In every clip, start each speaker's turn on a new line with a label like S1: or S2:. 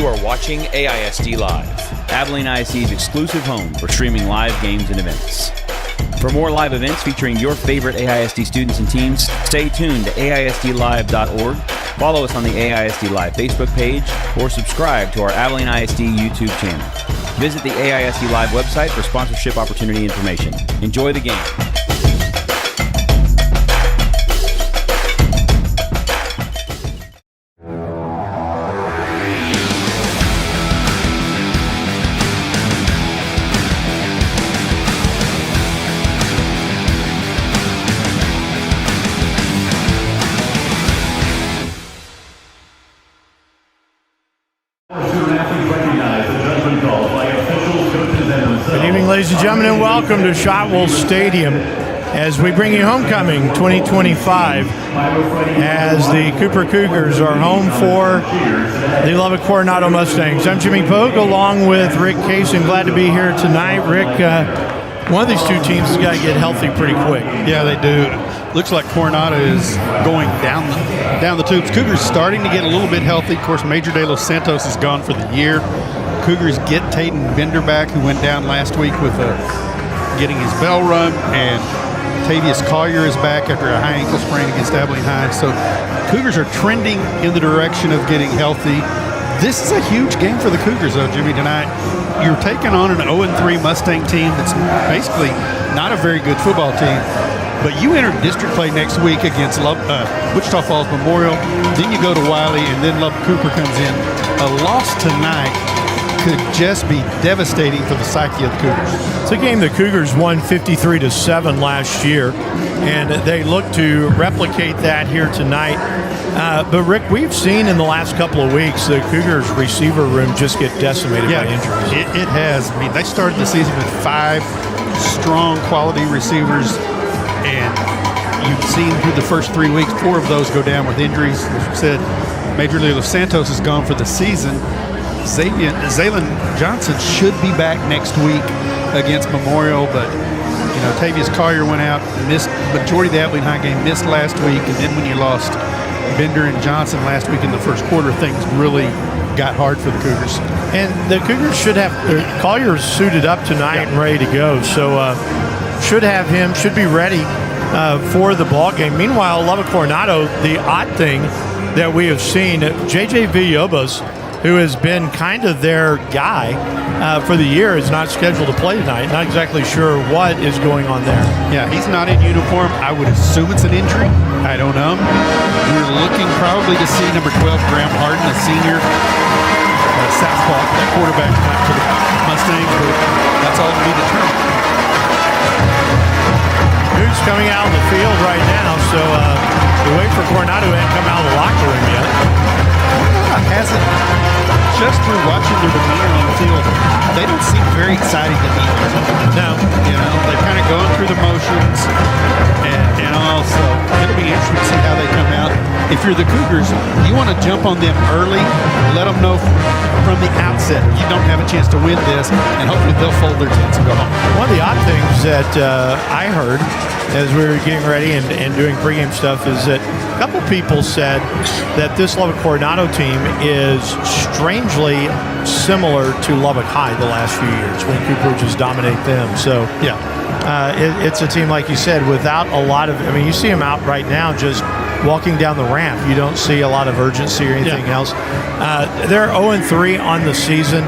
S1: You are watching AISD Live, Abilene ISD's exclusive home for streaming live games and events. For more live events featuring your favorite AISD students and teams, stay tuned to AISDlive.org, follow us on the AISD Live Facebook page, or subscribe to our Abilene ISD YouTube channel. Visit the AISD Live website for sponsorship opportunity information. Enjoy the game.
S2: Good evening, ladies and gentlemen, and welcome to Shotwell Stadium as we bring you Homecoming 2025 as the Cooper Cougars are home for the Lubbock Coronado Mustangs. I'm Jimmy Pogue along with Rick Casey. Glad to be here tonight. Rick, one of these two teams has got to get healthy pretty quick.
S3: Yeah, they do. Looks like Coronado is going down the tubes. Cougars starting to get a little bit healthy. Of course, Major De Los Santos is gone for the year. Cougars get Tayton Bender back, who went down last week with getting his bell rung, and Tavius Collier is back after a high ankle sprain against Abilene High. So Cougars are trending in the direction of getting healthy. This is a huge game for the Cougars, though, Jimmy, tonight. You're taking on an 0-3 Mustang team that's basically not a very good football team. But you enter district play next week against Wichita Falls Memorial. Then you go to Wiley, and then Lubbock Cooper comes in. A loss tonight could just be devastating for the psyche of the Cougars.
S2: It's a game the Cougars won 53-7 last year, and they look to replicate that here tonight. But Rick, we've seen in the last couple of weeks the Cougars receiver room just get decimated by injuries.
S3: It has. I mean, they started the season with 5 strong quality receivers, and you've seen through the first 3 weeks, 4 of those go down with injuries. As you said, Major De Los Santos is gone for the season. Zaylen Johnson should be back next week against Memorial, but Tavius Collier went out, missed majority of the Abilene High game, missed last week, and then when you lost Bender and Johnson last week in the first quarter, things really got hard for the Cougars.
S2: And the Cougars should have Collier's suited up tonight and ready to go, so should be ready for the ball game. Meanwhile, Lubbock Coronado, the odd thing that we have seen, J.J. Villalobos, who has been kind of their guy for the year, is not scheduled to play tonight. Not exactly sure what is going on there.
S3: Yeah, he's not in uniform. I would assume it's an injury. I don't know. We're looking probably to see number 12, Graham Harden, a senior southpaw, that quarterback for the Mustangs, but that's all to be determined.
S2: Who's coming out of the field right now, so we wait for Coronado to come out of the locker room yet.
S3: Hasn't, just through watching their demeanor on the field, they don't seem very excited to meet.
S2: No.
S3: They're kind of going through the motions, and also it'll be interesting to see how they come out. If you're the Cougars, you want to jump on them early, let them know from the outset you don't have a chance to win this, and hopefully they'll fold their tents and go home.
S2: One of the odd things that I heard as we were getting ready and doing pregame stuff is that a couple people said that this Lubbock Coronado team is strangely similar to Lubbock High the last few years when Cooper just dominate them. So
S3: yeah,
S2: it's a team, like you said, without a lot of, you see them out right now just walking down the ramp. You don't see a lot of urgency or anything else. They're 0-3 on the season.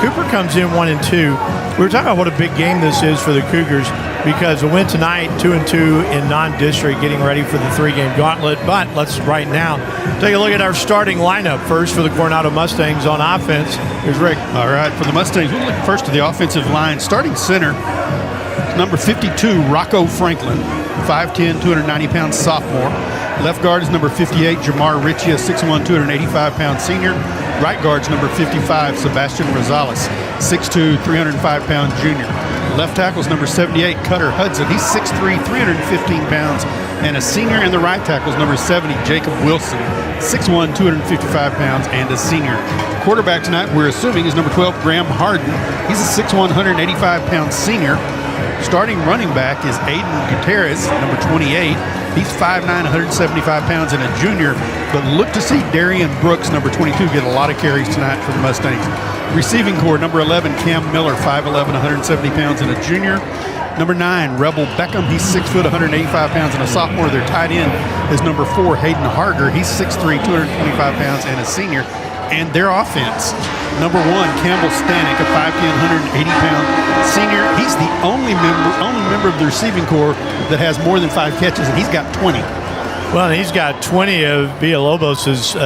S2: Cooper comes in 1-2. We were talking about what a big game this is for the Cougars because a win tonight, 2-2 in non-district, getting ready for the 3-game gauntlet. But let's right now take a look at our starting lineup. First for the Coronado Mustangs on offense, here's Rick.
S3: All right, for the Mustangs, we'll look first to the offensive line. Starting center, number 52, Rocco Franklin, 5'10", 290-pound sophomore. Left guard is number 58, Jamar Ritchie, a 6'1", 285-pound senior. Right guard's number 55, Sebastian Rosales, 6'2", 305-pound junior. Left tackle's number 78, Cutter Hudson. He's 6'3", 315 pounds, and a senior. And the right tackle's number 70, Jacob Wilson, 6'1", 255 pounds, and a senior. Quarterback tonight, we're assuming, is number 12, Graham Harden. He's a 6'1", 185-pound senior. Starting running back is Aiden Gutierrez, number 28. He's 5'9", 175 pounds and a junior, but look to see Darian Brooks, number 22, get a lot of carries tonight for the Mustangs. Receiving core, number 11, Cam Miller, 5'11", 170 pounds and a junior. Number 9, Rebel Beckham, he's 6 foot, 185 pounds and a sophomore. Their tight end is number 4, Hayden Harger. He's 6'3", 225 pounds and a senior. And their offense, number 1, Campbell Stanek, a 5'10", 180-pound senior. He's the only member of the receiving corps that has more than 5 catches, and he's got 20.
S2: Well, he's got 20 of Villalobos'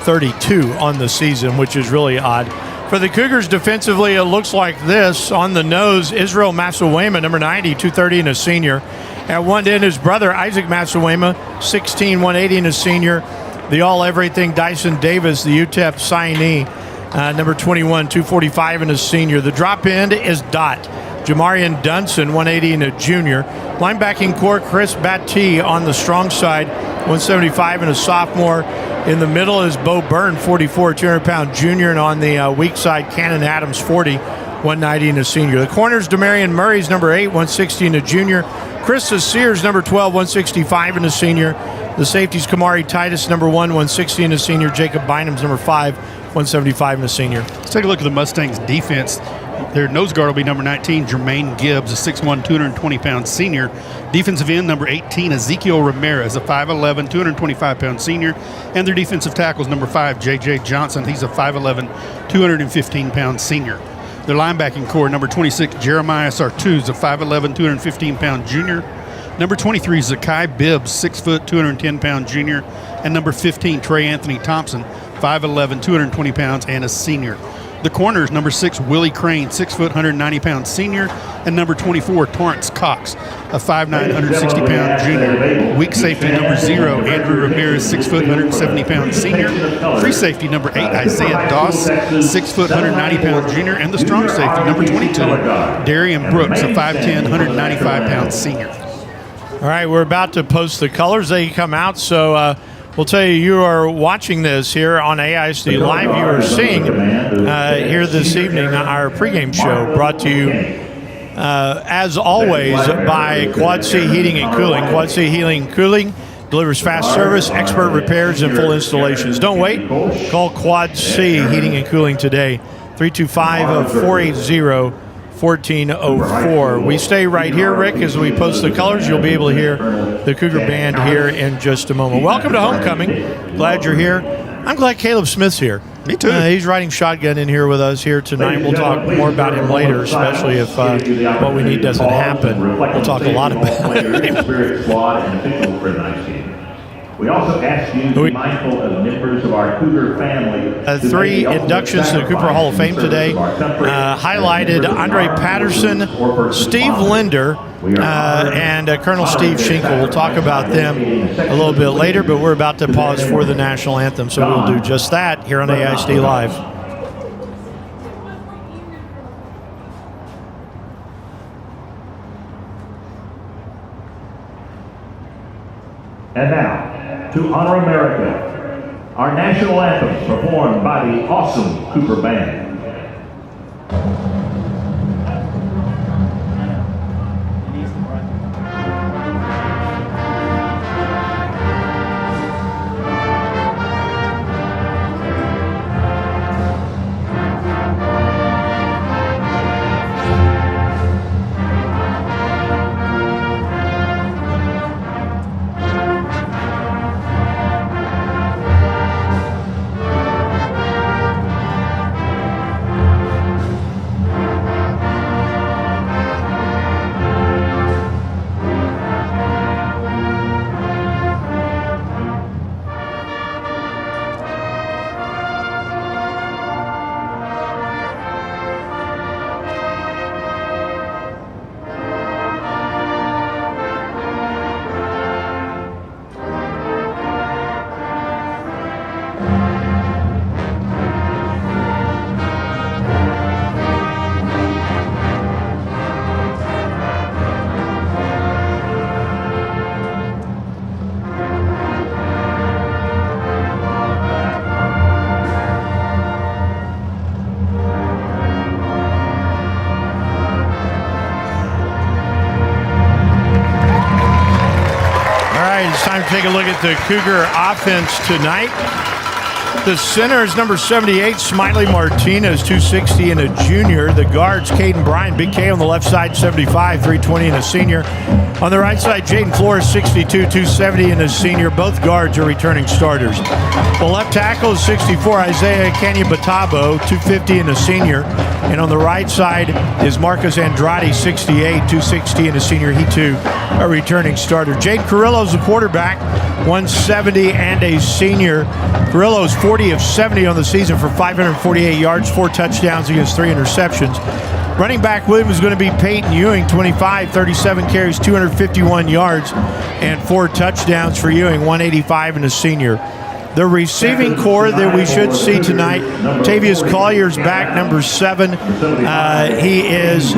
S2: 32 on the season, which is really odd. For the Cougars defensively, it looks like this. On the nose, Israel Masawema, number 90, 230 and a senior. At one end, his brother, Isaac Masawema, 16, 180 and a senior. The all-everything Dyson Davis, the UTEP signee, number 21, 245 and a senior. The drop end is Dot. Jamarian Dunson, 180 and a junior. Linebacking core, Chris Batty on the strong side, 175 and a sophomore. In the middle is Bo Byrne, 44, 200-pound junior. And on the weak side, Cannon Adams, 40, 190 and a senior. The corners, Demarion Murray's number 8, 160 and a junior. Chris Sears, number 12, 165 and a senior. The safeties, Kamari Titus, number 1, 160 and a senior. Jacob Bynum's number 5, 175 and a senior.
S3: Let's take a look at the Mustangs' defense. Their nose guard will be number 19, Jermaine Gibbs, a 6'1", 220-pound senior. Defensive end, number 18, Ezekiel Ramirez, a 5'11", 225-pound senior. And their defensive tackles, number 5, J.J. Johnson. He's a 5'11", 215-pound senior. Their linebacking core, number 26, Jeremiah Sartuz, a 5'11", 215-pound junior. Number 23, Zakai Bibbs, 6 foot, 210-pound junior. And number 15, Trey Anthony Thompson, 5'11", 220 pounds and a senior. The corners, number 6, Willie Crane, 6 foot, 190-pound senior. And number 24, Torrance Cox, a 5'9", 160-pound junior. Weak safety, number 0, Andrew Ramirez, 6 foot, 170-pound senior. Free safety, number 8, Isaiah Doss, 6 foot, 190-pound junior. And the strong safety, number 22, Darian Brooks, a 5'10", 195-pound senior.
S2: All right, we're about to post the colors. They come out, so we'll tell you are watching this here on AISD Live. You are seeing here this evening our pregame show brought to you, as always, by Quad C Heating and Cooling. Quad C Heating and Cooling delivers fast service, expert repairs, and full installations. Don't wait. Call Quad C Heating and Cooling today, 325-480-1404. We stay right here, Rick, as we post the colors. You'll be able to hear the Cougar Band here in just a moment. Welcome to homecoming. Glad you're here. I'm glad Caleb Smith's here.
S3: Me too.
S2: He's riding shotgun in here with us here tonight. We'll talk more about him later, especially if what we need doesn't happen. We'll talk a lot about him.
S4: We also ask you to be mindful of members of our Cougar family.
S2: 3 inductions to the Cooper Hall of Fame today. Highlighted Andre Patterson, Steve Linder, and Colonel Steve Schinkel. We'll talk about them a little bit later, but we're about to pause for the national anthem, so we'll do just that here on AISD Live.
S4: And now, to honor America, our national anthem performed by the awesome Cooper Band.
S2: take a look at the Cougar offense tonight. The center is number 78, Smiley Martinez, 260 and a junior. The guards, Caden Bryan, Big K on the left side, 75, 320 and a senior. On the right side, Jaden Flores, 62, 270 and a senior. Both guards are returning starters. The left tackle is 64, Isaiah Kanya-Batabo, 250 and a senior. And on the right side is Marcus Andrade, 68, 260 and a senior. He too a returning starter. Jade Carrillo's the quarterback, 170 and a senior. Carrillo's 40 of 70 on the season for 548 yards, 4 touchdowns against 3 interceptions. Running back with him is going to be Peyton Ewing, 25, 37 carries, 251 yards, and 4 touchdowns for Ewing, 185 and a senior. The receiving core that we should see tonight, Tavius Collier's back, number 7. He is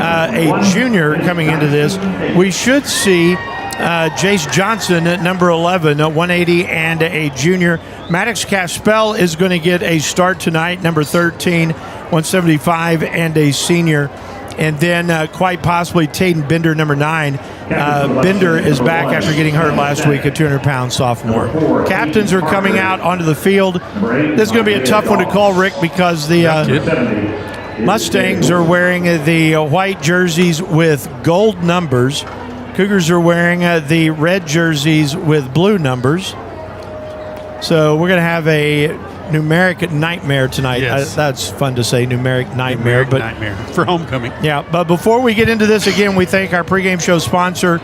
S2: a junior coming into this. We should see Jace Johnson at number 11, 180 and a junior. Maddox Caspel is going to get a start tonight, number 13, 175 and a senior. And then quite possibly Taden Bender, number 9. Bender is back after getting hurt last week, a 200-pound sophomore. Captains are coming out onto the field. This is going to be a tough one to call, Rick, because the Mustangs are wearing the white jerseys with gold numbers. Cougars are wearing the red jerseys with blue numbers. So we're going to have a numeric nightmare tonight.
S3: Yes.
S2: That's fun to say, numeric nightmare. But
S3: nightmare for homecoming.
S2: Yeah, but before we get into this, again, we thank our pregame show sponsor,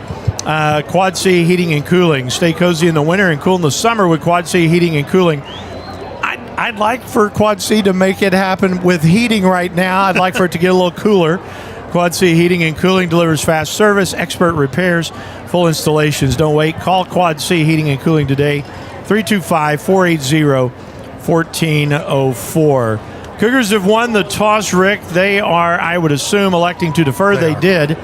S2: Quad C Heating and Cooling. Stay cozy in the winter and cool in the summer with Quad C Heating and Cooling. I'd like for Quad C to make it happen with heating right now. I'd like for it to get a little cooler. Quad C Heating and Cooling delivers fast service, expert repairs, full installations. Don't wait. Call Quad C Heating and Cooling today, 325-480-1404. Cougars have won the toss, Rick. They are, I would assume, electing to defer. They did.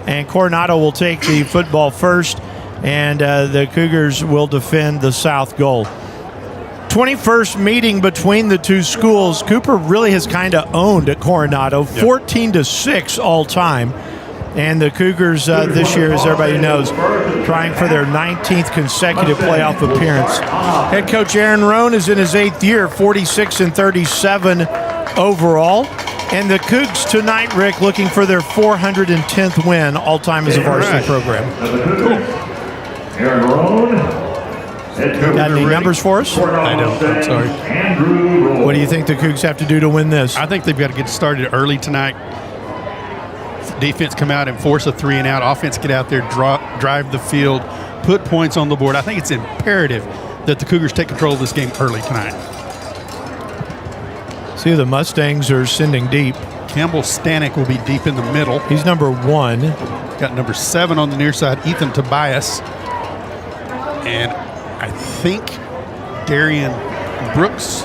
S2: And Coronado will take the football first, and the Cougars will defend the south goal. 21st meeting between the two schools. Cooper really has kind of owned at Coronado, 14-6 all time. And the Cougars this year, as everybody knows, trying for their 19th consecutive playoff appearance. Head coach Aaron Rohn is in his 8th year, 46-37 overall. And the Cougs tonight, Rick, looking for their 410th win all time as a varsity program.
S4: Aaron Rohn.
S2: Got any numbers for us?
S3: I don't. I'm sorry.
S2: What do you think the Cougs have to do to win this?
S3: I think they've got to get started early tonight. Defense come out and force a 3-and-out. Offense get out there, drive the field, put points on the board. I think it's imperative that the Cougars take control of this game early tonight.
S2: See, the Mustangs are sending deep.
S3: Campbell Stanek will be deep in the middle.
S2: He's number 1.
S3: Got number 7 on the near side, Ethan Tobias. And I think Darian Brooks.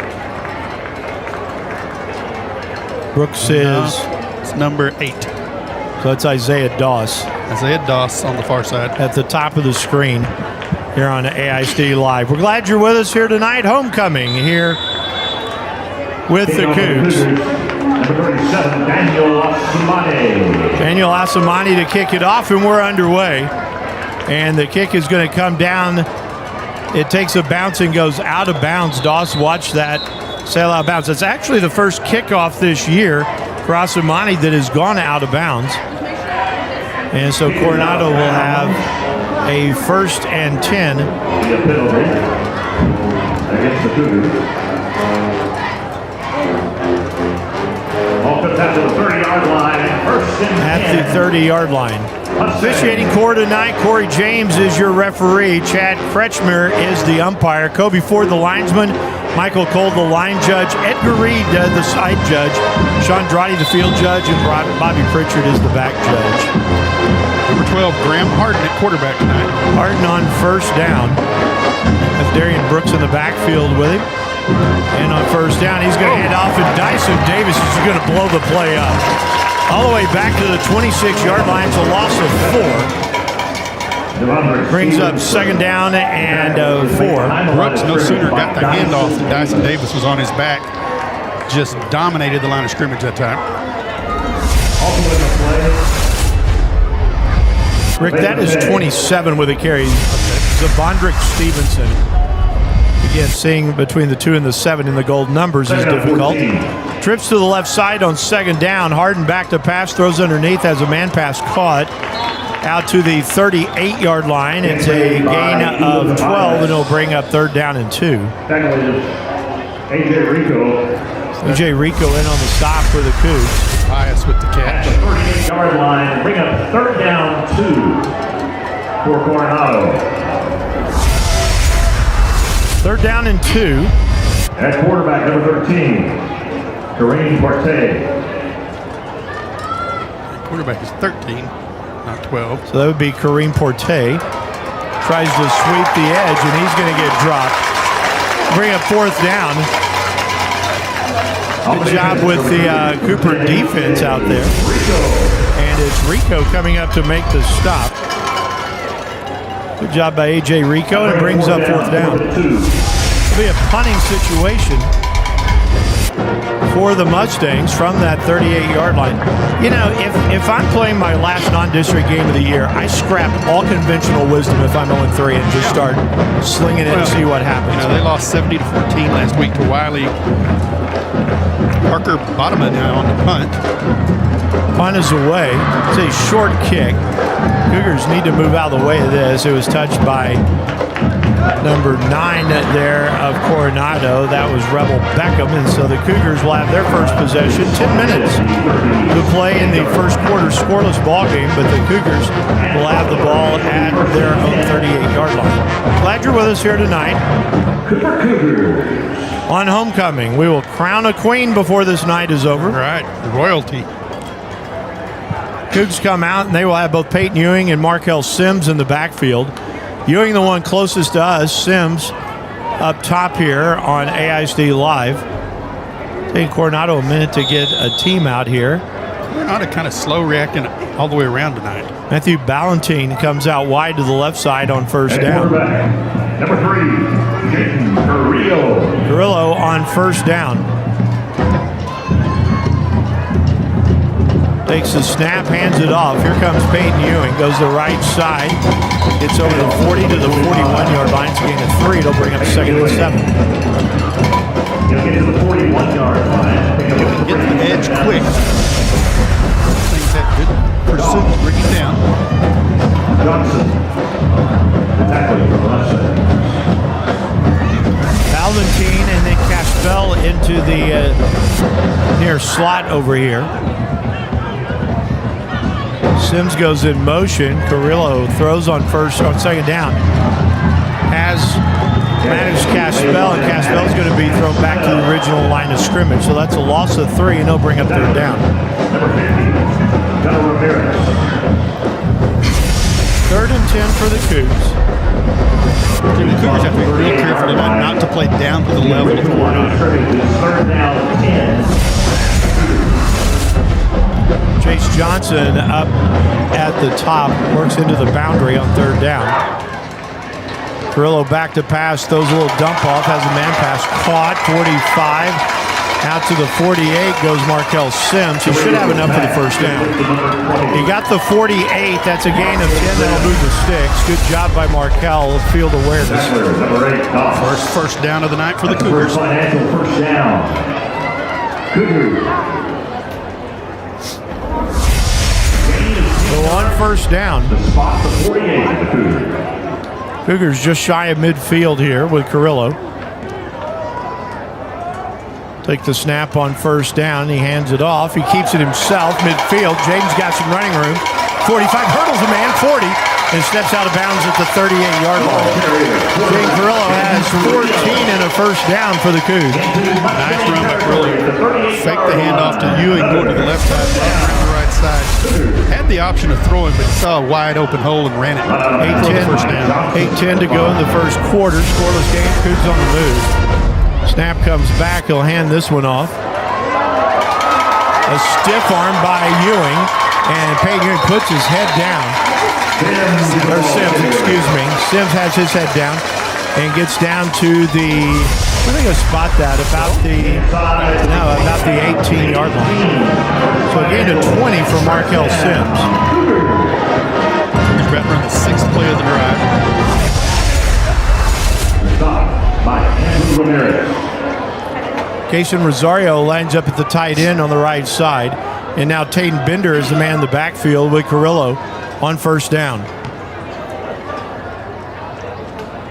S2: It's
S3: number 8.
S2: So it's Isaiah Doss.
S3: Isaiah Doss on the far side.
S2: At the top of the screen here on AISD Live. We're glad you're with us here tonight. Homecoming here with the Cougs.
S4: Number 37, Daniel Asamani.
S2: Daniel Asamani to kick it off, and we're underway. And the kick is going to come down. It takes a bounce and goes out of bounds. Doss, watch that sail out of bounds. It's actually the first kickoff this year for Asamani that has gone out of bounds. And so Coronado will have a 1st and 10.
S4: Against the Cougars. Offense at the 30-yard line.
S2: At the 30-yard line. Officiating core tonight, Corey James is your referee. Chad Kretschmer is the umpire. Kobe Ford, the linesman. Michael Cole, the line judge. Edgar Reed, the side judge. Sean Droddy, the field judge. And Bobby Pritchard is the back judge.
S3: Number 12, Graham Harden at quarterback tonight.
S2: Harden on 1st down. That's Darian Brooks in the backfield with him. And on 1st down, he's going to hand off, and Dyson Davis is going to blow the play up. All the way back to the 26-yard line. It's a loss of 4. Brings up 2nd down and 4.
S3: Brooks no sooner got the handoff than Dyson Davis was on his back. Just dominated the line of scrimmage that time.
S2: Rick, that is 27 with a carry. Zabondrick Stevenson. Again, seeing between the 2 and the 7 in the gold numbers is difficult. Trips to the left side on second down. Harden back to pass, throws underneath, has a man pass caught. Out to the 38-yard line. It's a gain of 12, and it'll bring up 3rd down and 2.
S4: A.J. Rico.
S2: A.J. Rico in on the stop for the Cougs.
S3: Bias with the catch.
S4: At the 38-yard line, bring up 3rd down 2 for Coronado.
S2: 3rd down and 2.
S4: At quarterback, number 13, Kareem Porte.
S3: Quarterback is 13, not 12.
S2: So that would be Kareem Porte. Tries to sweep the edge, and he's going to get dropped. Bring up 4th down. Good job with the Cooper defense out there. And it's Rico coming up to make the stop. Good job by A.J. Rico, and it brings up 4th down. It'll be a punting situation for the Mustangs from that 38-yard line. You know, if I'm playing my last non-district game of the year, I scrap all conventional wisdom if I'm 0-3 and just start slinging it and see what happens.
S3: You know, they lost 70-14 last week to Wiley. Parker Bottoman now on the punt.
S2: Punt is away. It's a short kick. Cougars need to move out of the way of this. It was touched by number 9 there of Coronado. That was Rebel Beckham, and so the Cougars will have their first possession. 10 minutes to play in the first quarter scoreless ball game, but the Cougars will have the ball at their own 38-yard line. Glad you're with us here tonight. On homecoming, we will crown a queen before this night is over.
S3: Right, royalty.
S2: Cougs come out, and they will have both Peyton Ewing and Markel Sims in the backfield. Ewing, the one closest to us. Sims up top here on AISD Live. Taking Coronado a minute to get a team out here.
S3: Coronado kind of slow reacting all the way around tonight.
S2: Matthew Ballantine comes out wide to the left side on 1st down.
S4: Number 3, Jason Carrillo.
S2: Carrillo on 1st down. Takes the snap, hands it off. Here comes Peyton Ewing. Goes the right side. Gets over the 40 to the 41-yard line. It's a gain of 3. It'll bring up 2nd and 7.
S4: He'll get to the 41-yard line.
S3: Get the edge quick. Things had good pursuit, bring it down.
S4: Johnson. Tackling from left side.
S2: Valentine and then Caspell into the near slot over here. Sims goes in motion. Carrillo throws on 2nd down. Has managed Caspell, and Caspell's going to be thrown back to the original line of scrimmage. So that's a loss of 3, and they'll bring up 3rd down.
S4: Number 50, Gunnar Ramirez.
S2: 3rd and 10 for the Cougs.
S3: The Cougars have to be real careful tonight not to play down to the level of Coronado.
S4: 3rd down 10.
S2: Chase Johnson up at the top, works into the boundary on 3rd down. Carrillo back to pass, throws a little dump off, has a man pass caught, 45. Out to the 48 goes Markel Sims. He should have enough for the 1st down. He got the 48. That's a gain of 10. That'll move the sticks. Good job by Markel. Field awareness.
S3: First down of the night for the Cougars.
S4: Financial 1st down. Cougars.
S2: So on 1st down.
S4: The spot the 48 of the Cougars.
S2: Cougars just shy of midfield here with Carrillo. Take the snap on 1st down. He hands it off. He keeps it himself midfield. Jaden's got some running room. 45 hurdles a man, 40, and steps out of bounds at the 38-yard line. Jaden Carrillo has 14 and a 1st down for the Cougs.
S3: Nice run by Carrillo. Fake the handoff to Ewing, go to the left side, around the right side. Had the option of throwing, but saw a wide open hole and ran it.
S2: 8-10
S3: 1st down.
S2: 8-10 to go in the 1st quarter. Scoreless game. Cougs on the move. Snap comes back. He'll hand this one off. A stiff arm by Ewing, and Peyton Ewing puts his head down. Or Sims, excuse me. Sims has his head down and gets down to the, I think I spot that, about the 18-yard line. So a gain of 20 for Markel Sims.
S3: about to run the 6th play of the drive.
S4: Stop by Andrew Ramirez.
S2: Kason Rosario lines up at the tight end on the right side. And now Tayden Bender is the man in the backfield with Carrillo on first down.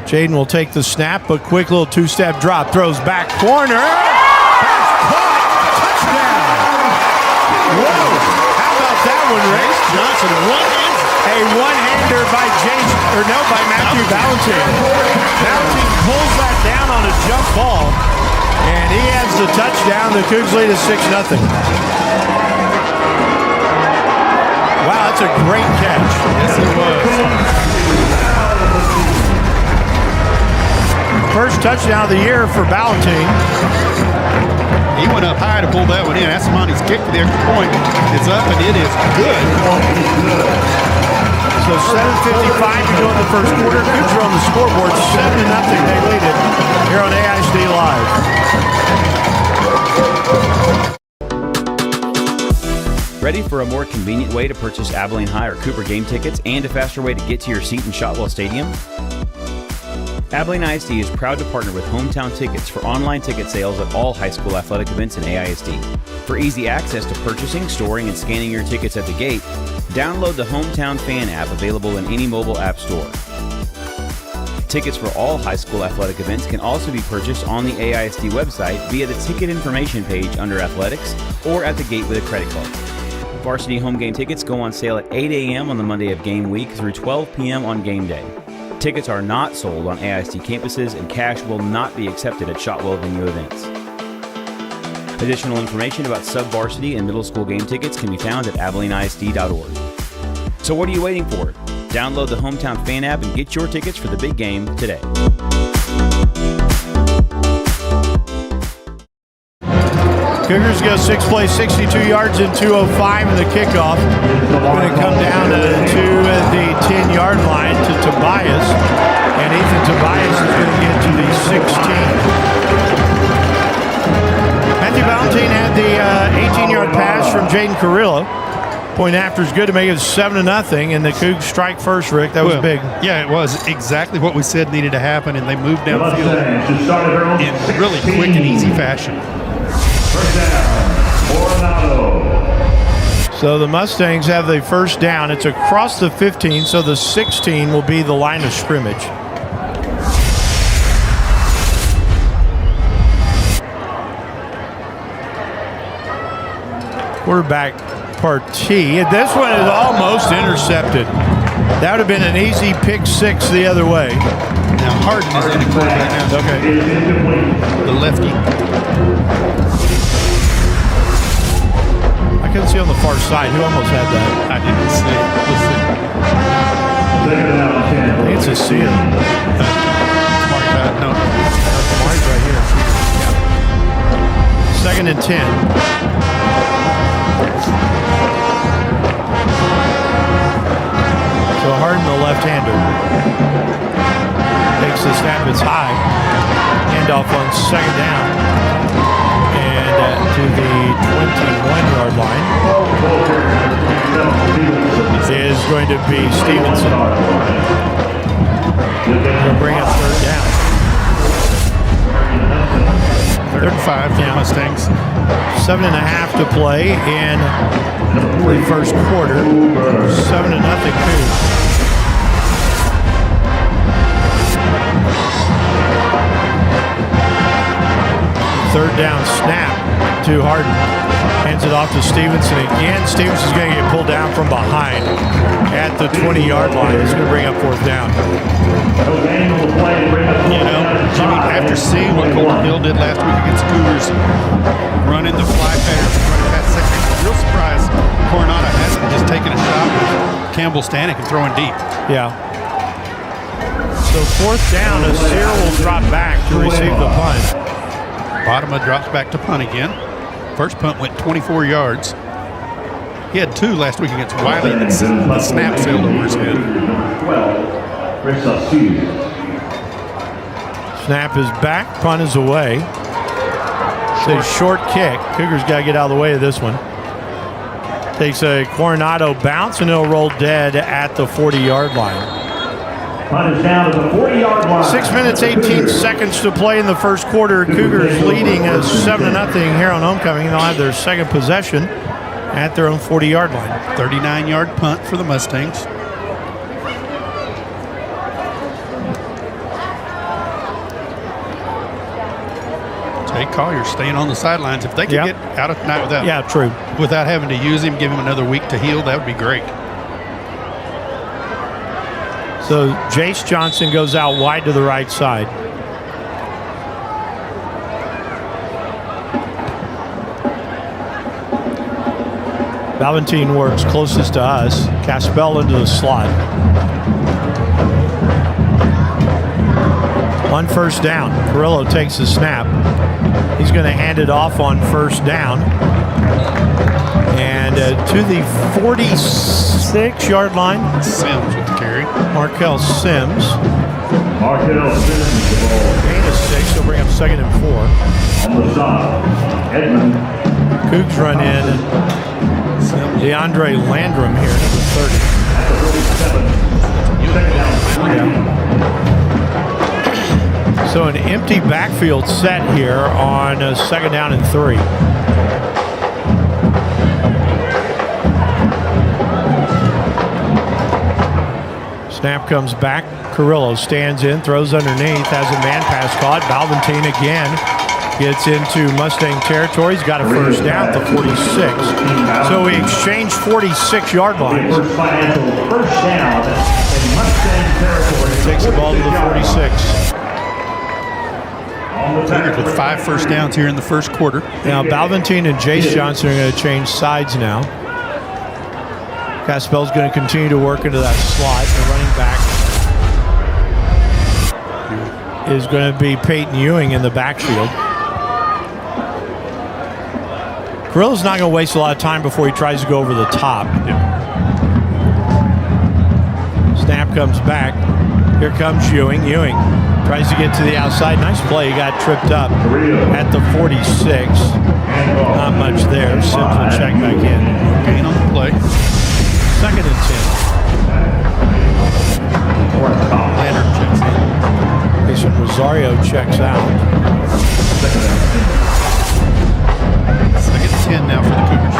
S2: Jaden will take the snap, a quick little two-step drop, throws back corner. Pass caught, touchdown. Whoa, how about that one, Ray?
S3: Johnson,
S2: A one-hander by Matthew Valentin. Valentin pulls that down on a jump ball, and he adds the touchdown. The Cougs lead is 6-0. Wow, that's a great catch.
S3: Yes, it was.
S2: First touchdown of the year for Valentin.
S3: He went up high to pull that one in. Asimani's kick for the extra point. It's up, and it is good.
S2: So 7:55 to go in the first quarter. Cougs are on the scoreboard, 7-0. They lead it here on AISD Live.
S1: Ready for a more convenient way to purchase Abilene High or Cooper game tickets and a faster way to get to your seat in Shotwell Stadium? Abilene ISD is proud to partner with Hometown Tickets for online ticket sales at all high school athletic events in AISD. For easy access to purchasing, storing, and scanning your tickets at the gate, download the Hometown Fan app available in any mobile app store. Tickets for all high school athletic events can also be purchased on the AISD website via the ticket information page under Athletics or at the gate with a credit card. Varsity home game tickets go on sale at 8 a.m. on the Monday of game week through 12 p.m. on game day. Tickets are not sold on AISD campuses, and cash will not be accepted at Shotwell venue events. Additional information about sub-varsity and middle school game tickets can be found at AbileneISD.org. So what are you waiting for? Download the Hometown Fan app and get your tickets for the big game today.
S2: Cougars go 6 plays, 62 yards and 2:05 in the kickoff. Going to come down to the 10-yard line to Tobias. And Ethan Tobias is going to get to the 16. Matthew Valentin had the 18-yard pass from Jaden Carrillo. Point after is good to make it 7-0, and the Cougs strike first, Rick. That was big.
S3: Yeah, it was exactly what we said needed to happen, and they moved downfield in really quick and easy fashion.
S4: First down, Coronado.
S2: So the Mustangs have the first down. It's across the 15, so the 16 will be the line of scrimmage. Quarterback Partee. This one is almost intercepted. That would have been an easy pick six the other way.
S3: Now Harden is in the quarterback now.
S2: Okay.
S3: The lefty.
S2: I couldn't see on the far side. Who almost had that?
S3: I didn't see it. Let's see.
S2: I think it's a seal.
S3: No.
S2: Marty's right here. Yeah. 2nd and 10. So Harden, the left-hander, takes the snap. It's high. Handoff on 2nd down. And to the 21-yard line is going to be Stevenson. He'll bring up 3rd down.
S3: 3rd and 5 for the Mustangs.
S2: 7.5 to play in the first quarter. 7-0 Cougs. Third down snap to Harden. Hands it off to Stevenson again. Stevenson's going to get pulled down from behind at the 20-yard line. He's going to bring up 4th down.
S3: You know, Jimmy, after seeing what Colton Hill did last week against the Cougars, running the fly pattern, running past second, I'm real surprised Coronado hasn't just taken a shot with Campbell Stanek and throwing deep.
S2: Yeah. So 4th down, Asir will drop back to receive the punt.
S3: Bottoма drops back to punt again. First punt went 24 yards. He had 2 last week against Wiley. The snap sailed over his head.
S2: Snap is back. Punt is away. It's a short kick. Cougars got to get out of the way of this one. Takes a Coronado bounce, and he'll roll dead at the 40-yard line.
S4: Punt is down to the 40-yard line.
S2: 6 minutes, 18 seconds to play in the first quarter. Cougars leading 7-0 here on homecoming. They'll have their second possession at their own 40-yard line.
S3: 39-yard punt for the Mustangs. Jay Collier staying on the sidelines. If they could get out of tonight without having to use him, give him another week to heal, that would be great.
S2: So Jace Johnson goes out wide to the right side. Valentine works closest to us. Caspell into the slot. On first down, Carrillo takes the snap. He's going to hand it off on first down. And to the 46-yard line.
S3: Sims with the carry.
S2: Markel Sims.
S4: Markel Sims, the ball.
S2: Gain of 6. He'll bring up 2nd and 4.
S4: On the side, Edmond.
S2: Cougs run in. DeAndre Landrum here, number 30.
S4: At the 37. Second down.
S2: So an empty backfield set here on 2nd down and 3. Snap comes back. Carrillo stands in, throws underneath, has a man pass caught. Valentine again gets into Mustang territory. He's got a first down at the 46. So we exchanged 46-yard lines.
S4: First down in Mustang territory.
S2: Takes the ball to the 46.
S3: Cougars with 5 first downs here in the first quarter.
S2: Now Valentine and Jace Johnson are going to change sides now. Caspell's going to continue to work into that slot. The running back is going to be Peyton Ewing in the backfield. Carrillo's not going to waste a lot of time before he tries to go over the top. Snap comes back. Here comes Ewing. Ewing tries to get to the outside. Nice play. He got tripped up at the 46. Not much there. Sims will check back in.
S3: Gain on the play.
S2: 2nd and 10.
S3: Leonard checks in.
S2: Mason Rosario checks out.
S3: 2nd and 10 now for the Cougars.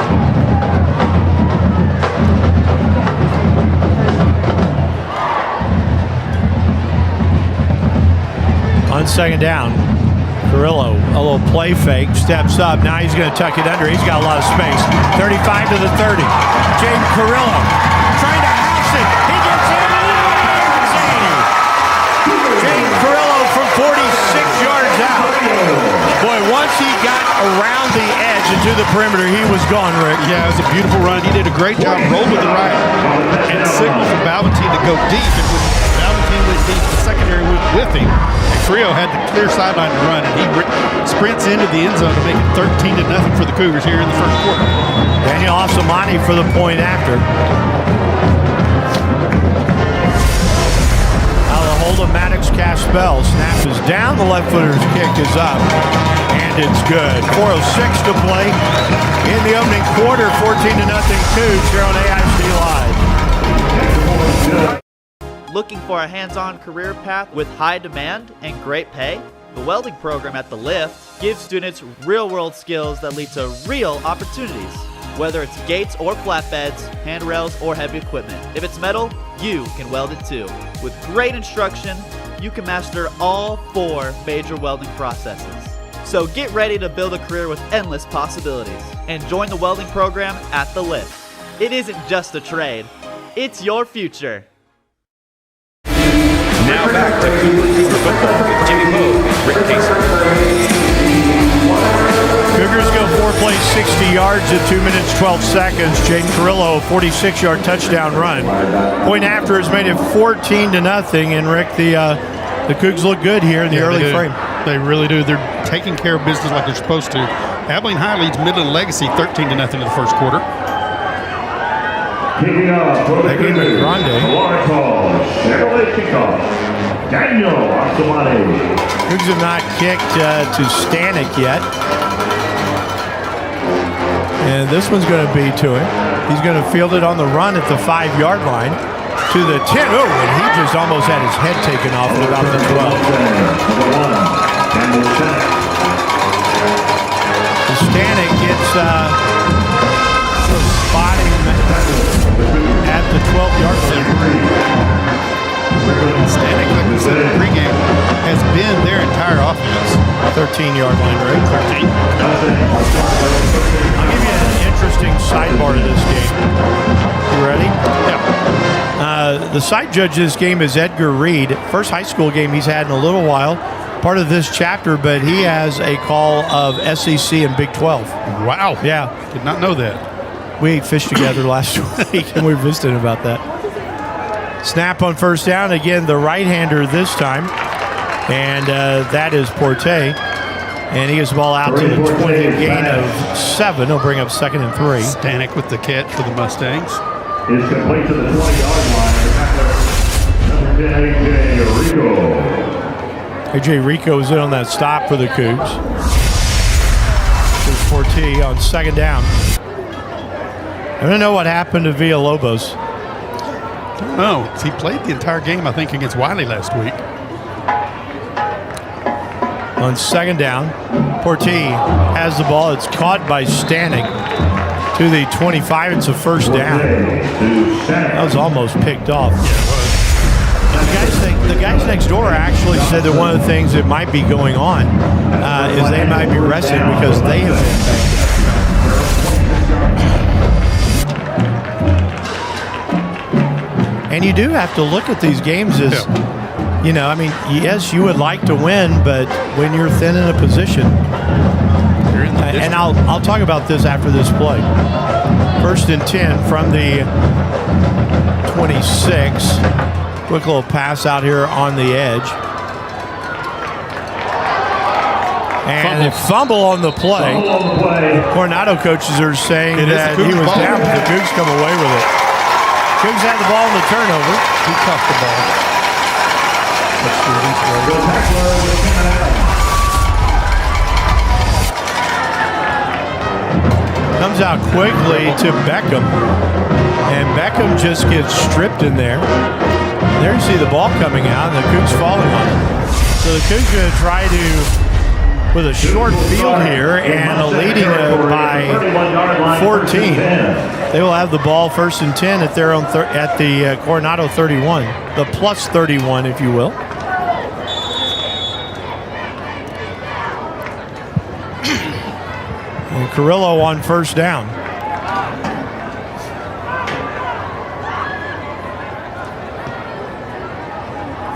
S2: On 2nd down, Carrillo, a little play fake, steps up. Now he's going to tuck it under. He's got a lot of space. 35 to the 30. Jaden Carrillo trying to house it. He gets in and it's 80. Jaden Carrillo from 46 yards out. Boy, once he got around the edge into the perimeter, he was gone, Rick.
S3: Yeah, it was a beautiful run. He did a great job. Rolled with the right and signaled for Valentine to go deep. And when Valentine went deep, the secondary went with him. Carrillo had the clear sideline to run, and he sprints into the end zone to make it 13-0 for the Cougars here in the first quarter.
S2: Daniel Asamani for the point after. Now the hold of Maddox Caspell. Snap is down, the left footer's kick is up, and it's good. 4:06 to play in the opening quarter. 14-0 Cougs here on AIC Live.
S5: Looking for a hands-on career path with high demand and great pay? The welding program at The Lift gives students real-world skills that lead to real opportunities. Whether it's gates or flatbeds, handrails or heavy equipment. If it's metal, you can weld it too. With great instruction, you can master all 4 major welding processes. So get ready to build a career with endless possibilities and join the welding program at The Lift. It isn't just a trade, it's your future.
S1: Now back to Cougar football with Jimmy Pogue and Rick Casey.
S2: Cougars go 4 plays, 60 yards at 2 minutes, 12 seconds. Jaden Carrillo, a 46-yard touchdown run. Point after has made it 14-0. And Rick, the Cougs look good here in the early frame.
S3: They really do. They're taking care of business like they're supposed to. Abilene High leads Midland Legacy 13-0 in the first quarter.
S4: Kicking off for the Cougars. Lawrence Hall, Chevrolet Kickoff. Daniel Asamani.
S2: Cougs have not kicked to Stanek yet. And this one's going to be to him. He's going to field it on the run at the 5-yard line to the 10. Oh, and he just almost had his head taken off at about the 12. Stanek gets spotting at the 12-yard line.
S3: Stanek, like we said in pregame, has been their entire offense.
S2: 13-yard line, right?
S3: 13.
S2: I'll give you an interesting sidebar to this game. You ready?
S3: Yeah.
S2: The side judge of this game is Edgar Reed. First high school game he's had in a little while. Part of this chapter, but he has a call of SEC and Big 12.
S3: Wow.
S2: Yeah.
S3: Did not know that.
S2: We ate fish together last week, and we were visiting about that. Snap on first down. Again, the right-hander this time. And that is Porte. And he gets the ball out to the 20, gain of 7. He'll bring up 2nd and 3.
S3: Stanek with the catch for the Mustangs.
S4: Is complete to the 20-yard line. Number 10, A.J. Rico.
S2: A.J. Rico is in on that stop for the Cougs. Here's Porte on 2nd down. I don't know what happened to Villalobos.
S3: I don't know. He played the entire game, I think, against Wiley last week.
S2: On 2nd down, Porte has the ball. It's caught by Stanek to the 25. It's a first down. That was almost picked off.
S3: Yeah, it was.
S2: The guys next door actually said that one of the things that might be going on is they might be resting because they have been banged up. And you do have to look at these games as, you know, I mean, yes, you would like to win, but when you're thin in a position, and I'll talk about this after this play. 1st and 10 from the 26. Quick little pass out here on the edge. And a fumble on the play. Coronado coaches are saying that he was down, but the Cougs come away with it. Cougs had the ball in the turnover.
S3: He caught the ball.
S2: Comes out quickly to Beckham. And Beckham just gets stripped in there. There you see the ball coming out, and the Cougs falling on it. So the Cougs going to try to, with a short field here and a leading by 14, they will have the ball 1st and 10 at their own at the Coronado 31, the plus 31, if you will. And Carrillo on 1st down.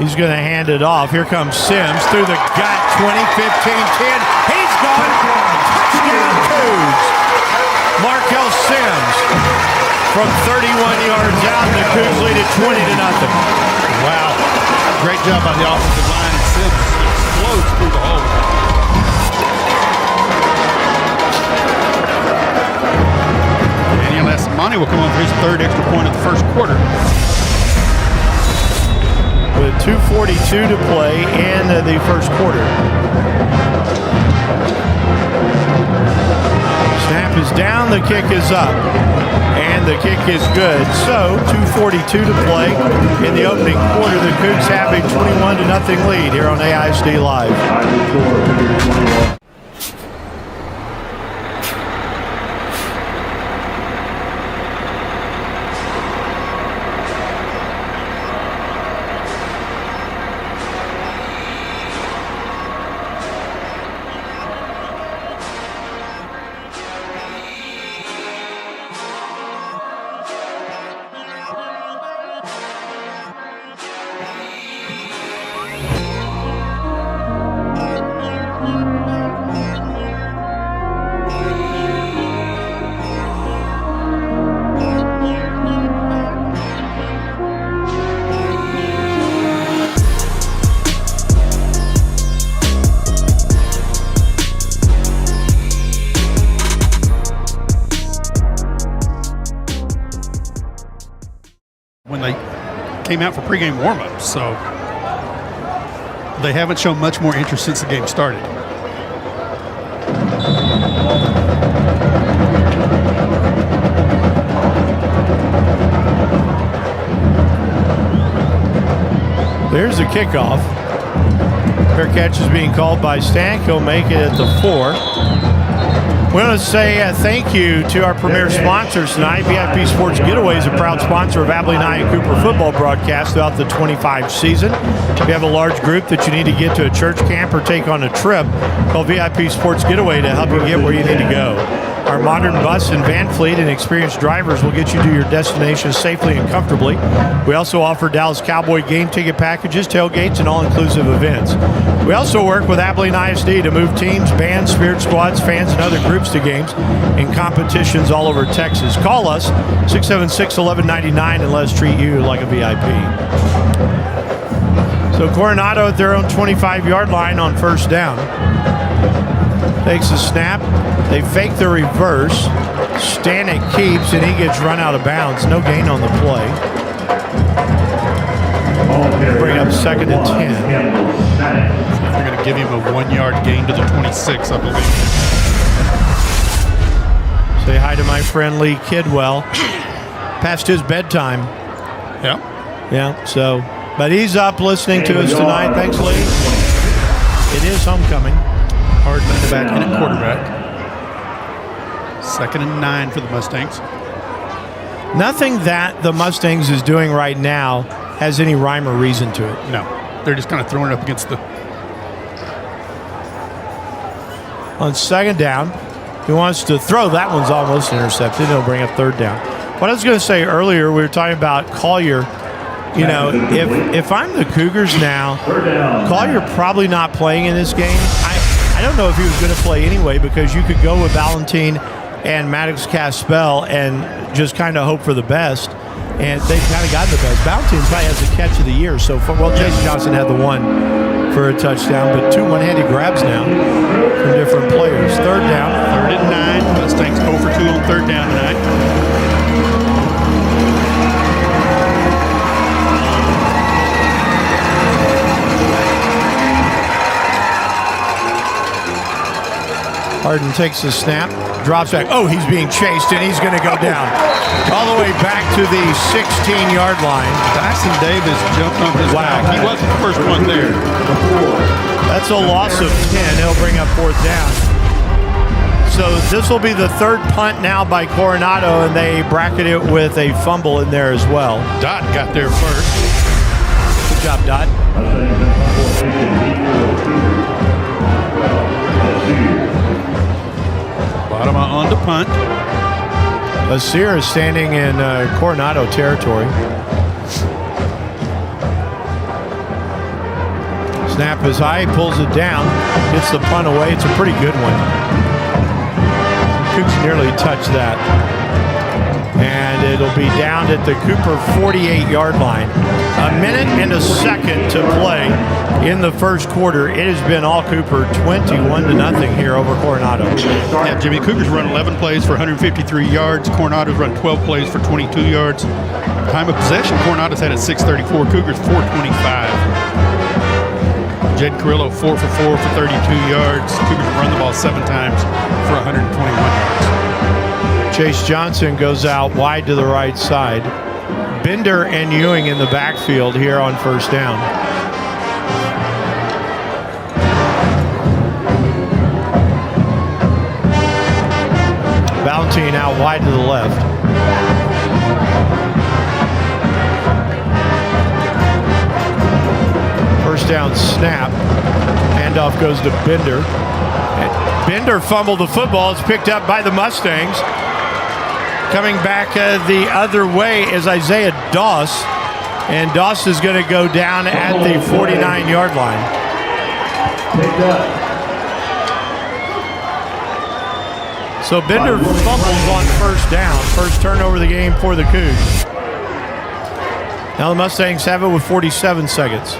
S2: He's going to hand it off. Here comes Sims through the gut. 20, 15, 10. He's gone. Touchdown Cougs. Markel Sims from 31 yards out. The Cougs lead at 20-0.
S3: Wow. Great job by the offensive line. And Sims explodes through the hole. Daniel Asamani will come on for his 3rd extra point of the 1st quarter.
S2: With 2:42 to play in the 1st quarter. Snap is down, the kick is up, and the kick is good. So 2:42 to play in the opening quarter. The Cougs have a 21-0 lead here on AISD Live.
S3: When they came out for pregame warm-ups, so they haven't shown much more interest since the game started.
S2: There's the kickoff. Fair catch is being called by Stank. He'll make it at the 4. We want to say thank you to our premier sponsors tonight. VIP Sports Getaway is a proud sponsor of Abilene and Cooper football broadcast throughout the 25 season. If you have a large group that you need to get to a church camp or take on a trip, call VIP Sports Getaway to help you get where you need to go. Our modern bus and van fleet and experienced drivers will get you to your destination safely and comfortably. We also offer Dallas Cowboy game ticket packages, tailgates, and all-inclusive events. We also work with Abilene ISD to move teams, bands, spirit squads, fans, and other groups to games and competitions all over Texas. Call us, 676-1199, and let us treat you like a VIP. So Coronado at their own 25-yard line on first down. Takes a snap. They fake the reverse. Stanek keeps, and he gets run out of bounds. No gain on the play. Bring up 2nd and 10.
S3: They're going to give him a 1-yard gain to the 26, I believe.
S2: Say hi to my friend Lee Kidwell. Past his bedtime.
S3: Yeah.
S2: Yeah, so, but he's up listening to us tonight. Thanks, Lee. It is homecoming.
S3: Hard man back in at quarterback. 2nd and 9 for the Mustangs.
S2: Nothing that the Mustangs is doing right now has any rhyme or reason to it.
S3: No. They're just kind of throwing it up against the...
S2: On 2nd down, he wants to throw. That one's almost intercepted. He'll bring up 3rd down. What I was going to say earlier, we were talking about Collier. You know, if I'm the Cougars now, Collier probably not playing in this game. I don't know if he was going to play anyway, because you could go with Valentin and Maddox Caspel and just kind of hope for the best. And they've kind of gotten the best. Valentin probably has the catch of the year so far. Well, Jason Johnson had the one for a touchdown, but 2 one-handed grabs now from different players. 3rd down.
S3: 3rd and 9. Mustangs 0 for 2 on 3rd down tonight.
S2: Harden takes the snap, drops back. Oh, he's being chased, and he's going to go down all the way back to the 16-yard line.
S3: Dyson Davis jumped on his back. He wasn't the first one there.
S2: That's a loss of 10. He'll bring up 4th down. So this will be the 3rd punt now by Coronado, and they bracket it with a fumble in there as well.
S3: Dot got there first.
S2: Good job, Dot.
S3: Bottom on to punt.
S2: Asir is standing in Coronado territory. Snap is high, pulls it down, gets the punt away. It's a pretty good one. Cougs nearly touched that. And it'll be down at the Cooper 48-yard line. A minute and a second to play in the first quarter. It has been all Cooper, 21-0 here over Coronado.
S3: Yeah, Jimmy, Cougars run 11 plays for 153 yards. Coronado's run 12 plays for 22 yards. Time of possession, Coronado's had at 6:34. Cougars 4:25. Jed Carrillo 4 for 4 for 32 yards. Cougars run the ball 7 times for 121 yards.
S2: Chase Johnson goes out wide to the right side. Bender and Ewing in the backfield here on first down. Valentin out wide to the left. First down snap. Handoff goes to Bender. And Bender fumbled the football. It's picked up by the Mustangs. Coming back the other way is Isaiah Doss. And Doss is going to go down at the 49-yard line. So Bender fumbles on first down. First turnover of the game for the Cougs. Now the Mustangs have it with 47 seconds.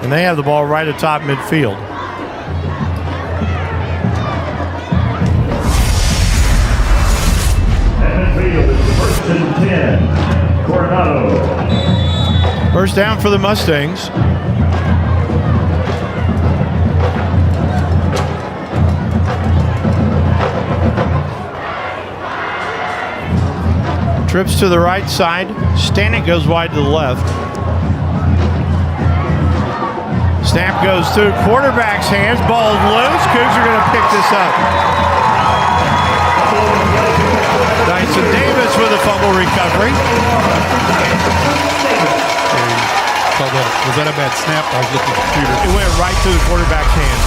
S2: And they have the ball right atop midfield.
S4: First and 10, Coronado.
S2: First down for the Mustangs. Trips to the right side. Stanek goes wide to the left. Snap goes through quarterback's hands. Ball loose. Cougs are going to pick this up. Dyson Davis with a fumble recovery.
S3: Was that a bad snap? I was looking at the computer.
S2: It went right to the quarterback's hands.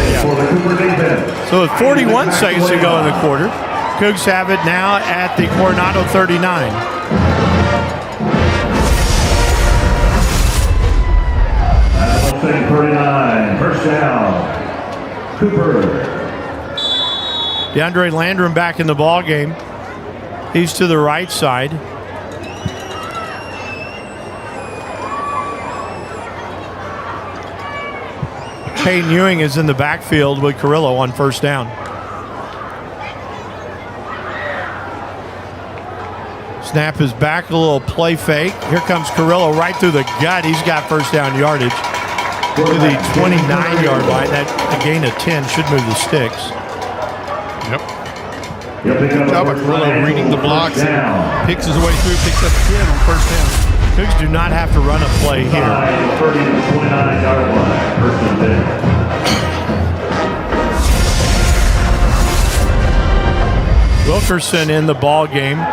S2: Yeah. So with 41 seconds to go in the quarter, Cougs have it now at the Coronado 39.
S4: Mustang 39, first down. Cooper.
S2: DeAndre Landrum back in the ball game. He's to the right side. Peyton Ewing is in the backfield with Carrillo on first down. Snap is back, a little play fake. Here comes Carrillo right through the gut. He's got first down yardage to the 29-yard line. That a gain of 10 should move the sticks.
S3: Yep. Good job by Carrillo reading the blocks and picks his way through, picks up 10 on first down.
S2: Cougs do not have to run a play here.
S4: 30 to 29-yard line, first and 10.
S2: Wilkerson in the ball game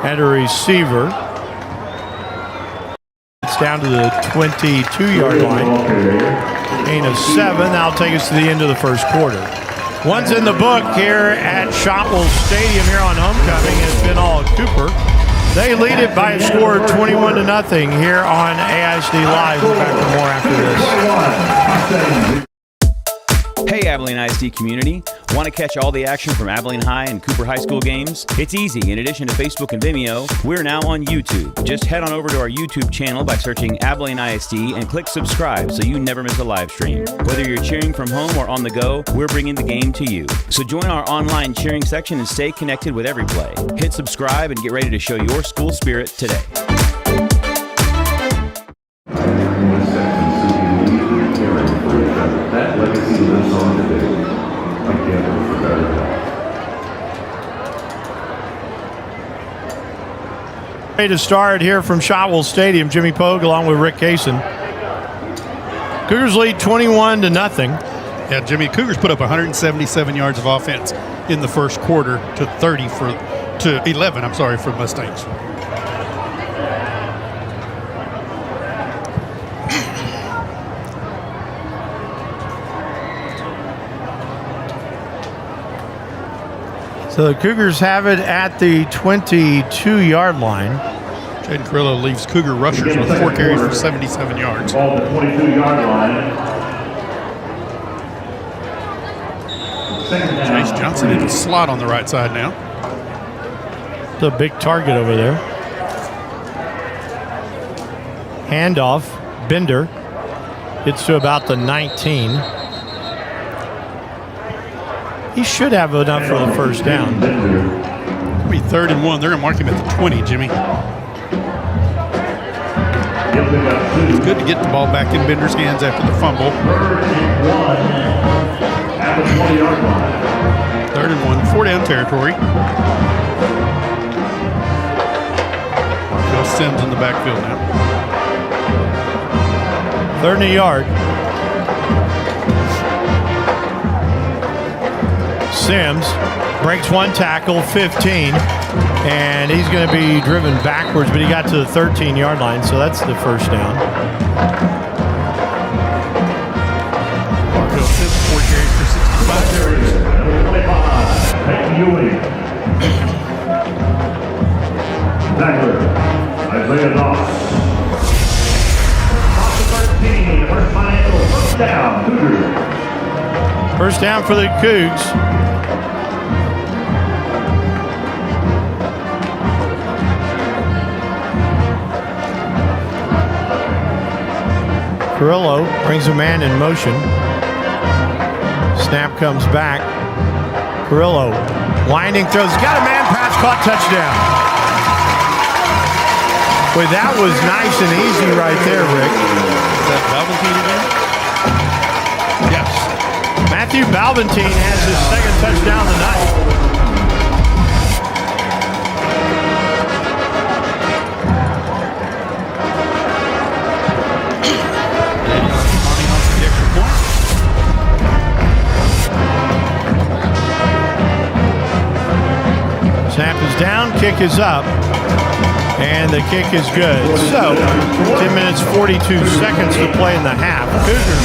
S2: at a receiver. It's down to the 22-yard line. Gain of 7. That'll take us to the end of the first quarter. One's in the book here at Shotwell Stadium here on homecoming. It's been all Cooper. They lead it by a score of 21-0 here on AISD Live. We're back with more after this.
S1: Hey Abilene ISD community, want to catch all the action from Abilene High and Cooper High School games? It's easy. In addition to Facebook and Vimeo, we're now on YouTube. Just head on over to our YouTube channel by searching Abilene ISD and click subscribe so you never miss a live stream. Whether you're cheering from home or on the go, we're bringing the game to you. So join our online cheering section and stay connected with every play. Hit subscribe and get ready to show your school spirit today.
S4: That legacy lives on today. I can't forget it.
S2: Ready to start here from Shotwell Stadium. Jimmy Pogue along with Rick Kaysen. Cougars lead 21-0.
S3: Yeah, Jimmy, Cougars put up 177 yards of offense in the first quarter to 11 for Mustangs.
S2: So the Cougars have it at the 22-yard line.
S3: Jaden Carrillo leaves Cougar rushers with 4 carries for 77 yards.
S4: Ball the 22-yard line.
S3: Chase Johnson in the slot on the right side now.
S2: It's a big target over there. Handoff. Bender gets to about the 19. He should have enough for the first down.
S3: It'll be 3rd and 1. They're going to mark him at the 20, Jimmy. It's good to get the ball back in Bender's hands after the fumble.
S4: 3rd and 1 at the 20-yard line.
S3: 3rd and 1, 4-down territory. Bill Sims in the backfield now.
S2: 3rd and a yard. Sims breaks one tackle, 15, and he's going to be driven backwards, but he got to the 13-yard line, so that's the first down.
S3: Bill Sims, 4 carries for 65 yards.
S4: Number 25, Peyton Ewing. Tackler, Isaiah Doss. Off the 13, first final, first down, Cougars.
S2: First down for the Cougs. Carrillo brings a man in motion. Snap comes back. Carrillo winding throws. Got a man pass, caught, touchdown. Boy, that was nice and easy right there, Rick.
S3: Is that Balvantine again?
S2: Yes. Matthew Balvantine has his second touchdown of the night. kick is up, and the kick is good. So, 10 minutes, 42 seconds to play in the half. Cougars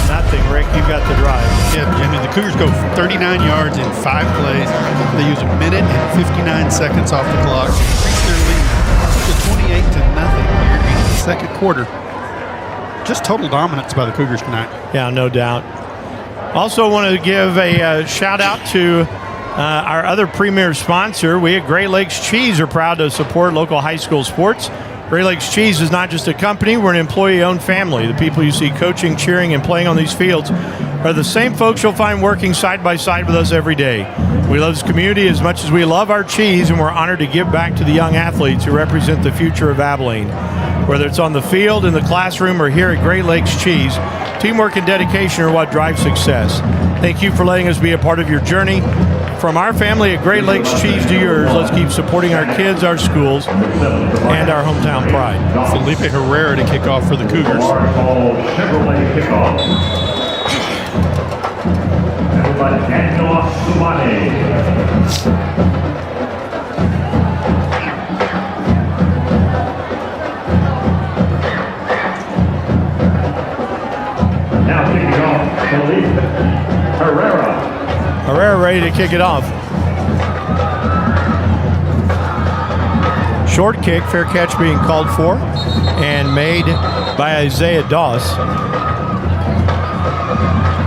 S2: 28-0. Rick, you got the drive.
S3: Yeah, Jimmy, the Cougars go 39 yards in 5 plays. They use 1 minute and 59 seconds off the clock to increase their lead to 28-0 here in the second quarter. Just total dominance by the Cougars tonight.
S2: Yeah, no doubt. Also want to give a shout out to our other premier sponsor. We at Great Lakes Cheese are proud to support local high school sports. Great Lakes Cheese is not just a company, we're an employee-owned family. The people you see coaching, cheering, and playing on these fields are the same folks you'll find working side by side with us every day. We love this community as much as we love our cheese, and we're honored to give back to the young athletes who represent the future of Abilene. Whether it's on the field, in the classroom, or here at Great Lakes Cheese, teamwork and dedication are what drive success. Thank you for letting us be a part of your journey. From our family at Great Lakes Cheese to yours, let's keep supporting our kids, our schools, and our hometown pride.
S3: Felipe Herrera to kick off for the Cougars.
S4: Chevrolet kickoff. And by Daniel Sumane. Now kicking off, Felipe Herrera.
S2: Herrera ready to kick it off. Short kick, fair catch being called for, and made by Isaiah Doss.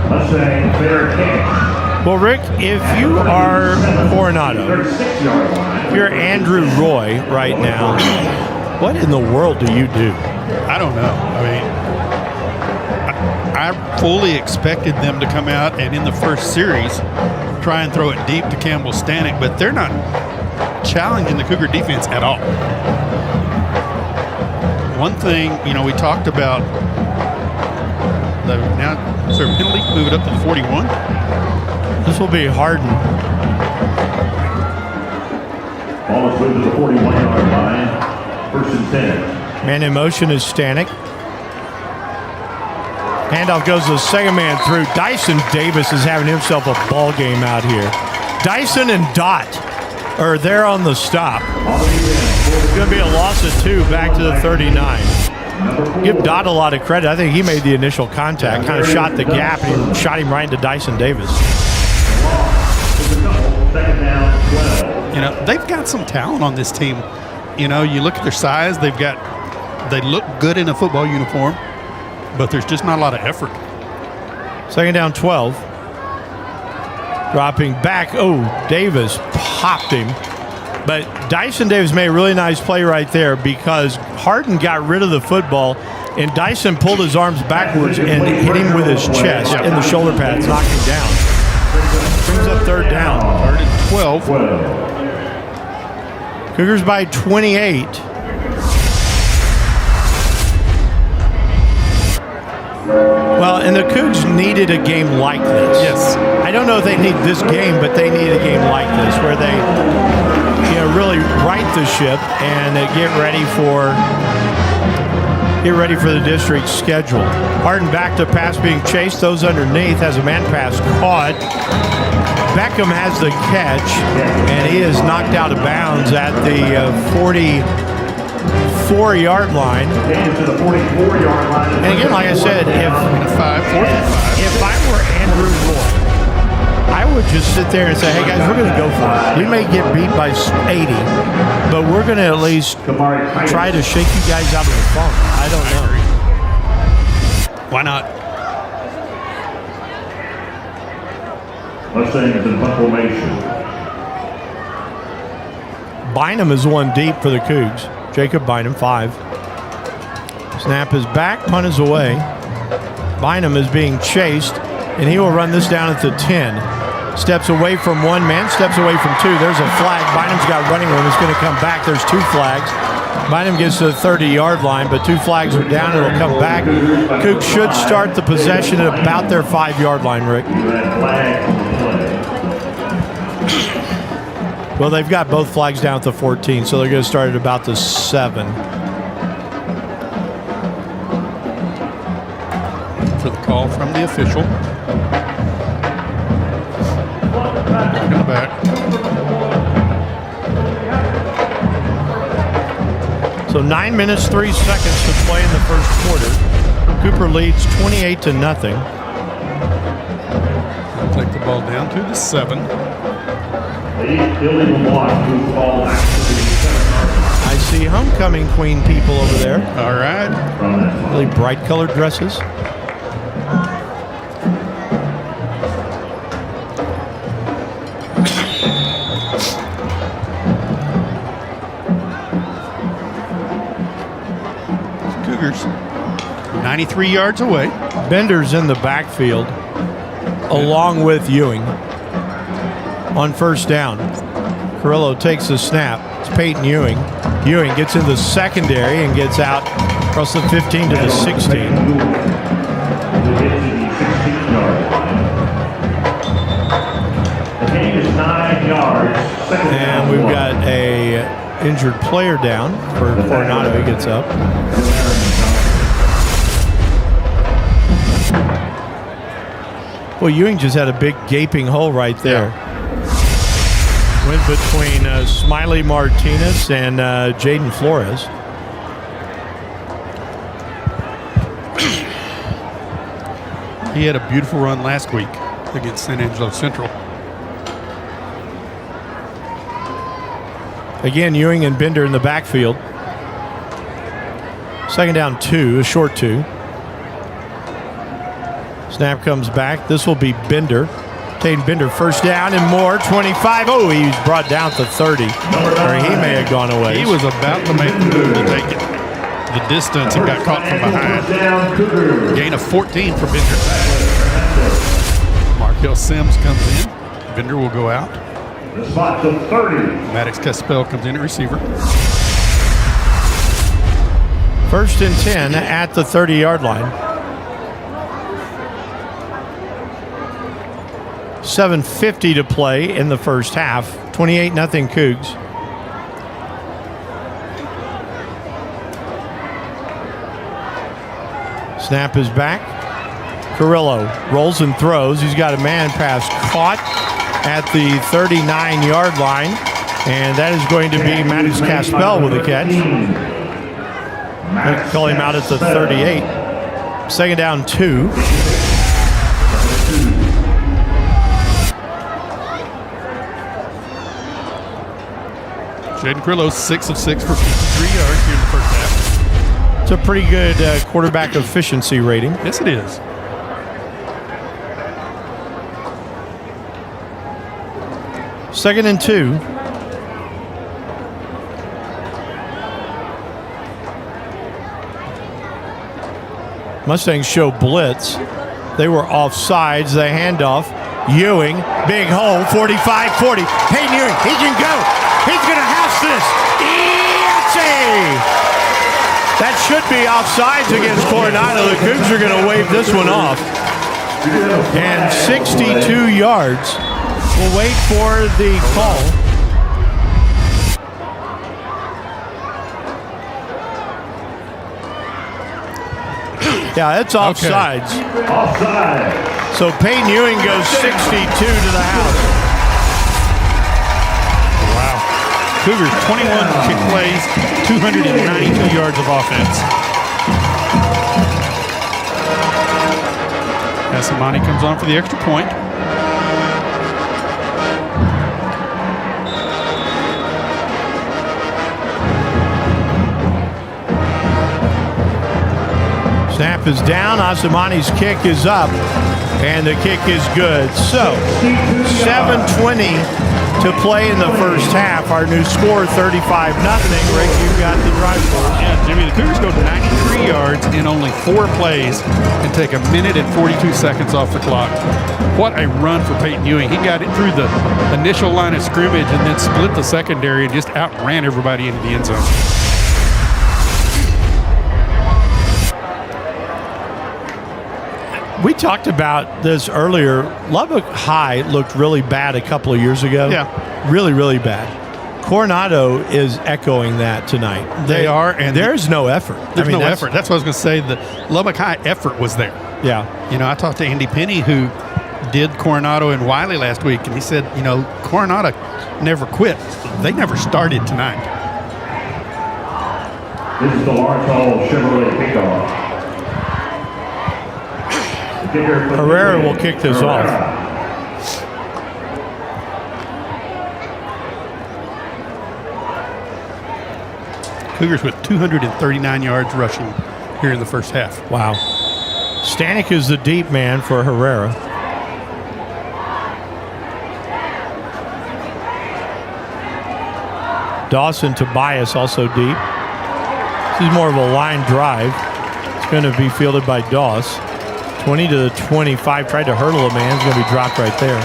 S4: Mustang fair catch.
S2: Well, Rick, if you are Coronado, if you're Andrew Roy right now, what in the world do you do?
S3: I don't know. I mean, I fully expected them to come out and in the first series try and throw it deep to Campbell Stanek, but they're not challenging the Cougar defense at all. One thing, we talked about now, is there a penalty? Move it up to the 41.
S2: This will be Harden.
S4: Ball is moved to the 41-yard line. First and 10.
S2: Man in motion is Stanek. Handoff goes to the second man through. Dyson Davis is having himself a ball game out here. Dyson and Dot are there on the stop. It's going to be a loss of 2 back to the 39. Give Dot a lot of credit. I think he made the initial contact, kind of shot the gap, and shot him right into Dyson Davis.
S4: Second down, 12.
S3: They've got some talent on this team. You look at their size, they look good in a football uniform, but there's just not a lot of effort.
S2: Second down, 12. Dropping back. Oh, Davis popped him. But Dyson Davis made a really nice play right there because Harden got rid of the football, and Dyson pulled his arms backwards and hit him with his chest in the shoulder pads, knocked him down. Brings up third down.
S3: Third and 12.
S2: Cougars by 28. Well, and the Cougs needed a game like this.
S3: Yes.
S2: I don't know if they need this game, but they need a game like this where they, really right the ship and get ready for the district schedule. Harden back to pass being chased. Those underneath has a man pass caught. Beckham has the catch, and he is knocked out of bounds at the 44-yard line. And again, like I said, if I were Andrew Roy, I would just sit there and say, hey, guys, we're going to go for it. We may get beat by 80, but we're going to at least try to shake you guys out of the funk. I don't know.
S3: Why not?
S4: Mustangs in punt formation.
S2: Bynum is one deep for the Cougs. Jacob Bynum, 5. Snap is back, punt is away. Bynum is being chased, and he will run this down at the 10. Steps away from one man, steps away from 2. There's a flag. Bynum's got running room. It's going to come back. There's 2 flags. Bynum gets to the 30-yard line, but 2 flags are down. It'll come back. Cougs should start the possession at about their 5-yard line, Rick. Well, they've got both flags down at the 14, so they're going to start at about the 7.
S3: For the call from the official. Back in the back.
S2: So 9 minutes, 3 seconds to play in the first quarter. Cooper leads 28-0.
S3: Take the ball down to the 7.
S4: Illegal block, move the ball back to the 7-yard line.
S2: I see homecoming queen people over there.
S3: All right.
S2: Really bright colored dresses.
S3: Cougars 93 yards away.
S2: Bender's in the backfield along with Ewing. On first down, Carrillo takes the snap. It's Peyton Ewing. Ewing gets in the secondary and gets out across the 15 to the 16.
S4: To get to the 16-yard line. The gain is 9 yards. Second
S2: And
S4: down,
S2: we've
S4: 1.
S2: got a injured player down for Coronado. He gets up. Well, Ewing just had a big gaping hole right there. Went between Smiley Martinez and Jaden Flores.
S3: He had a beautiful run last week against San Angelo Central.
S2: Again, Ewing and Bender in the backfield. Second down 2, a short 2. Snap comes back. This will be Bender. Tatum Bender first down and more. 25. Oh, he was brought down to 30. Or he may have gone away.
S3: He was about to make the move to take it the distance and got caught from behind. Gain of 14 for Bender. Markel Sims comes in. Bender will go out.
S4: The spot to 30.
S3: Maddox Caspel comes in at receiver.
S2: First and 10 at the 30-yard line. 7:50 to play in the first half. 28-0 Cougs. Snap is back. Carrillo rolls and throws. He's got a man pass caught at the 39-yard line. And that is going to be Maddox Caspel with a catch. They call him out at the 38. Second down 2.
S3: Jaden Carrillo 6 of 6 for 53 yards here in the first half.
S2: It's a pretty good quarterback efficiency rating.
S3: Yes, it is.
S2: Second and 2. Mustangs show blitz. They were offsides. The handoff. Ewing, big hole, 45-40. Peyton Ewing, he can go. He's going to house this. That should be offsides against Coronado. The Cougs are going to wave this one off. And 62 yards. We'll wait for the call. Yeah, it's offsides.
S4: Okay. Offside.
S2: So Peyton Ewing goes 62 to the house.
S3: Wow. Cougars 21 kick plays, 292 yards of offense. Asamani comes on for the extra point.
S2: Snap is down. Asamani's kick is up. And the kick is good. So, 7:20 to play in the first half. Our new score, 35-0. Rick, you've got the drive for us.
S3: Yeah, Jimmy, the Cougars go 93 yards in only 4 plays and take a minute and 42 seconds off the clock. What a run for Peyton Ewing. He got it through the initial line of scrimmage and then split the secondary and just outran everybody into the end zone.
S2: We talked about this earlier. Lubbock High looked really bad a couple of years ago.
S3: Yeah.
S2: Really, really bad. Coronado is echoing that tonight.
S3: They are, and
S2: there's no effort.
S3: There's no effort. That's what I was going to say. The Lubbock High effort was there.
S2: Yeah.
S3: You know, I talked to Andy Penny, who did Coronado and Wiley last week, and he said, you know, Coronado never quit. They never started tonight.
S4: This is the Lawrence Hall Chevrolet kickoff. The kicker for the
S2: Herrera will kick this off.
S3: Cougars with 239 yards rushing here in the first half.
S2: Wow. Stanek is the deep man for Herrera. Dawson Tobias also deep. This is more of a line drive. It's going to be fielded by Doss. 20 to the 25. Tried to hurdle a man. It's going to be dropped right there.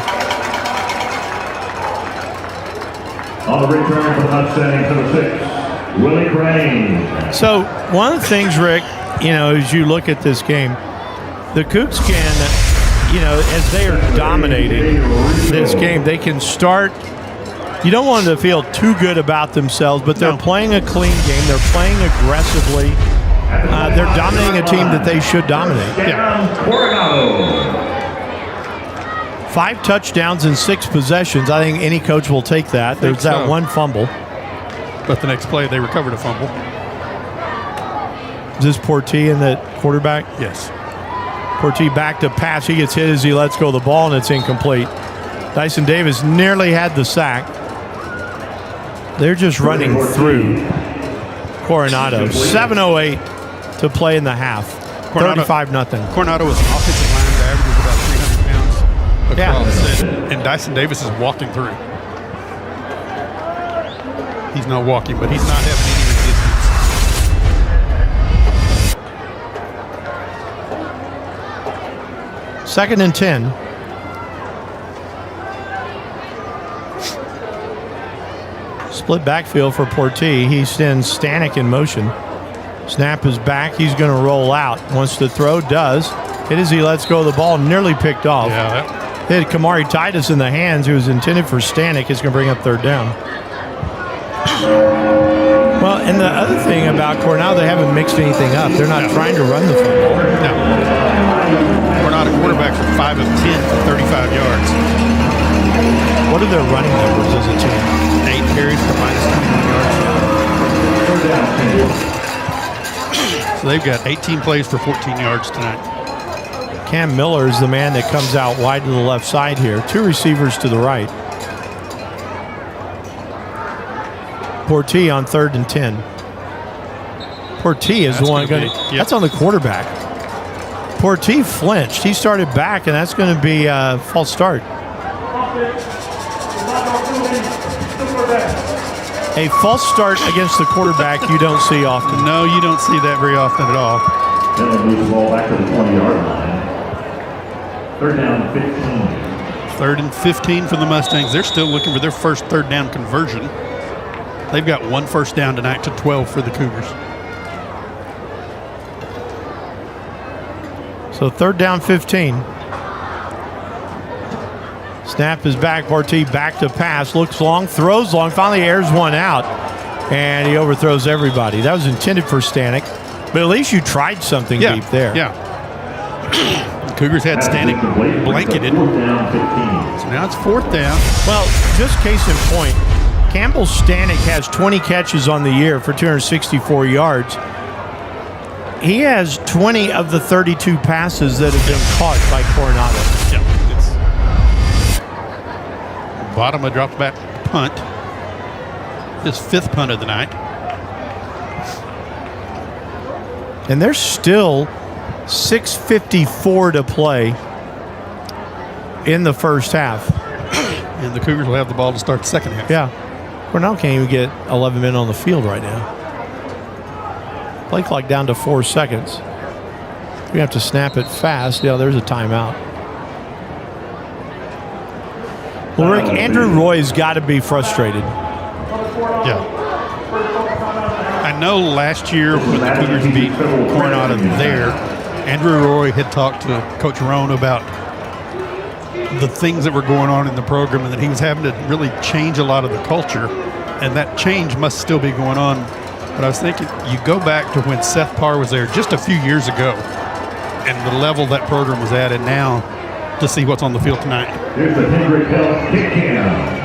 S4: On the return from Mustang to the 6, Willie Crane.
S2: So one of the things, Rick, as you look at this game, the Cougs can, as they are dominating this game, they can start. You don't want them to feel too good about themselves, but they're playing a clean game. They're playing aggressively. They're dominating a team that they should dominate.
S4: Coronado.
S2: 5 touchdowns in 6 possessions. I think any coach will take that. There's that one fumble.
S3: But the next play, they recovered a fumble.
S2: Is this Portee in the quarterback?
S3: Yes.
S2: Portee back to pass. He gets hit as he lets go of the ball, and it's incomplete. Dyson Davis nearly had the sack. They're just running through Coronado. 7:08 to play in the half. 35-0.
S3: Coronado is an offensive line that averages about 300 pounds across, and Dyson Davis is walking through. He's not walking, but he's not having any resistance.
S2: 2nd and 10. Split backfield for Portee. He sends Stanek in motion. Snap is back. He's going to roll out. Wants to throw. Does. Hit as he lets go of the ball. Nearly picked off.
S3: Yeah.
S2: Hit Kamari Titus in the hands, who was intended for Stanek. It's going to bring up 3rd down. Well, and the other thing about Coronado, they haven't mixed anything up. They're not trying to run the football.
S3: No. Coronado quarterbacks are 5 of 10 for 35 yards.
S2: What are their running numbers as a team?
S3: 8 carries for minus 21 yards. So they've got 18 plays for 14 yards tonight.
S2: Cam Miller is the man that comes out wide to the left side here. 2 receivers to the right. Portee on 3rd and 10. Portee is the one going to. That's on the quarterback. Portee flinched. He started back, and that's going to be a false start. A false start against the quarterback you don't see often.
S3: No, you don't see that very often at all.
S4: Then they move the ball back to the 20-yard line. 3rd down 15.
S3: 3rd and 15 for the Mustangs. They're still looking for their first 3rd down conversion. They've got 1 first down tonight to 12 for the Cougars.
S2: So 3rd down 15. Snap is back. Portee back to pass. Looks long, throws long, finally airs one out. And he overthrows everybody. That was intended for Stanek. But at least you tried something deep there.
S3: Yeah. The Cougars had Stanek blanketed. So now it's 4th down.
S2: Well, just case in point, Campbell Stanek has 20 catches on the year for 264 yards. He has 20 of the 32 passes that have been caught by Coronado.
S3: Yeah. Bottom of dropped back punt. His 5th punt of the night.
S2: And there's still 6:54 to play in the first half.
S3: And the Cougars will have the ball to start the second half.
S2: Yeah. Coronado can't even get 11 men on the field right now. Play clock down to 4 seconds. We have to snap it fast. Yeah, there's a timeout. Well, Rick, Andrew Roy's got to be frustrated.
S3: Yeah. I know last year when the Cougars beat Coronado there, Andrew Roy had talked to Coach Roan about the things that were going on in the program and that he was having to really change a lot of the culture, and that change must still be going on. But I was thinking, you go back to when Seth Parr was there just a few years ago and the level that program was at, and now to see what's on the field tonight.
S4: Here's the Hendrick Hill kick cam.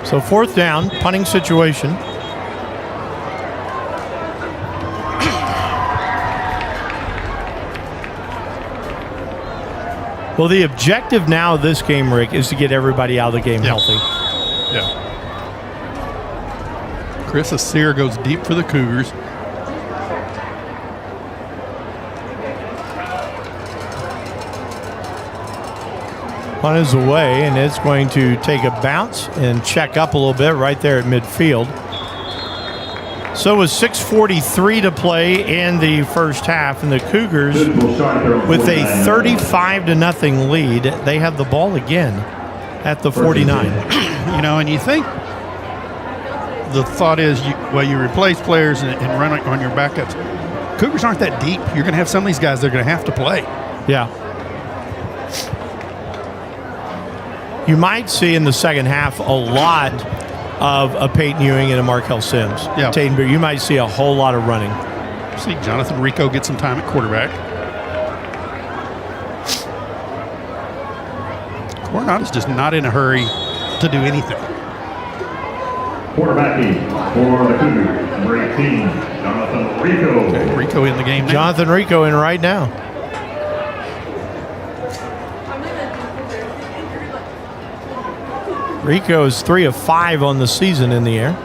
S2: So 4th down, punting situation. Well, the objective now of this game, Rick, is to get everybody out of the game healthy.
S3: Yeah. Chris Asir goes deep for the Cougars.
S2: Punt is away, and it's going to take a bounce and check up a little bit right there at midfield. So with 6:43 to play in the first half, and the Cougars with a 35-0 lead, they have the ball again at the 49.
S3: You know, and you think the thought is, you replace players and run on your backups. Cougars aren't that deep. You're going to have some of these guys they're going to have to play.
S2: Yeah. You might see in the second half a lot of a Peyton Ewing and a Markel Sims.
S3: Yeah.
S2: You might see a whole lot of running.
S3: See Jonathan Rico get some time at quarterback. Coronado's just not in a hurry to do anything.
S4: Quarterbacking for the Cougars, number 18, Jonathan Rico.
S3: Okay, Rico in the game now.
S2: Jonathan Rico in right now. Rico is 3 of 5 on the season in the air.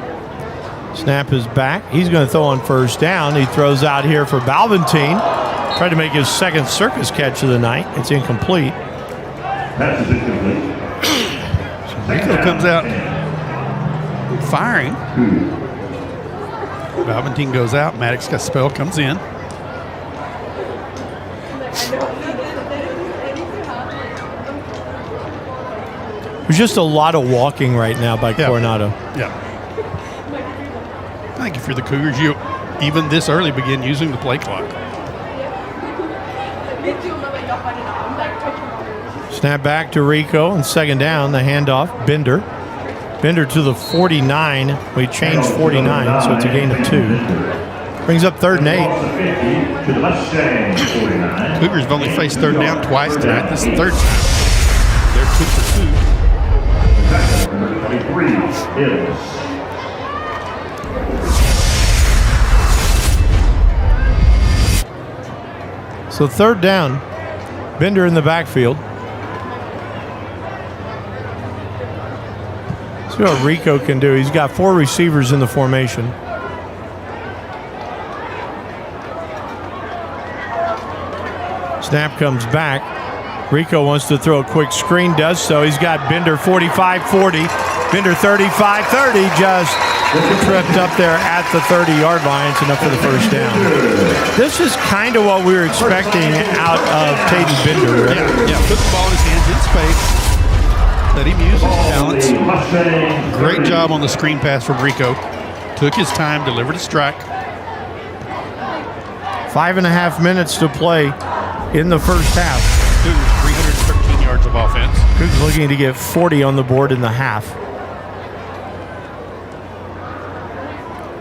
S2: Snap is back. He's going to throw on first down. He throws out here for Balvantine. Tried to make his second circus catch of the night. It's incomplete.
S4: Pass is incomplete.
S3: Rico comes out firing. Balvantine goes out. Maddox Caspel comes in.
S2: There's just a lot of walking right now by Coronado.
S3: Yeah. I think if you're the Cougars, you even this early begin using the play clock.
S2: Snap back to Rico and second down. The handoff. Bender to the 49. We changed 49, so it's a gain of 2. Brings up 3rd and 8.
S3: Cougars have only faced third down twice tonight. This is the third time. They're 2 for 2.
S4: Number 23, Hills.
S2: So 3rd down. Bender in the backfield. See what Rico can do. He's got 4 receivers in the formation. Snap comes back. Rico wants to throw a quick screen, does so. He's got Bender 45-40, Bender 35-30, just tripped up there at the 30-yard line. It's enough for the first down. This is kind of what we were expecting out of Tayden Bender. Right?
S3: Yeah, put the ball in his hands in space. Let him use his talents. Great job on the screen pass from Rico. Took his time, delivered a strike.
S2: 5.5 minutes to play in the first half.
S3: Cougars 313 yards of offense.
S2: Cougars looking to get 40 on the board in the half.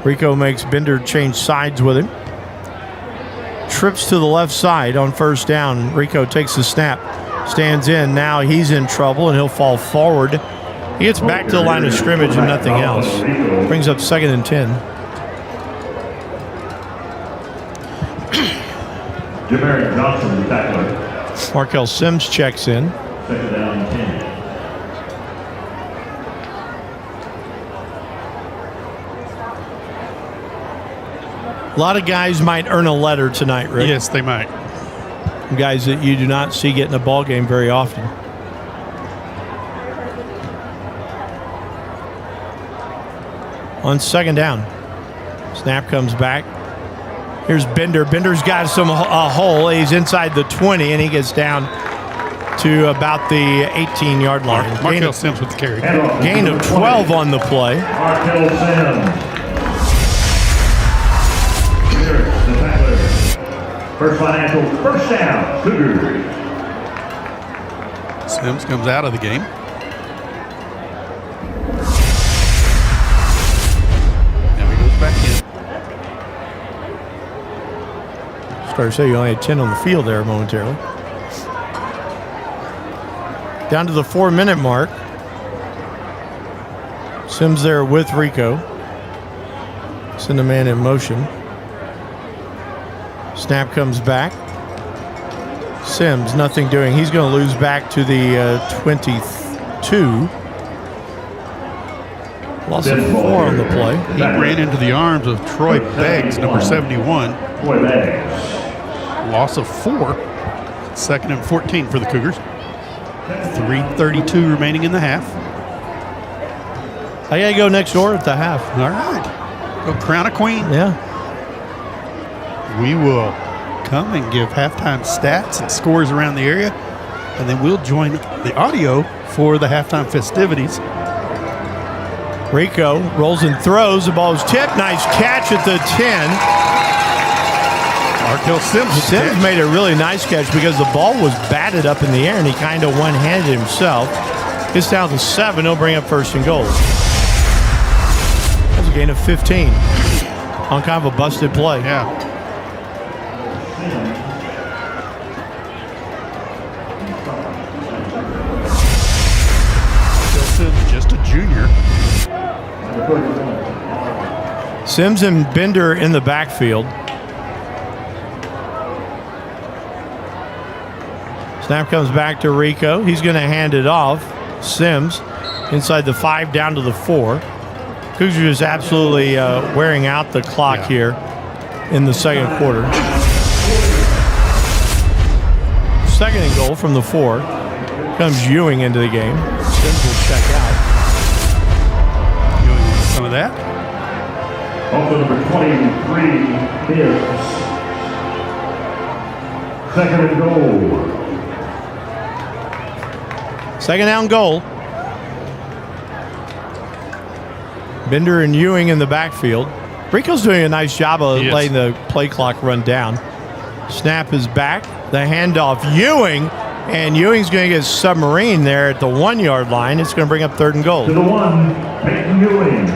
S2: Rico makes Bender change sides with him. Trips to the left side on first down. Rico takes the snap. Stands in. Now he's in trouble and he'll fall forward. He gets back to the line of scrimmage and nothing else. Brings up 2nd and 10.
S4: Jamarian Johnson, the tackler.
S2: Markel Sims checks in.
S4: 2nd down and 10.
S2: A lot of guys might earn a letter tonight, Rick.
S3: Yes, they might.
S2: Guys that you do not see get in a ball game very often. On second down. Snap comes back. Here's Bender. Bender's got a hole. He's inside the 20, and he gets down to about the 18-yard line.
S3: Markel Sims with the carry.
S2: Gain of 12 on the play.
S4: Markel Sims. Here's the tackler. First Financial, first down, Cougars.
S3: Sims comes out of the game. Now he goes back in.
S2: Started to say you only had 10 on the field there momentarily. Down to the 4-minute mark. Sims there with Rico. Send a man in motion. Snap comes back. Sims, nothing doing. He's going to lose back to the 22. Loss of 4 on the play.
S3: He ran into the arms of Troy Beggs, number 71. Loss of 4. 2nd and 14 for the Cougars. 3:32 remaining in the half.
S2: I got to go next door at the half.
S3: All right. Go crown a queen.
S2: Yeah.
S3: We will come and give halftime stats and scores around the area, and then we'll join the audio for the halftime festivities.
S2: Rico rolls and throws. The ball is tipped. Nice catch at the 10.
S3: Markel Sims
S2: made a really nice catch because the ball was batted up in the air, and he kind of one-handed himself. Gets down to 7. He'll bring up 1st and goal. That's a gain of 15 on kind of a busted play.
S3: Yeah. Sims, just a junior.
S2: Sims and Bender in the backfield. Snap comes back to Rico. He's going to hand it off. Sims inside the 5 down to the 4. Cougars is absolutely wearing out the clock here in the 2nd quarter. 2nd and goal from the 4. Comes Ewing into the game. Sims will check out.
S3: Ewing with some of that.
S4: Also number 23, Hibbs. 2nd and goal.
S2: 2nd down goal. Bender and Ewing in the backfield. Rico's doing a nice job of letting the play clock run down. Snap is back. The handoff, Ewing. And Ewing's going to get submarine there at the 1-yard line. It's going to bring up 3rd and goal.
S4: To the 1, Peyton Ewing.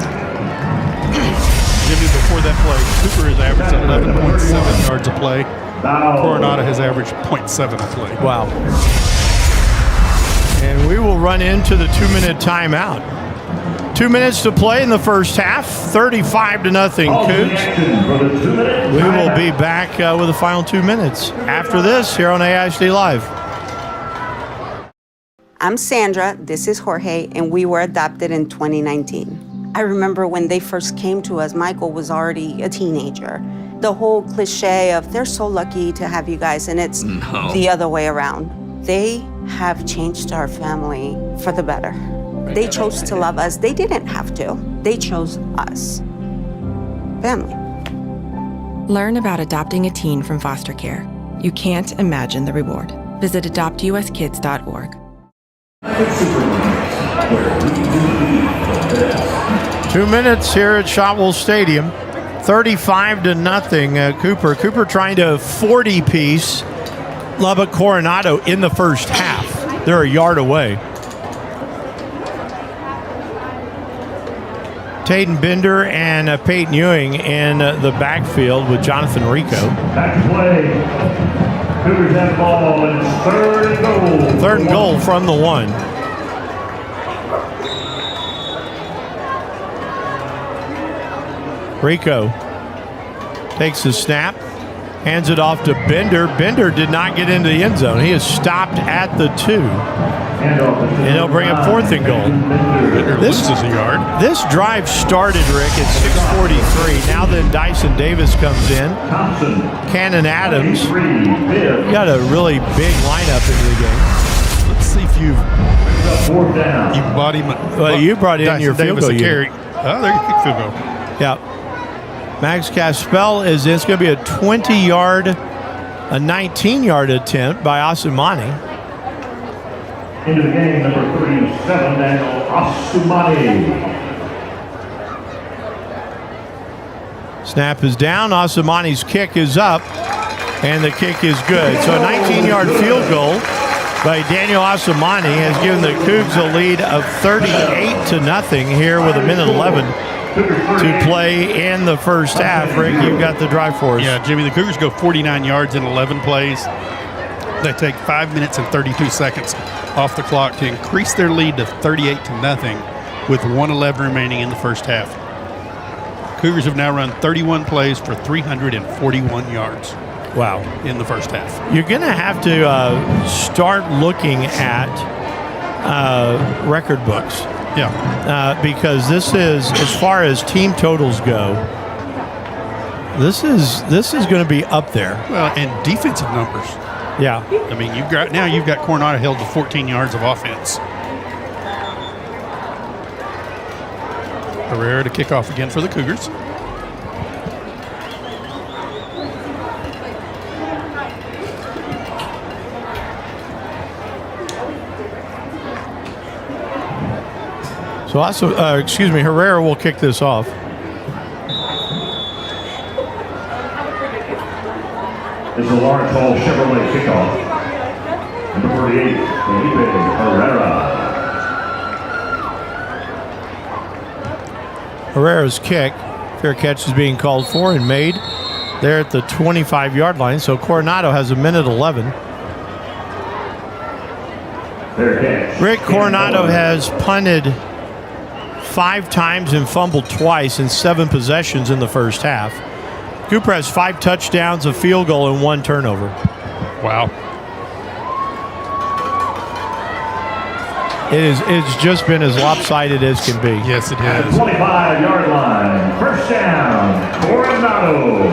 S3: Jimmy, before that play, Cooper has averaged 11.7 yards a play. Coronado has averaged 0.7 a play.
S2: Wow. And we will run into the 2-minute timeout. 2 minutes to play in the first half. 35-0 Cougs. We will be back with the final 2 minutes after this here on AISD Live.
S6: I'm Sandra, this is Jorge, and we were adopted in 2019. I remember when they first came to us, Michael was already a teenager. The whole cliche of they're so lucky to have you guys, and it's the other way around. They have changed our family for the better. They chose to love us. They didn't have to. They chose us. Family.
S7: Learn about adopting a teen from foster care. You can't imagine the reward. Visit adoptuskids.org.
S2: 2 minutes here at Shotwell Stadium. 35-0 Cooper. Cooper trying to 40-piece Lubbock Coronado in the first half. They're a yard away. Taden Bender and Peyton Ewing in the backfield with Jonathan Rico.
S4: Back to play. Cougars have the ball, and it's 3rd and goal.
S2: 3rd and goal from the 1. Rico takes the snap, hands it off to Bender. Bender did not get into the end zone. He is stopped at the 2. And he'll bring up 4th and goal.
S3: This is a yard.
S2: This drive started, Rick, at 6:43. Now then Dyson Davis comes in. Cannon Adams. You got a really big lineup into the game.
S3: Let's see if you brought him.
S2: Well, you brought in your field goal unit.
S3: Oh, there you go, field goal.
S2: Yeah. Max Caspel is in. It's going to be a 20-yard, a 19-yard attempt by Asumani.
S4: Into the game, number 37, Daniel Asumani.
S2: Snap is down. Asumani's kick is up, and the kick is good. So a 19-yard field goal by Daniel Asumani has given the Cougs a lead of 38-0 here with 1:11 to play in the first half. Rick, you've got the drive for us.
S3: Yeah, Jimmy, the Cougars go 49 yards in 11 plays. They take 5 minutes and 32 seconds off the clock to increase their lead to 38-0. with 1:11 remaining in the first half. Cougars have now run 31 plays for 341 yards.
S2: Wow.
S3: In the first half.
S2: You're going to have to start looking at record books.
S3: Yeah.
S2: Because this is, as far as team totals go, this is going to be up there.
S3: Well, and defensive numbers.
S2: Yeah.
S3: I mean, you've got Coronado held to 14 yards of offense. Herrera to kick off again for the Cougars.
S2: So also, Herrera will kick this off.
S4: It's a Lawrence Hall Chevrolet kickoff. Number 48, Felipe Herrera.
S2: Herrera's kick, fair catch is being called for and made there at the 25-yard line. So Coronado has 1:11.
S4: Fair catch.
S2: Rick, Coronado has punted 5 times and fumbled twice in 7 possessions in the first half. Cooper has 5 touchdowns, a field goal, and 1 turnover.
S3: Wow.
S2: It's just been as lopsided as can be.
S3: Yes, it
S4: At
S3: has.
S4: the 25-yard line, first down, Coronado.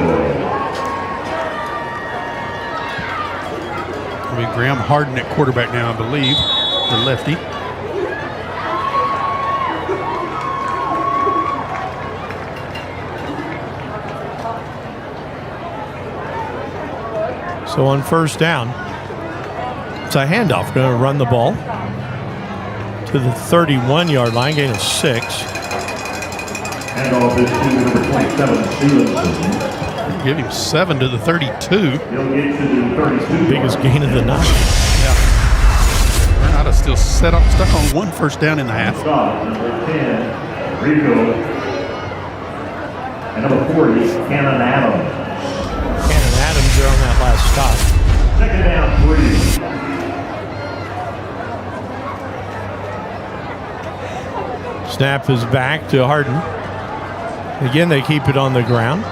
S3: I mean, Graham Harden at quarterback now, I believe, the lefty.
S2: So on first down, it's a handoff. Going to run the ball to the 31-yard line, gain of 6.
S4: Handoff is to number 27, Stevenson.
S3: Give him 7 to the 32.
S4: He'll get to the 32.
S2: Biggest gain of the night.
S3: Yeah. Coronado still stuck on 1 first down in the half.
S4: Stop, number 10, Rico. And number 40, Cannon Adams.
S2: Cannon Adams are on that last stop.
S4: Second down, 3.
S2: Snap is back to Harden. Again, they keep it on the ground.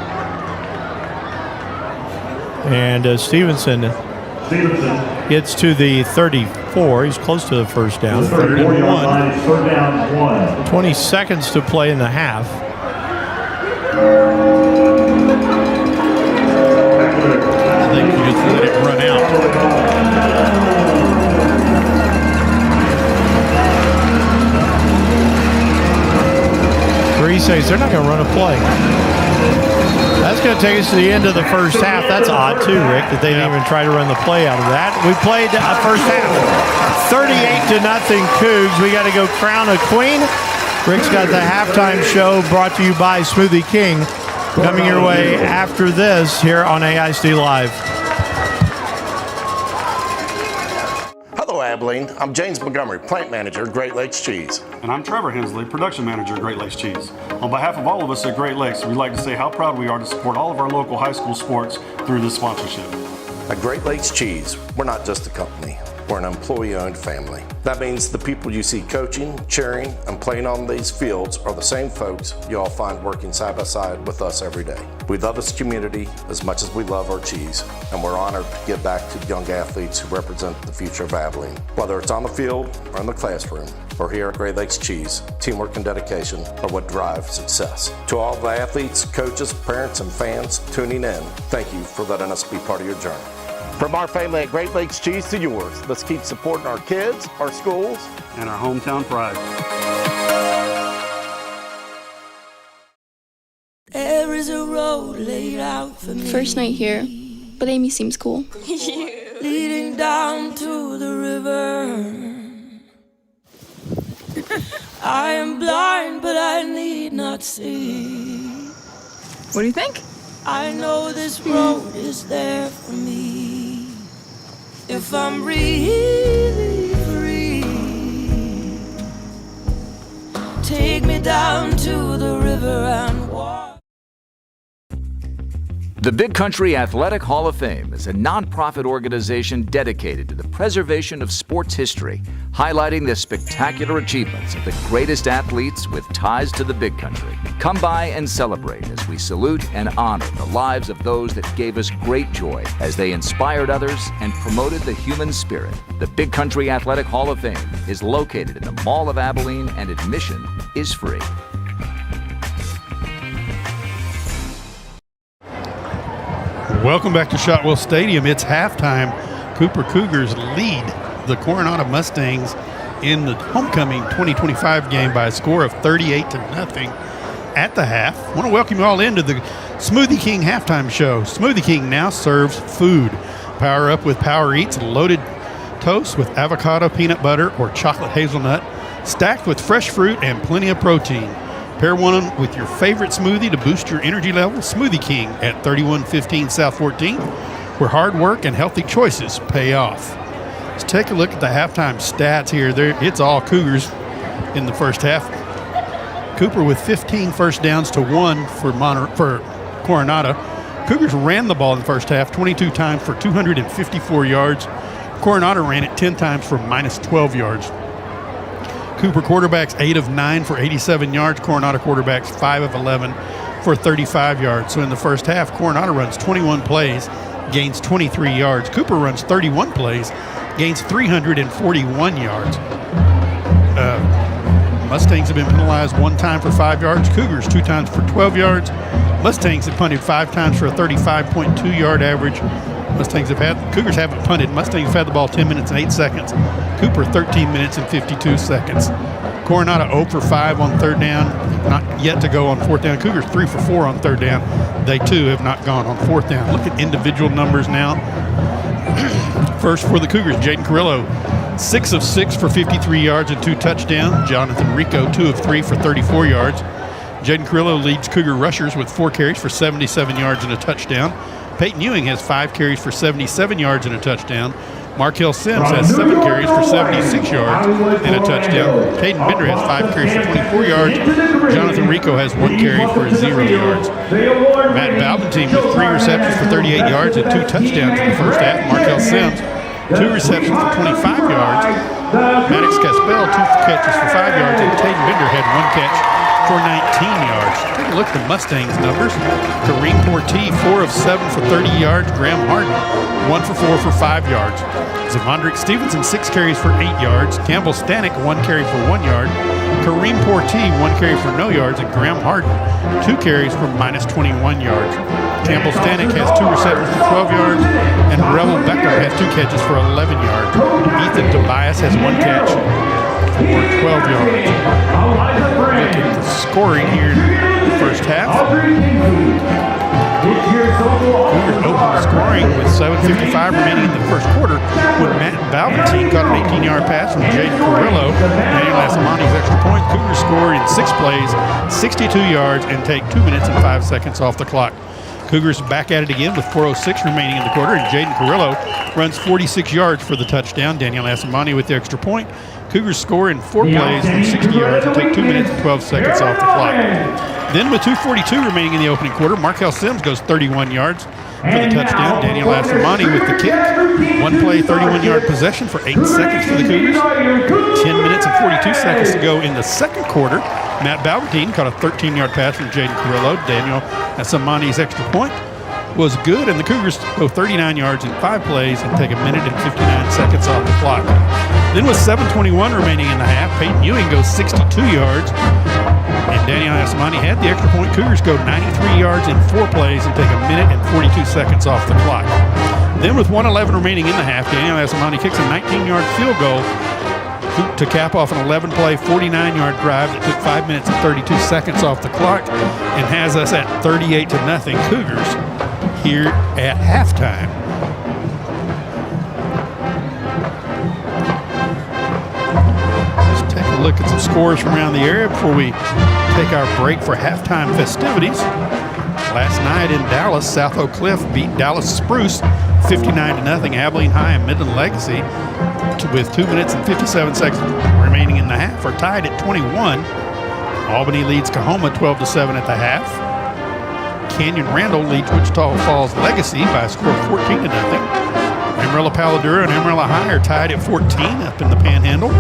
S2: And Stevenson gets to the 34. He's close to the first down.
S4: 34-yard line, third down, 1.
S2: 20 seconds to play in the half.
S3: I think you just let it run out.
S2: Says they're not going to run a play. That's going to take us to the end of the first half. That's odd too, Rick, that they didn't even try to run the play out of that. We played a first half, 38-0 Cougs. We got to go crown a queen. Rick's got the halftime show brought to you by Smoothie King coming your way after this here on AISD Live.
S8: Abilene. I'm James Montgomery, plant manager at Great Lakes Cheese.
S9: And I'm Trevor Hensley, production manager at Great Lakes Cheese. On behalf of all of us at Great Lakes, we'd like to say how proud we are to support all of our local high school sports through this sponsorship.
S8: At Great Lakes Cheese, we're not just a company, we're an employee-owned family. That means the people you see coaching, cheering, and playing on these fields are the same folks you all find working side by side with us every day. We love this community as much as we love our cheese, and we're honored to give back to young athletes who represent the future of Abilene. Whether it's on the field or in the classroom, or here at Great Lakes Cheese, teamwork and dedication are what drive success. To all the athletes, coaches, parents, and fans tuning in, thank you for letting us be part of your journey. From our family at Great Lakes Cheese to yours, let's keep supporting our kids, our schools,
S9: and our hometown pride.
S10: There is a road laid out for me.
S11: First night here, but Amy seems cool.
S10: Leading down to the river. I am blind, but I need not see.
S11: What do you think?
S10: I know this road is there for me. If I'm really free, take me down to the river and walk.
S12: The Big Country Athletic Hall of Fame is a nonprofit organization dedicated to the preservation of sports history, highlighting the spectacular achievements of the greatest athletes with ties to the Big Country. Come by and celebrate as we salute and honor the lives of those that gave us great joy as they inspired others and promoted the human spirit. The Big Country Athletic Hall of Fame is located in the Mall of Abilene and admission is free.
S3: Welcome back to Shotwell Stadium. It's halftime. Cooper Cougars lead the Coronado Mustangs in the homecoming 2025 game by a score of 38-0 at the half. I want to welcome you all into the Smoothie King halftime show. Smoothie King now serves food. Power up with Power Eats loaded toast with avocado, peanut butter, or chocolate hazelnut, stacked with fresh fruit and plenty of protein. Pair one with your favorite smoothie to boost your energy level. Smoothie King at 3115 South 14th, where hard work and healthy choices pay off. Let's take a look at the halftime stats here. It's all Cougars in the first half. Cooper with 15 first downs to 1 for Coronado. Cougars ran the ball in the first half 22 times for 254 yards. Coronado ran it 10 times for minus 12 yards. Cooper quarterbacks 8 of 9 for 87 yards. Coronado quarterbacks 5 of 11 for 35 yards. So in the first half, Coronado runs 21 plays, gains 23 yards. Cooper runs 31 plays, gains 341 yards. Mustangs have been penalized 1 time for 5 yards. Cougars 2 times for 12 yards. Mustangs have punted 5 times for a 35.2 yard average. Cougars haven't punted. Mustangs have had the ball 10 minutes and 8 seconds. Cooper 13 minutes and 52 seconds. Coronado 0 for 5 on third down, not yet to go on fourth down. Cougars 3 for 4 on third down. They too have not gone on fourth down. Look at individual numbers now. First for the Cougars, Jaden Carrillo 6 of 6 for 53 yards and 2 touchdowns. Jonathan Rico 2 of 3 for 34 yards. Jaden Carrillo leads Cougar rushers with 4 carries for 77 yards and a touchdown. Peyton Ewing has 5 carries for 77 yards and a touchdown. Markel Sims has 7 carries for 76 yards and a touchdown. Caden Bender has 5 carries for 24 yards. Jonathan Rico has 1 carry for 0 yards. Matt Balventine with 3 receptions for 38 yards and 2 touchdowns in the first half. Markel Sims, 2 receptions for 25 yards. Maddox Caspell, 2 catches for 5 yards, and Caden Bender had 1 catch for 19 yards. Take a look at the Mustangs numbers. Kareem Portee, 4 of 7 for 30 yards. Graham Harden, 1 for 4 for 5 yards. Zavondrick Stevenson, 6 carries for 8 yards. Campbell Stanek, 1 carry for 1 yard. Kareem Portee, 1 carry for no yards. And Graham Harden, 2 carries for minus 21 yards. Campbell Stanek has 2 receptions for 12 yards. And Revel Becker has 2 catches for 11 yards. Ethan Tobias has 1 catch for 12 yards. Look at the scoring here in the first half. Cougars opened scoring with 7:55 remaining in the first quarter when Matt Balventine caught an 18-yard pass from Jaden Carrillo. Daniel Assamani's extra point. Cougars scored in 6 plays, 62 yards, and take 2 minutes and 5 seconds off the clock. Cougars back at it again with 4:06 remaining in the quarter, and Jaden Carrillo runs 46 yards for the touchdown. Daniel Assamani with the extra point. Cougars score in 4 plays from 60 yards and take 2 minutes and 12 seconds off the clock. Then with 2:42 remaining in the opening quarter, Markel Sims goes 31 yards for the touchdown. Daniel Assamani with the kick. 1 play, 31-yard possession for 8 seconds for the Cougars. 10 minutes and 42 seconds to go in the second quarter. Matt Balverdine caught a 13-yard pass from Jaden Carrillo. Daniel Assamani's extra point was good, and the Cougars go 39 yards in 5 plays and take 1 minute and 59 seconds off the clock. Then with 7:21 remaining in the half, Peyton Ewing goes 62 yards, and Daniel Assamani had the extra point. Cougars go 93 yards in 4 plays and take 1 minute and 42 seconds off the clock. Then with 1:11 remaining in the half, Daniel Assamani kicks a 19-yard field goal to cap off an 11-play, 49-yard drive that took 5 minutes and 32 seconds off the clock and has us at 38-0 Cougars here at halftime. Let's take a look at some scores from around the area before we take our break for halftime festivities. Last night in Dallas, South Oak Cliff beat Dallas Spruce 59-0. Abilene High and Midland Legacy, with 2 minutes and 57 seconds remaining in the half, are tied at 21. Albany leads Kahoma 12-7 at the half. Canyon Randall leads Wichita Falls Legacy by a score of 14-0. Amarillo Paladura and Amarillo High are tied at 14 up in the Panhandle.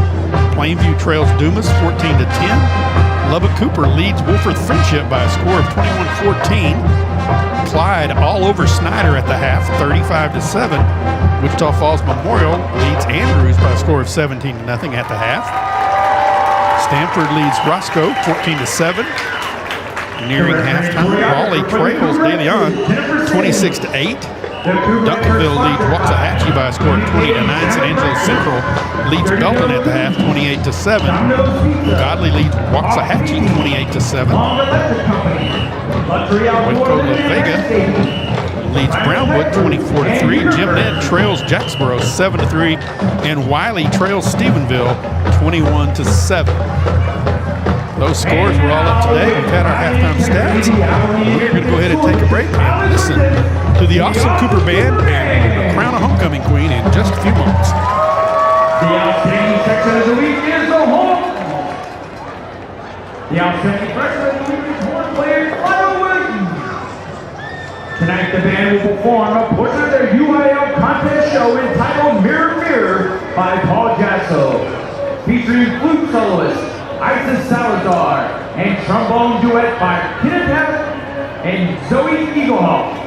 S3: Plainview trails Dumas 14-10. Lubbock Cooper leads Wolford Friendship by a score of 21-14. Clyde all over Snyder at the half, 35-7. Wichita Falls Memorial leads Andrews by a score of 17-0 at the half. Stanford leads Roscoe 14-7. Nearing halftime, Raleigh trails De Leon 26-8. Duncanville leads Waxahachie by a score of 20-9. San Angelo Central leads Belton at the half 28-7. Godley leads Waxahachie 28-7. Waco La Vega leads Brownwood 24-3. Jim Ned trails Jacksboro 7-3. And Wiley trails Stephenville 21-7. Those scores were all up today. We've had our halftime stats. We're going to go ahead and take a break and listen to the awesome Cooper Band and crown a homecoming queen in just a few moments.
S4: The outstanding section of the week is the home. The outstanding freshman of the week is horn player Lionel Williams. Tonight the band will perform a portion of their UIL contest show entitled Mirror Mirror by Paul Jasso, featuring flute soloist Isis Salazar and trombone duet by Kenneth Abbott and Zoe Eaglehoff.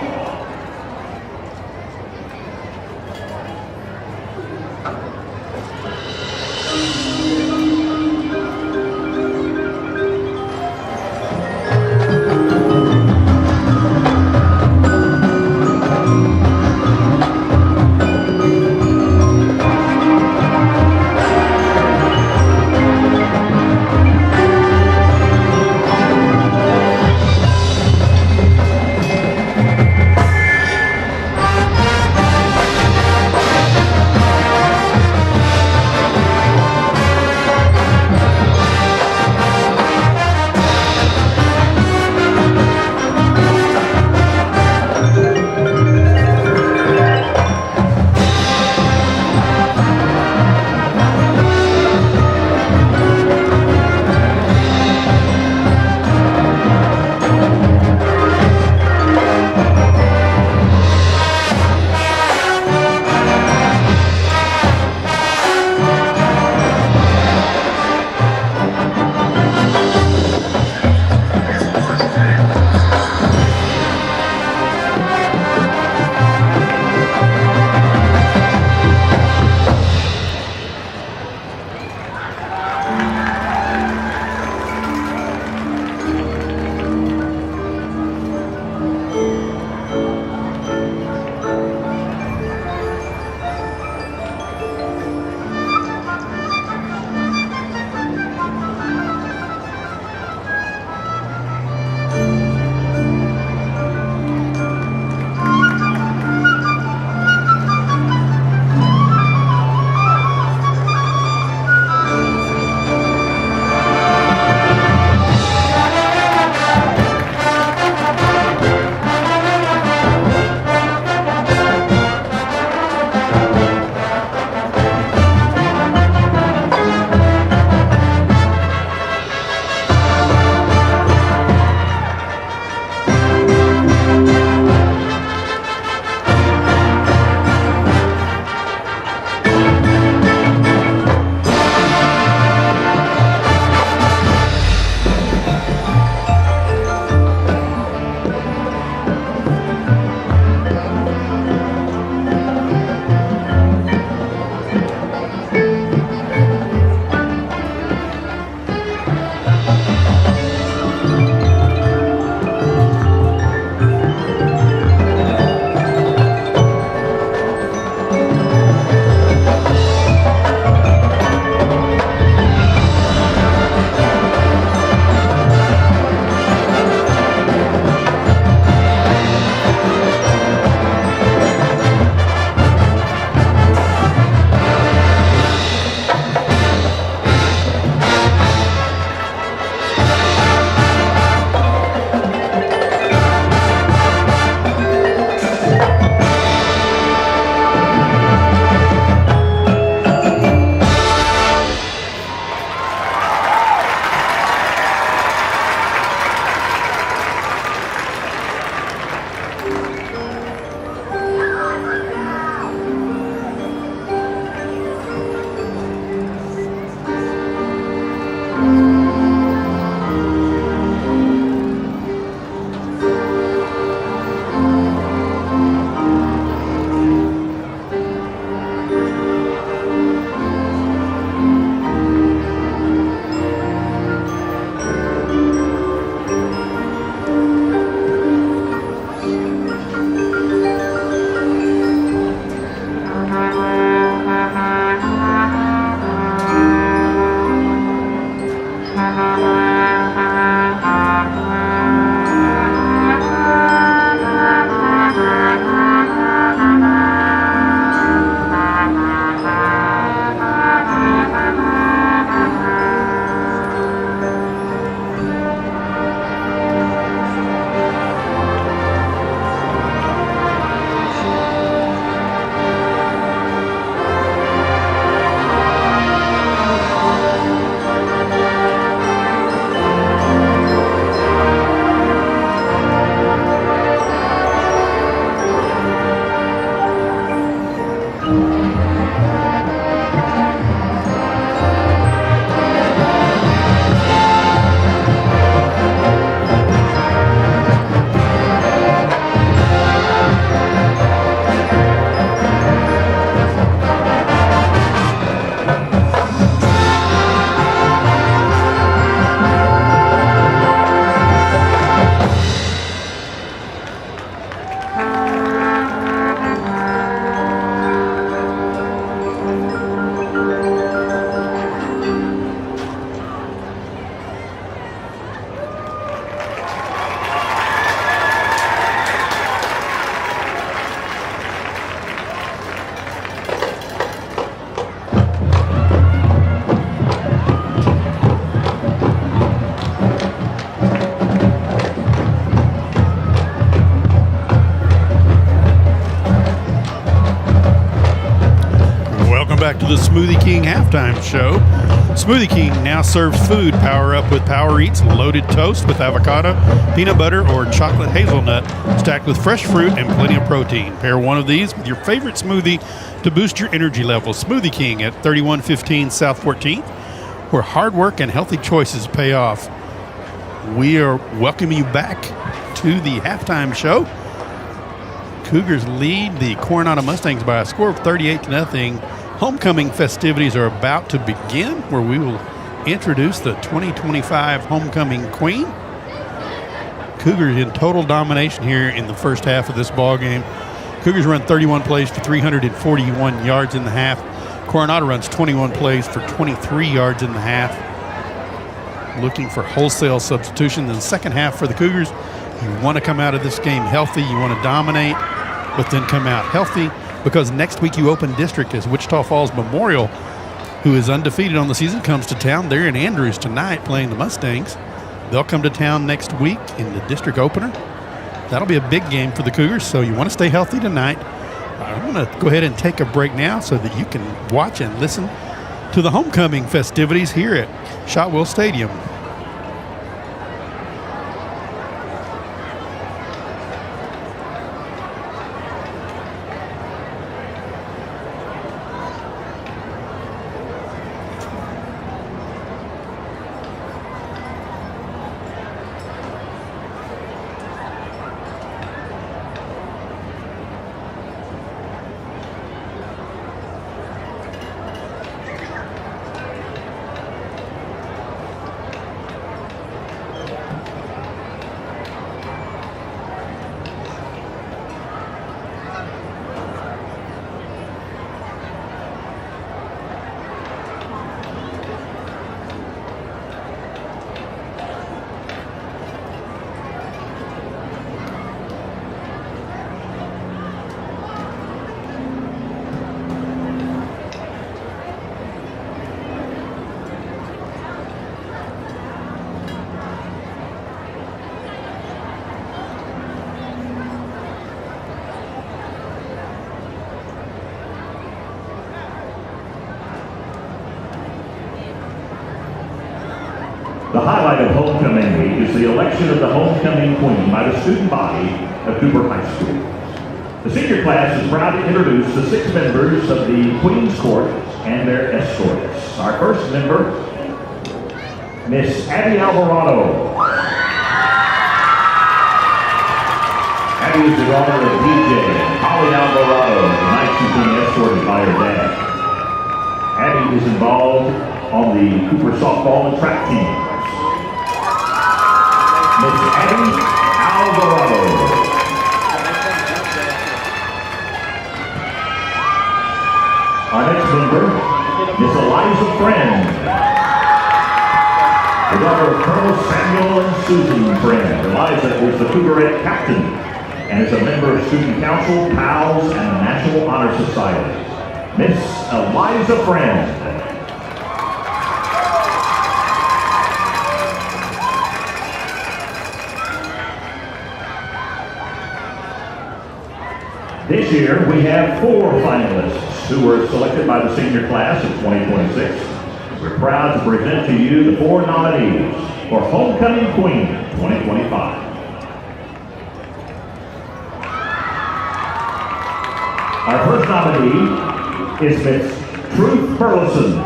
S3: to the Smoothie King halftime show. Smoothie King now serves food. Power up with Power Eats loaded toast with avocado, peanut butter, or chocolate hazelnut, stacked with fresh fruit and plenty of protein. Pair one of these with your favorite smoothie to boost your energy levels. Smoothie King at 3115 South 14th, where hard work and healthy choices pay off. We are welcoming you back to the halftime show. Cougars lead the Coronado Mustangs by a score of 38-0. Homecoming festivities are about to begin, where we will introduce the 2025 homecoming queen. Cougars in total domination here in the first half of this ball game. Cougars run 31 plays for 341 yards in the half. Coronado runs 21 plays for 23 yards in the half. Looking for wholesale substitution in the second half for the Cougars. You want to come out of this game healthy. You want to dominate, but then come out healthy, because next week you open district as Wichita Falls Memorial, who is undefeated on the season, comes to town. They're in Andrews tonight playing the Mustangs. They'll come to town next week in the district opener. That'll be a big game for the Cougars, so you want to stay healthy tonight. I'm going to go ahead and take a break now so that you can watch and listen to the homecoming festivities here at Shotwell Stadium.
S4: The highlight of homecoming week is the election of the homecoming queen by the student body of Cooper High School. The senior class is proud to introduce the 6 members of the Queen's Court and their escorts. Our first member, Miss Abby Alvarado. Abby is the daughter of DJ Holly Alvarado. Tonight she's being escorted by her dad. Abby is involved on the Cooper softball and track team. Miss Abby Alvarado. Our next member, Miss Eliza Friend, the daughter of Colonel Samuel and Susan Friend. Eliza is the Cougarette captain and is a member of Student Council, PALS, and the National Honor Society. Miss Eliza Friend. This year, we have 4 finalists who were selected by the senior class of 2026. We're proud to present to you the 4 nominees for Homecoming Queen 2025. Our first nominee is Miss Truth Burleson.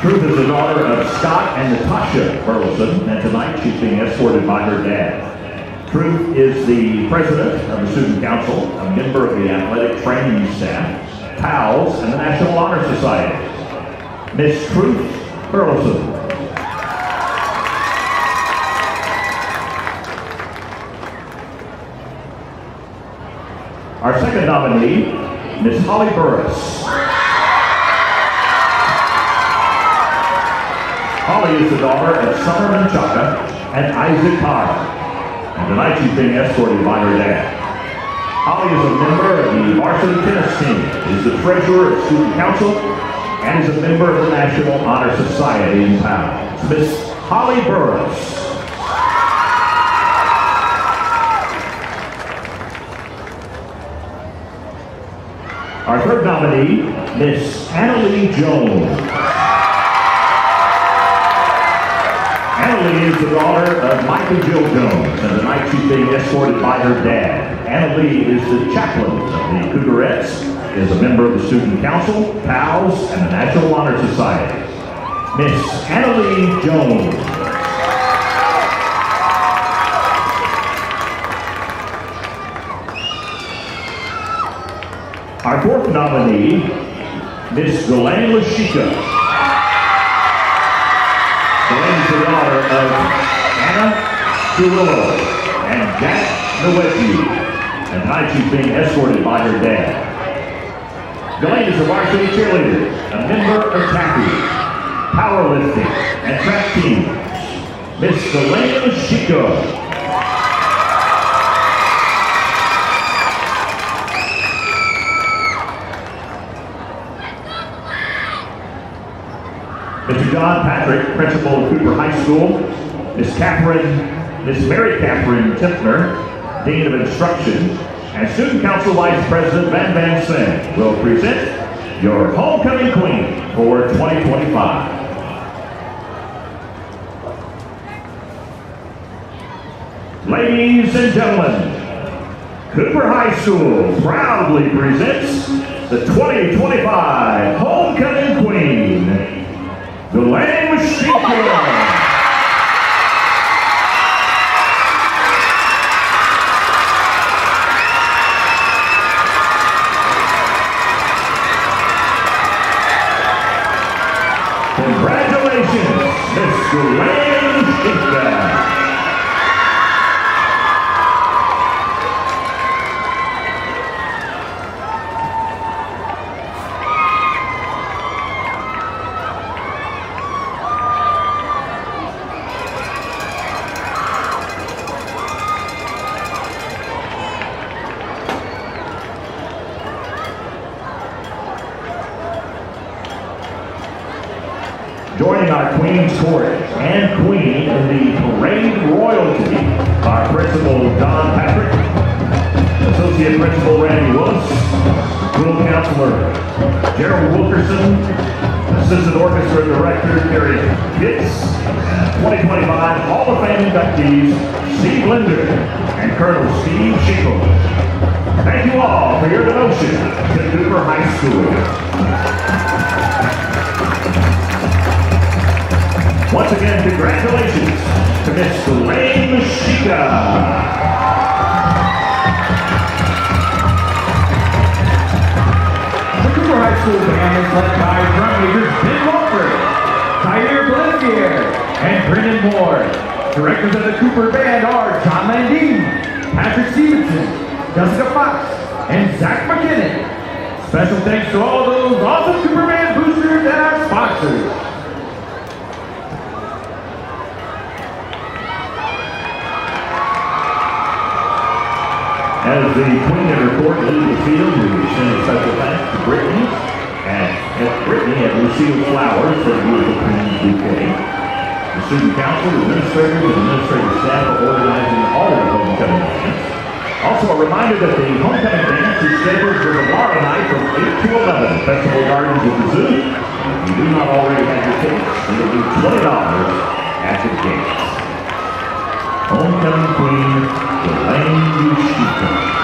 S4: Truth is the daughter of Scott and Natasha Burleson, and tonight she's being escorted by her dad. Truth is the president of the Student Council, a member of the athletic training staff, PALS, and the National Honor Society. Miss Truth Burleson. Our second nominee, Miss Holly Burris. Holly is the daughter of Summer Menchaca and Isaac Carr, and tonight she's being escorted by her dad. Holly is a member of the varsity tennis team, is the treasurer of Student Council, and is a member of the National Honor Society in PALS. Miss Holly Burris. Our third nominee, Miss Annalee Jones. Annalee is the daughter of Michael Jill Jones, and tonight she's being escorted by her dad. Annalee is the chaplain of the Cougarettes, is a member of the Student Council, PALS, and the National Honor Society. Miss Annalee Jones. Our fourth nominee, Miss Ghislaine Lashika. Ghislaine is the daughter of Anna Cirillo and Jack Nowetji, and tonight she's being escorted by her dad. Ghislaine is a varsity cheerleader, a member of TAPI, powerlifting, and track teams. Miss Ghislaine Lashika. Mr. John Patrick, principal of Cooper High School, Miss Mary Catherine Timpner, Dean of Instruction, and Student Council Vice President Van Singh will present your Homecoming Queen for 2025. Ladies and gentlemen, Cooper High School proudly presents the 2025 Homecoming Queen, Ghislaine Lashika. Congratulations, Miss Ghislaine Lashika. Joining our Queen's Court and Queen in the parade royalty, our Principal Don Patrick, Associate Principal Randy Willis, School Counselor Gerald Wilkerson, Assistant Orchestra Director Terry Pitts, 2025 Hall of Fame inductees Steve Linder and Colonel Steve Schinkle. Thank you all for your devotion to Cooper High School. Once again, congratulations to Miss Ghislaine Lashika. The Cooper High School band is led by drum leaders Ben Walker, Tyler Glenfier, and Brendan Moore. Directors of the Cooper Band are John Landine, Patrick Stevenson, Jessica Fox, and Zach McKinnon. Special thanks to all those awesome Cooper Band boosters and our sponsors. As the Queen and her court leave the field, we send a special thanks to Brittany at Lucille Flowers for the beautiful Queen's bouquet. The Student Council, administrators, and administrative staff are organizing all of the homecoming events. Also, a reminder that the homecoming dance is scheduled for tomorrow night from 8 to 11 at Festival Gardens at the Zoo. If you do not already have your tickets, it will be $20 at the gate. Homecoming Queen, Ghislaine Lashika.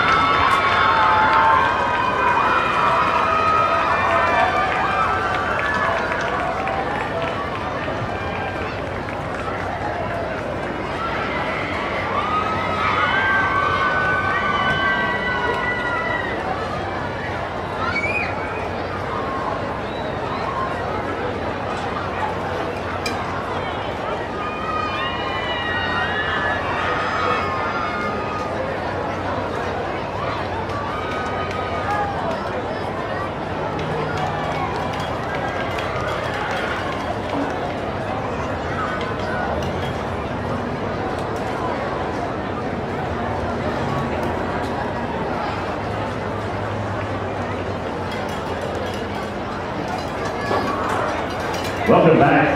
S4: Welcome back.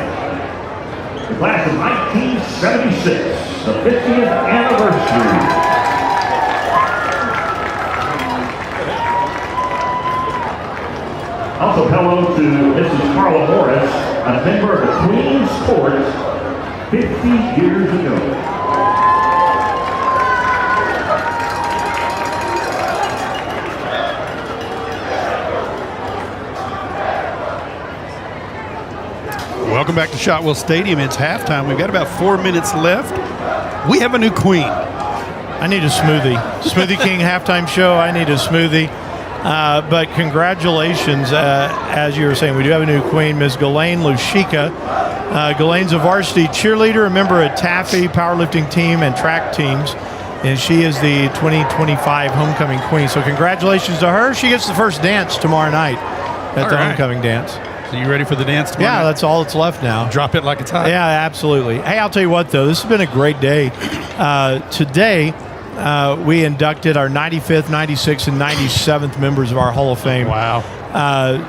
S4: The class of 1976, the 50th anniversary. Also, hello to Mrs. Carla Morris, a member of the Queen Sports 50 years ago.
S3: Welcome back to Shotwell Stadium. It's halftime. We've got about 4 minutes left. We have a new queen.
S2: I need a smoothie. Smoothie King halftime show. I need a smoothie. But congratulations, as you were saying, we do have a new queen, Ms. Ghislaine Lushika. Ghislaine's a varsity cheerleader, a member of Taffy powerlifting team and track teams, and she is the 2025 homecoming queen. So congratulations to her. She gets the first dance tomorrow night at the homecoming dance.
S3: So you ready for the dance tomorrow?
S2: Yeah, that's all that's left now.
S3: Drop it like it's hot.
S2: Yeah, absolutely. Hey, I'll tell you what, though. This has been a great day. Today, we inducted our 95th, 96th, and 97th members of our Hall of Fame.
S3: Wow.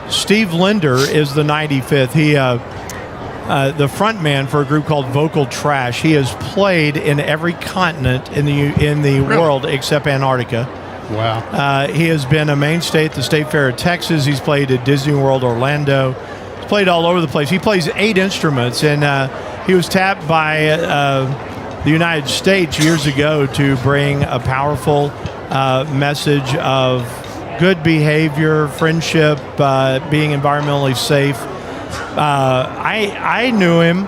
S2: Steve Linder is the 95th. He, the front man for a group called Vocal Trash. He has played in every continent in the world except Antarctica.
S3: Wow.
S2: He has been a mainstay at the State Fair of Texas. He's played at Disney World Orlando. He's played all over the place. He plays 8 instruments, and he was tapped by the United States years ago to bring a powerful message of good behavior, friendship, being environmentally safe. I knew him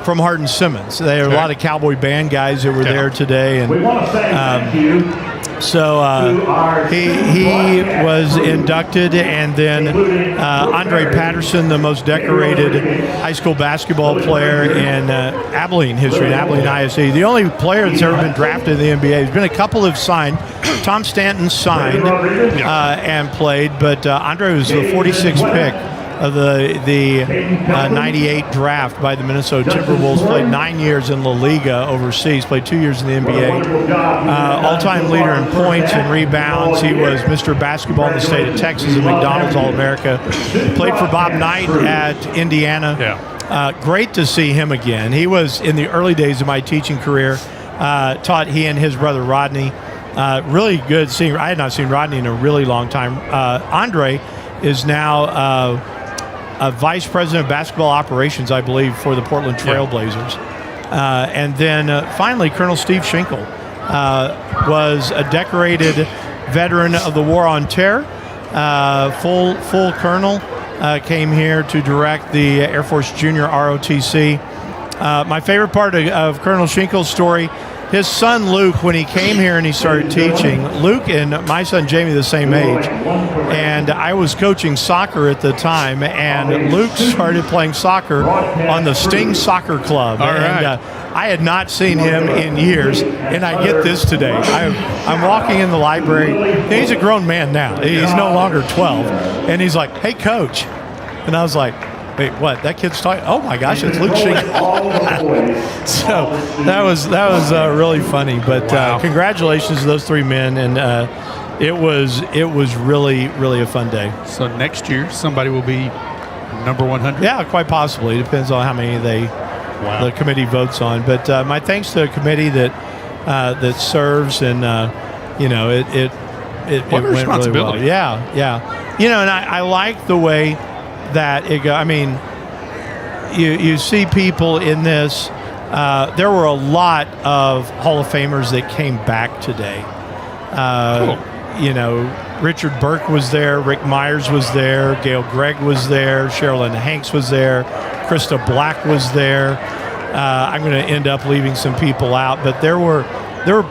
S2: from Hardin Simmons. There are a lot of cowboy band guys that were there today, and
S4: We want to say thank you.
S2: so he was inducted, and then Andre Patterson, the most decorated high school basketball player in Abilene history, in Abilene ISE. The only player that's ever been drafted in the NBA. There's been a couple have signed. Tom Stanton signed and played, but Andre was the 46th pick of the 98 draft by the Minnesota Timberwolves. Played 9 years in La Liga overseas, played 2 years in the NBA. All-time leader in points and rebounds. He was Mr. Basketball in the state of Texas and McDonald's All-America. Played for Bob Knight at Indiana. Great to see him again. He was, in the early days of my teaching career, taught he and his brother Rodney. Really good seeing. I had not seen Rodney in a really long time. Andre is now a vice president of basketball operations, I believe, for the Portland Trailblazers. And then finally, Colonel Steve Schinkel was a decorated veteran of the War on Terror, full colonel, came here to direct the Air Force Junior ROTC. My favorite part of Colonel Schinkel's story, his son Luke, when he came here and he started teaching, Luke and my son Jamie the same age, and I was coaching soccer at the time, and Luke started playing soccer on the Sting Soccer Club. I had not seen him in years, and I get this today. I'm walking in the library. He's a grown man now. He's no longer 12, and he's like, "Hey, coach," and I was like, "Wait, what? That kid's talking? Oh my gosh, it's Luke Schinkel." So that was really funny. But congratulations to those 3 men, and it was really a fun day.
S3: So next year somebody will be number 100.
S2: Yeah, quite possibly. It depends on how many the committee votes on. But my thanks to the committee that serves, and it went really well. Yeah. And I like the way that it go. I mean, you see people in this. There were a lot of Hall of Famers that came back today. Richard Burke was there, Rick Myers was there, Gail Gregg was there, Sherilyn Hanks was there, Krista Black was there. I'm going to end up leaving some people out, but there were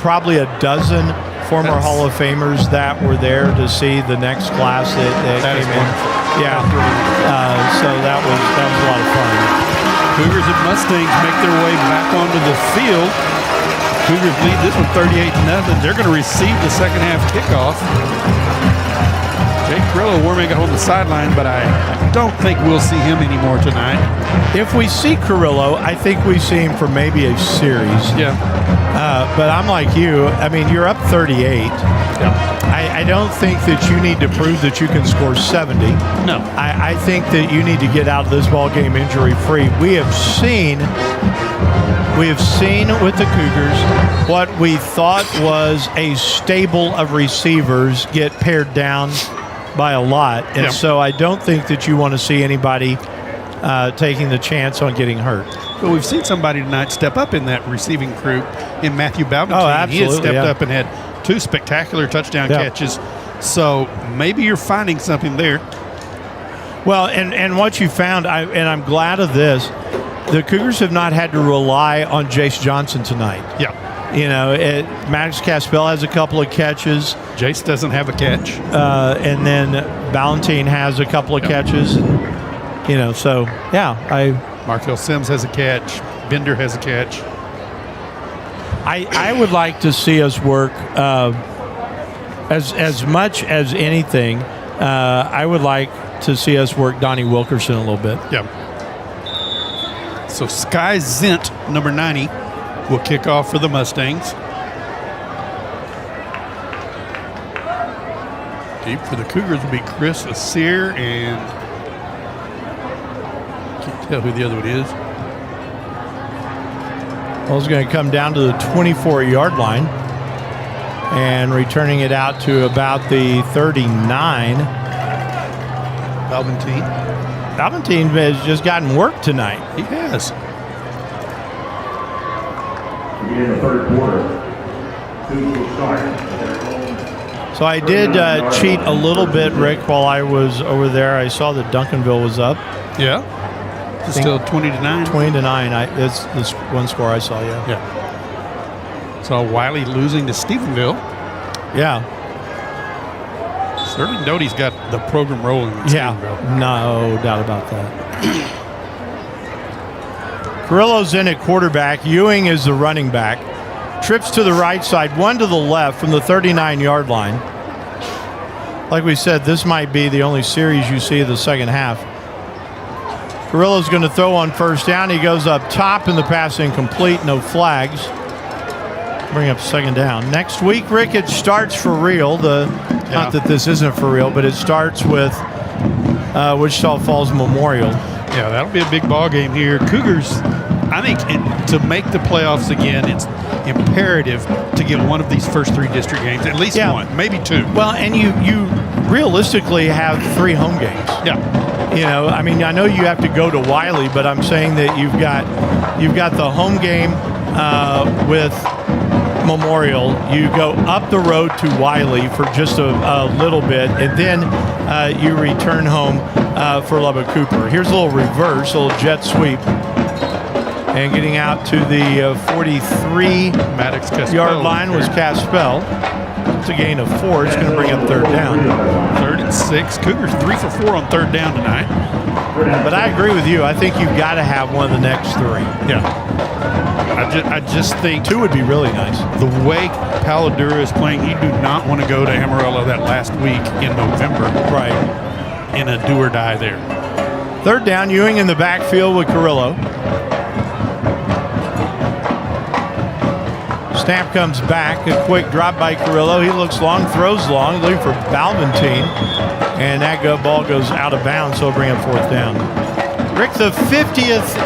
S2: probably a dozen former Hall of Famers that were there to see the next class that came in.
S3: Wonderful.
S2: Yeah, so that was a lot of fun.
S3: Cougars and Mustangs make their way back onto the field. Cougars lead this one 38-0. They're going to receive the second half kickoff. Jake Carrillo warming up on the sideline, but I don't think we'll see him anymore tonight.
S2: If we see Carrillo, I think we see him for maybe a series.
S3: Yeah.
S2: But I'm like you. I mean, you're up 38.
S3: Yeah.
S2: I don't think that you need to prove that you can score 70.
S3: No.
S2: I think that you need to get out of this ball game injury-free. We have seen with the Cougars what we thought was a stable of receivers get pared down by a lot. And so I don't think that you want to see anybody taking the chance on getting hurt.
S3: But we've seen somebody tonight step up in that receiving crew in Matthew Balvin.
S2: Oh, absolutely.
S3: He has stepped up and had 2 spectacular touchdown catches. So maybe you're finding something there.
S2: Well, and what you found, and I'm glad of this, the Cougars have not had to rely on Jace Johnson tonight.
S3: Yeah.
S2: You know, Max Caspell has a couple of catches.
S3: Jace doesn't have a catch.
S2: And then Valentine has a couple of catches. You know, so,
S3: Markel Sims has a catch. Bender has a catch.
S2: I would like to see us work as much as anything. I would like to see us work Donnie Wilkerson a little bit.
S3: Yeah. So Sky Zint, number 90, will kick off for the Mustangs. Deep for the Cougars will be Chris Asir, and can't tell who the other one is.
S2: Well, it's going to come down to the 24-yard line and returning it out to about the 39. Valentine has just gotten work tonight.
S3: He has.
S4: In the third quarter, Cougars will start.
S2: So I did cheat a little bit, Rick, while I was over there. I saw that Duncanville was up.
S3: Yeah. It's still 20-9.
S2: 20-9. That's this one score I saw.
S3: Yeah. Saw Wiley losing to Stephenville.
S2: Yeah.
S3: Certainly Doty's got the program rolling in Stephenville.
S2: No doubt about that. Carrillo's in at quarterback. Ewing is the running back. Trips to the right side, one to the left from the 39-yard line. Like we said, this might be the only series you see of the second half. Carrillo's going to throw on first down. He goes up top, and the pass incomplete. No flags. Bring up second down. Next week, Rick, it starts for real. Not that this isn't for real, but it starts with Wichita Falls Memorial.
S3: Yeah, that'll be a big ball game here. Cougars, I think to make the playoffs again, it's imperative to get one of these first 3 district games, at least one, maybe 2.
S2: Well, and you realistically have 3 home games.
S3: Yeah.
S2: You know, I mean, I know you have to go to Wiley, but I'm saying that you've got the home game with Memorial. You go up the road to Wiley for just a little bit, and then you return home for Lubbock Cooper. Here's a little reverse, a little jet sweep. And getting out to the 43-yard line was Caspell. It's a gain of 4. It's going to bring up third down.
S3: 3rd and 6. Cougars 3 for 4 on third down tonight.
S2: But I agree with you. I think you've got to have one of the next 3.
S3: Yeah. I just think
S2: 2 would be really nice.
S3: The way Paladura is playing, you do not want to go to Amarillo that last week in November.
S2: Right.
S3: In a do or die there.
S2: Third down, Ewing in the backfield with Carrillo. Snap comes back, a quick drop by Carrillo. He looks long, throws long, looking for Valentine. And that ball goes out of bounds, so it'll bring up fourth down. Rick, the 50th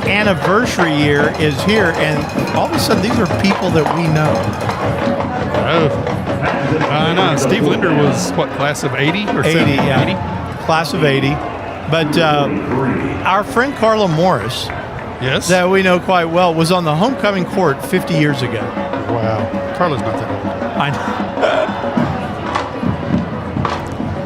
S2: anniversary year is here, and all of a sudden these are people that we know.
S3: I know. Steve Linder was, class of 80 or
S2: 80?
S3: 70?
S2: Yeah.
S3: 80?
S2: Class of 80. But our friend Carla Morris,
S3: yes,
S2: that we know quite well, was on the homecoming court 50 years ago.
S3: Wow. Carla's not that old.
S2: I know.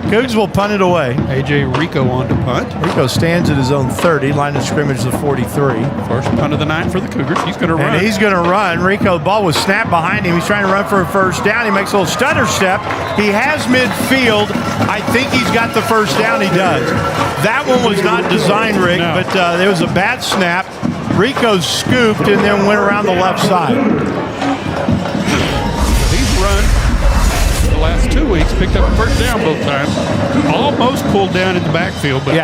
S2: Cougs will punt it away.
S3: A.J. Rico on to punt.
S2: Rico stands at his own 30, line of scrimmage the 43.
S3: First punt of the night for the Cougars. He's going to run.
S2: And he's going to run. Rico, the ball was snapped behind him. He's trying to run for a first down. He makes a little stutter step. He has midfield. I think he's got the first down. He does. That one was not designed, Rick, but there was a bad snap. Rico scooped and then went around the left side.
S3: He's run the last 2 weeks, picked up a first down both times. Almost pulled down in the backfield, but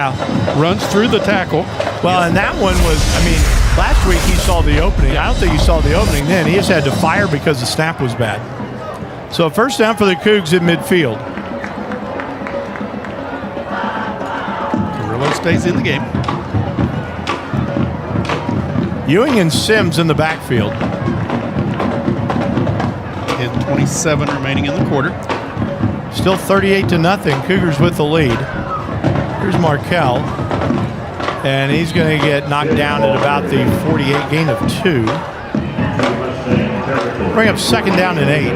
S3: runs through the tackle.
S2: Well, and that one was, I mean, last week he saw the opening. I don't think he saw the opening then. He just had to fire because the snap was bad. So first down for the Cougs at midfield.
S3: Carrillo stays in the game.
S2: Ewing and Sims in the backfield.
S3: 10:27 remaining in the quarter.
S2: Still 38-0. Cougars with the lead. Here's Markel. And he's going to get knocked down at about the 48, gain of 2. Bring up 2nd down and 8.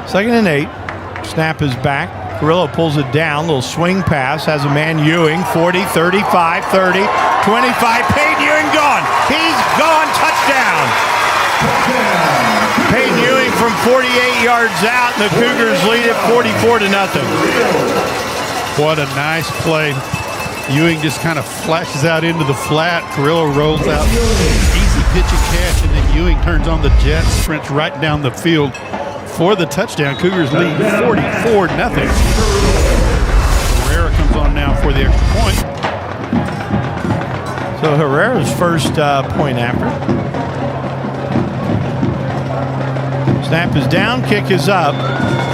S2: Second and 8. Snap is back. Carrillo pulls it down. Little swing pass. Has a man Ewing. 40, 35, 30, 25. Peyton Ewing gone. He's gone. Touchdown. Peyton Ewing from 48 yards out. The Cougars lead it 44-0.
S3: What a nice play. Ewing just kind of flashes out into the flat. Carrillo rolls out. Easy pitch and catch, and then Ewing turns on the jet, sprints right down the field for the touchdown. Cougars lead 44-0. Herrera comes on now for the extra point.
S2: So Herrera's first point after. Snap is down, kick is up,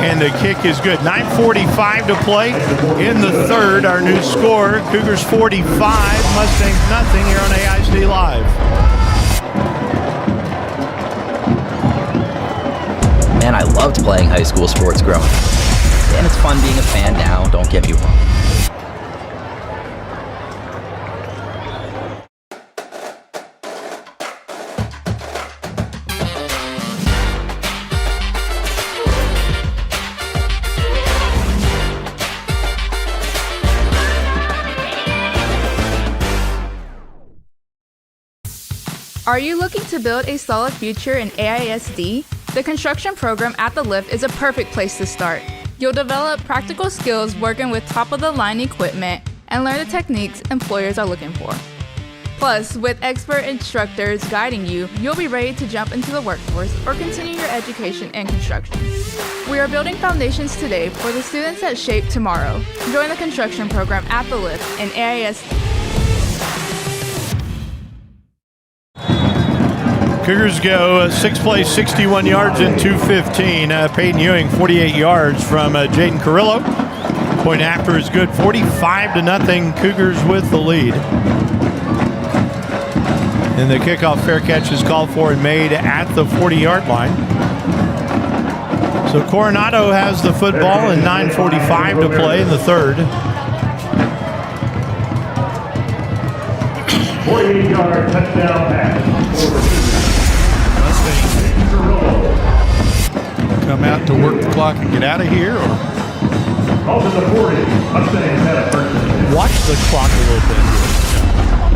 S2: and the kick is good. 9:45 to play in the third. Our new score, Cougars 45, Mustangs nothing here on AISD Live.
S13: Man, I loved playing high school sports growing up. And it's fun being a fan now, don't get me wrong.
S11: Are you looking to build a solid future in AISD? The construction program at the Lift is a perfect place to start. You'll develop practical skills working with top-of-the-line equipment and learn the techniques employers are looking for. Plus, with expert instructors guiding you, you'll be ready to jump into the workforce or continue your education in construction. We are building foundations today for the students that shape tomorrow. Join the construction program at the Lift in AISD.
S2: Cougars go 6 plays, 61 yards and 215. Peyton Ewing, 48 yards from Jaden Carrillo. Point after is good, 45-0. Cougars with the lead. And the kickoff fair catch is called for and made at the 40-yard line. So Coronado has the football and 9:45 to play in the third.
S4: 48-yard touchdown pass.
S3: Come out to work the clock and get out of here, or
S4: Calls at the 40. Mustangs had a first.
S2: Watch the clock a little bit.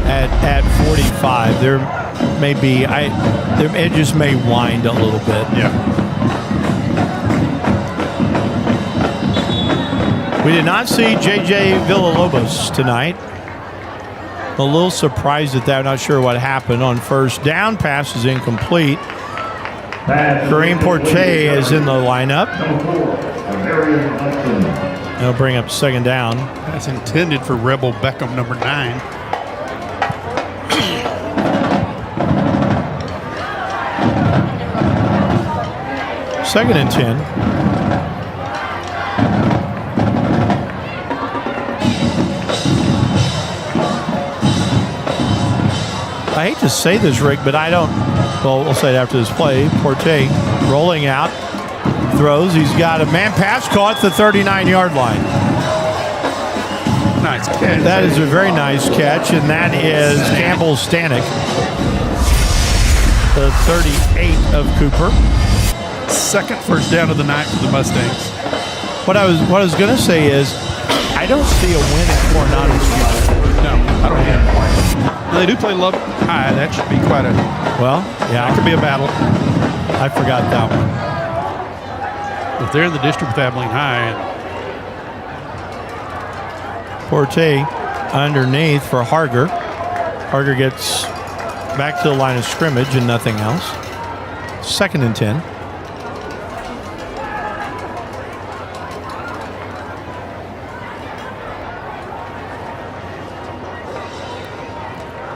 S2: At 45, there may be their edges may wind a little bit.
S3: yeah.
S2: We did not see J.J. Villalobos tonight. A little surprised at that. Not sure what happened on first down. Pass is incomplete. Kareem Porte is in the lineup. They'll bring up second down.
S3: That's intended for Rebel Beckham, number 9.
S2: Second and 10. I hate to say this, Rick, but I don't. Well, we'll say it after this play. Porte rolling out, throws. He's got a man pass caught at the 39-yard line.
S3: Nice catch.
S2: That is a very nice catch, and that is Campbell Stanek, the 38 of Cooper.
S3: Second first down of the night for the Mustangs.
S2: What I was going to say is, I don't see a win in Coronado's future.
S3: No, I don't either. They do play Lubbock High. That should be quite a.
S2: Well, yeah,
S3: That could be a battle.
S2: I forgot that one.
S3: If they're in the district with Abilene High.
S2: Porte underneath for Harger. Harger gets back to the line of scrimmage and nothing else. Second and 10.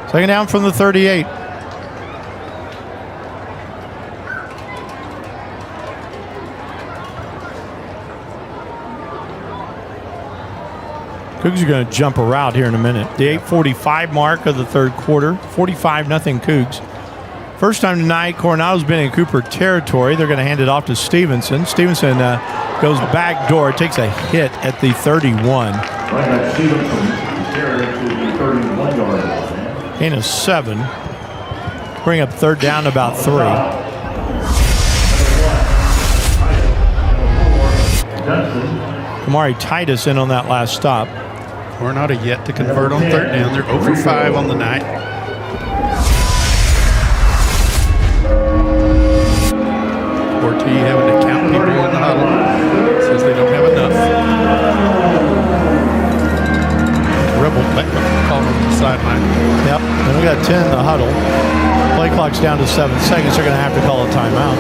S2: Second down from the 38. Cougars are going to jump a route here in a minute. The 8:45 mark of the third quarter, 45-0 Cougs. First time tonight, Coronado's been in Cooper territory. They're going to hand it off to Stevenson. Stevenson goes back door, takes a hit at the 31. Gain of 7. Bring up third down about 3. Kamari Titus in on that last stop.
S3: Coronado yet to convert on third down. They're 0 for 5 on the night. Ortiz having to count people in the huddle. Says they don't have enough. Rebel call from the sideline.
S2: Yep, and we got 10 in the huddle. Play clock's down to 7 seconds. They're going to have to call a timeout.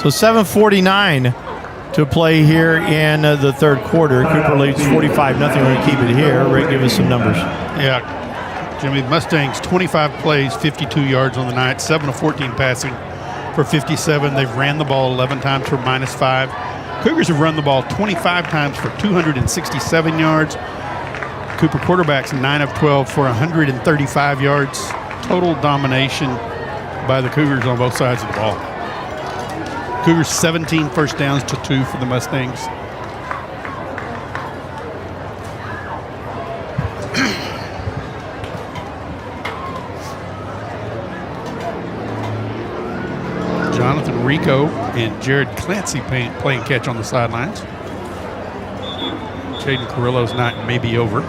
S2: So 7:49 to play here in the third quarter. Cooper leads 45-0. We're going to keep it here. Rick, give us some numbers.
S3: Yeah, Jimmy, Mustangs 25 plays, 52 yards on the night, 7 of 14 passing for 57. They've ran the ball 11 times for -5. Cougars have run the ball 25 times for 267 yards. Cooper quarterbacks 9 of 12 for 135 yards. Total domination by the Cougars on both sides of the ball. Cougars 17 first downs to 2 for the Mustangs. Jonathan Rico and Jared Clancy playing catch on the sidelines. Jaden Carrillo's night may be over.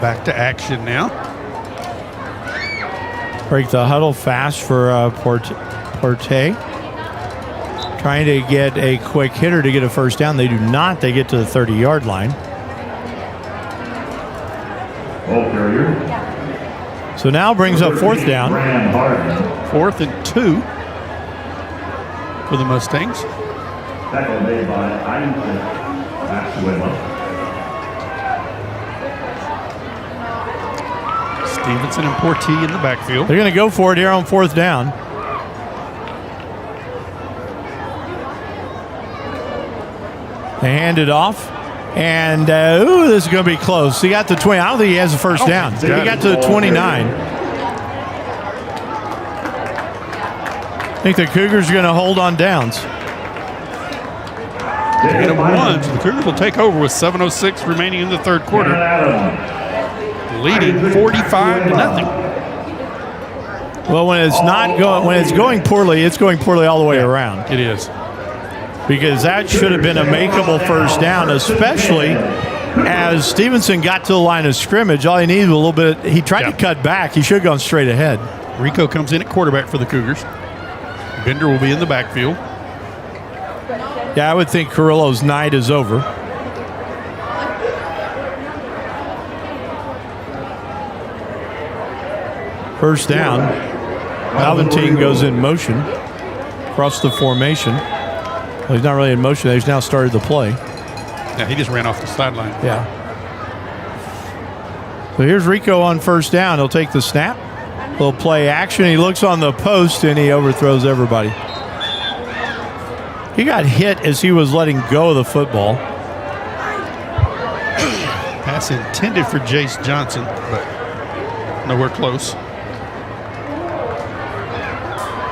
S3: Back to action now.
S2: Break the huddle fast for Porte. Trying to get a quick hitter to get a first down. They do not. They get to the 30-yard line. So now brings up fourth down.
S3: 4th and 2 for the Mustangs.
S4: Tackle made by
S3: Stevenson and Porte in the backfield.
S2: They're going to go for it here on fourth down. They hand it off. And, this is going to be close. He got to 20. I don't think he has the first down. He got to the 29. I think the Cougars are going to hold on downs.
S3: Gain of 1. So the Cougars will take over with 7:06 remaining in the third quarter. Leading 45-0.
S2: Well, when it's going poorly, it's going poorly all the way around.
S3: It is.
S2: Because that should have been a makeable first down, especially as Stevenson got to the line of scrimmage. All he needed was a little bit. He tried to cut back. He should have gone straight ahead.
S3: Rico comes in at quarterback for the Cougars. Bender will be in the backfield.
S2: Yeah, I would think Carrillo's night is over. First down. Valentine goes in motion across the formation. Well, he's not really in motion. He's now started the play.
S3: Yeah, he just ran off the sideline.
S2: Yeah. So here's Rico on first down. He'll take the snap. Little play action. He looks on the post and he overthrows everybody. He got hit as he was letting go of the football.
S3: Pass intended for Jace Johnson, but nowhere close.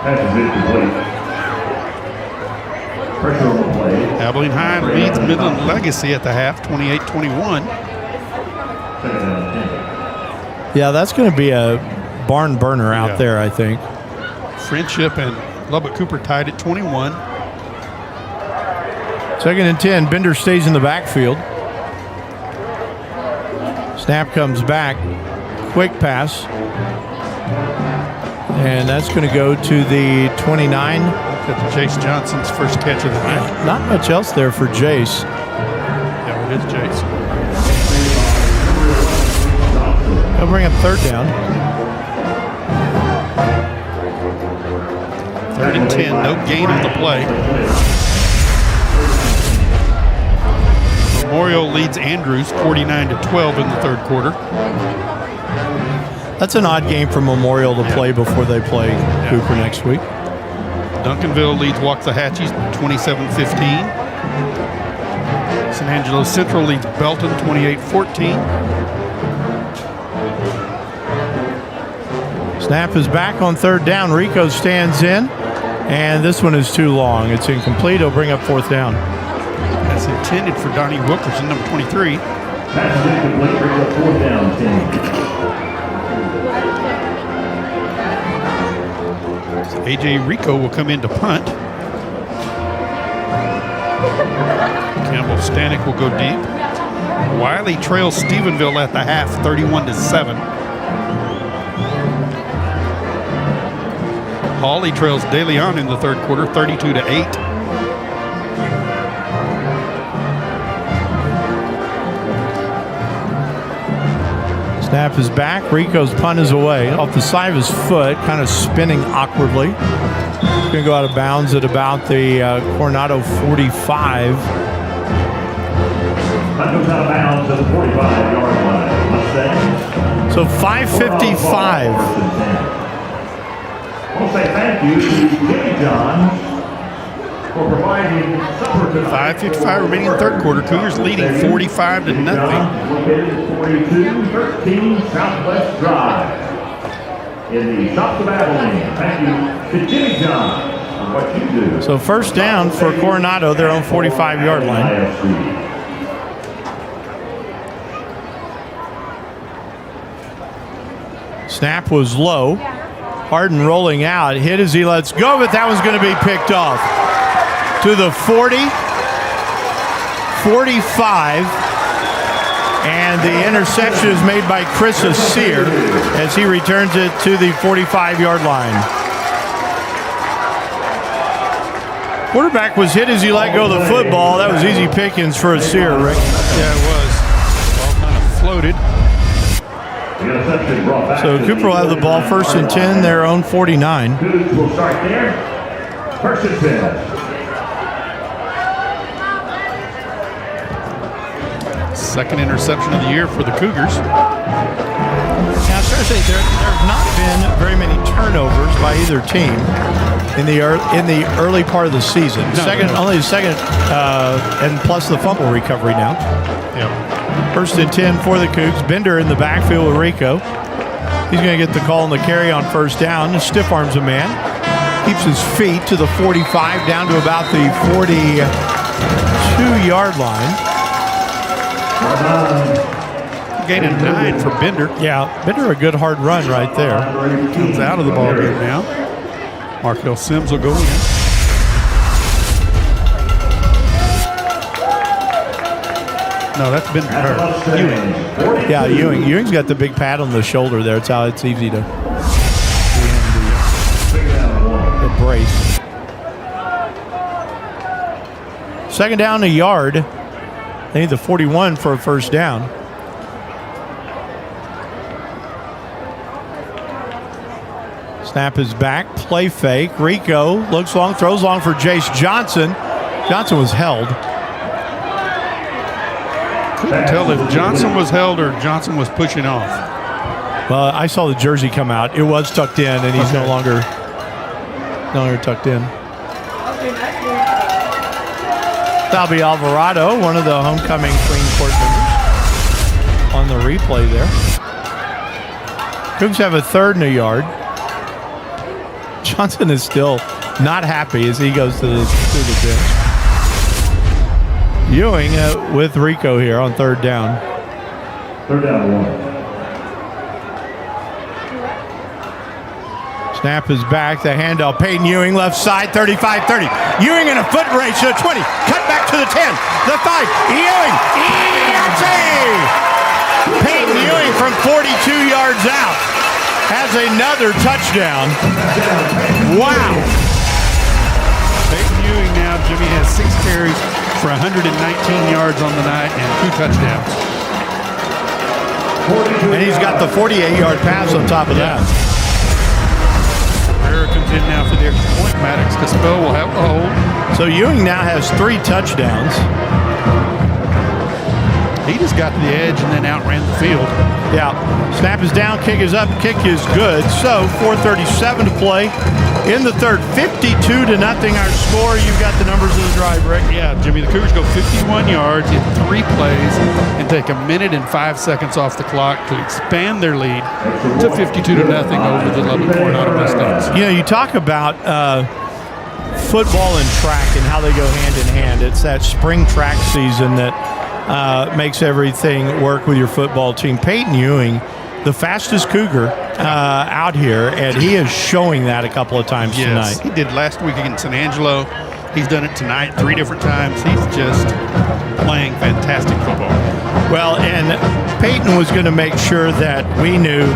S4: That's a big complete. Pressure on the play.
S3: Abilene High leads Midland Legacy at the half, 28-21.
S2: Yeah, that's going to be a barn burner out there, I think.
S3: Friendship and Lubbock Cooper tied at 21.
S2: 2nd and 10. Bender stays in the backfield. Snap comes back. Quick pass. And that's going to go to the 29.
S3: That's Jace Johnson's first catch of the night.
S2: Not much else there for Jace.
S3: Yeah, it is Jace.
S2: He'll bring up third down.
S3: 3rd and 10, no gain on the play. Memorial leads Andrews 49-12 in the third quarter.
S2: That's an odd game for Memorial to play before they play Cooper next week.
S3: Duncanville leads Waxahachie 27-15. San Angelo Central leads Belton 28-14.
S2: Snap is back on third down. Rico stands in, and this one is too long. It's incomplete. It'll bring up fourth down.
S3: That's intended for Donnie Wilkerson, number 23.
S4: Pass is incomplete. Brings up fourth down, 10.
S3: A.J. Rico will come in to punt. Campbell Stanek will go deep. Wiley trails Stephenville at the half, 31-7. Hawley trails De Leon in the third quarter, 32-8.
S2: Snap is back. Rico's punt is away. Off the side of his foot, kind of spinning awkwardly. Going to go out of bounds at about the Coronado 45.
S4: That goes out of bounds at the 45-yard line. Mustang.
S2: So 5:55.
S4: I want to say thank you to Jimmy John for providing supper tonight.
S3: 5:55 remaining in the third quarter. Cougars leading 45-0.
S4: Located at 4213 Southwest Drive in the Shops of Abilene. Thank you to Jimmy John for what you do.
S2: So first down for Coronado, their own 45-yard line. Snap was low. Harden rolling out. Hit as he lets go, but that was going to be picked off. To the 40, 45, and the interception is made by Chris Asir as he returns it to the 45-yard line. Quarterback was hit as he let go of the football. That was easy pickings for Asir, Rick.
S3: Yeah, it was. All kind of floated.
S2: So Cooper will have the ball first and 10, their own 49.
S4: Cougs will start there. First and 10.
S3: Second interception of the year for the Cougars.
S2: Now, seriously, there have not been very many turnovers by either team in the early part of the season. Only the second, and plus the fumble recovery now.
S3: Yep.
S2: First and 10 for the Cougs. Bender in the backfield with Rico. He's going to get the call on the carry on first down. Stiff arms a man. Keeps his feet to the 45, down to about the 42-yard line.
S3: Gain of 9 for Bender.
S2: Yeah, Bender a good hard run right there.
S3: Comes out of the ball game now. Markel Sims will go in. No, that's Bender. Ewing.
S2: Yeah, Ewing. Ewing's got the big pad on the shoulder there. It's how it's easy to the brace. Second down, a yard. They need the 41 for a first down. Snap is back. Play fake. Rico looks long, throws long for Jace Johnson. Johnson was held.
S3: Couldn't tell if Johnson was held or Johnson was pushing off.
S2: Well, I saw the jersey come out. It was tucked in, and he's no longer tucked in. That'll be Alvarado, one of the homecoming Queen Court members, on the replay there. Cougs have a third and a yard. Johnson is still not happy as he goes to the bench. Ewing with Rico here on third down.
S4: Third down, 1.
S2: Snap is back. The handoff. Peyton Ewing, left side, 35-30. Ewing in a foot race to the 20. Cut back to the 10. The 5. Ewing. Peyton Ewing from 42 yards out has another touchdown. Wow.
S3: Peyton Ewing now, Jimmy, has 6 carries for 119 yards on the night and 2 touchdowns.
S2: And he's got the 48-yard pass on top of that.
S3: Herrera comes in now for the extra point. Maddox Caspel will have the hold.
S2: So Ewing now has 3 touchdowns.
S3: He just got to the edge and then outran the field.
S2: Yeah. Snap is down, kick is up, kick is good. So 4:37 to play in the third. 52-0 our score. You've got the numbers of the drive, Rick.
S3: Yeah, Jimmy, the Cougars go 51 yards in 3 plays and take 1 minute and 5 seconds off the clock to expand their lead to 52-0 over the Lubbock Coronado Mustangs.
S2: You know, you talk about football and track and how they go hand in hand. It's that spring track season that makes everything work with your football team. Peyton Ewing, the fastest Cougar out here, and he is showing that a couple of times tonight.
S3: He did last week against San Angelo. He's done it tonight 3 different times. He's just playing fantastic football.
S2: Well, and Peyton was going to make sure that we knew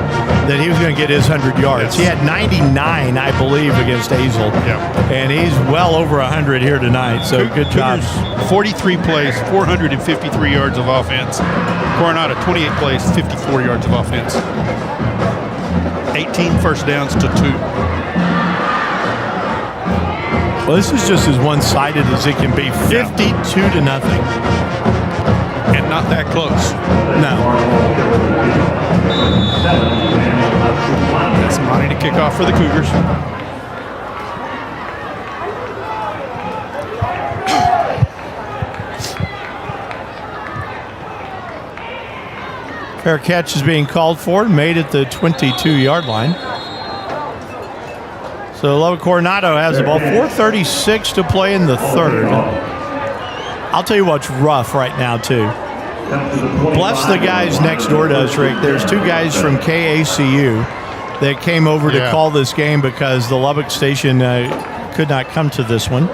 S2: that he was going to get his 100 yards. Yes. He had 99, I believe, against Hazel.
S3: Yeah.
S2: And he's well over 100 here tonight, so good job.
S3: 43 plays, 453 yards of offense. Coronado, 28 plays, 54 yards of offense. 18 first downs to 2.
S2: Well, this is just as one-sided as it can be. 52-0.
S3: And not that close.
S2: No.
S3: That's money to kick off for the Cougars.
S2: Fair catch is being called for, made at the 22-yard line. So Lubbock Coronado has the ball. 4:36 to play in the third. I'll tell you what's rough right now, too. Bless the guys next door to us, Rick. There's 2 guys from KACU that came over to call this game because the Lubbock station could not come to this one.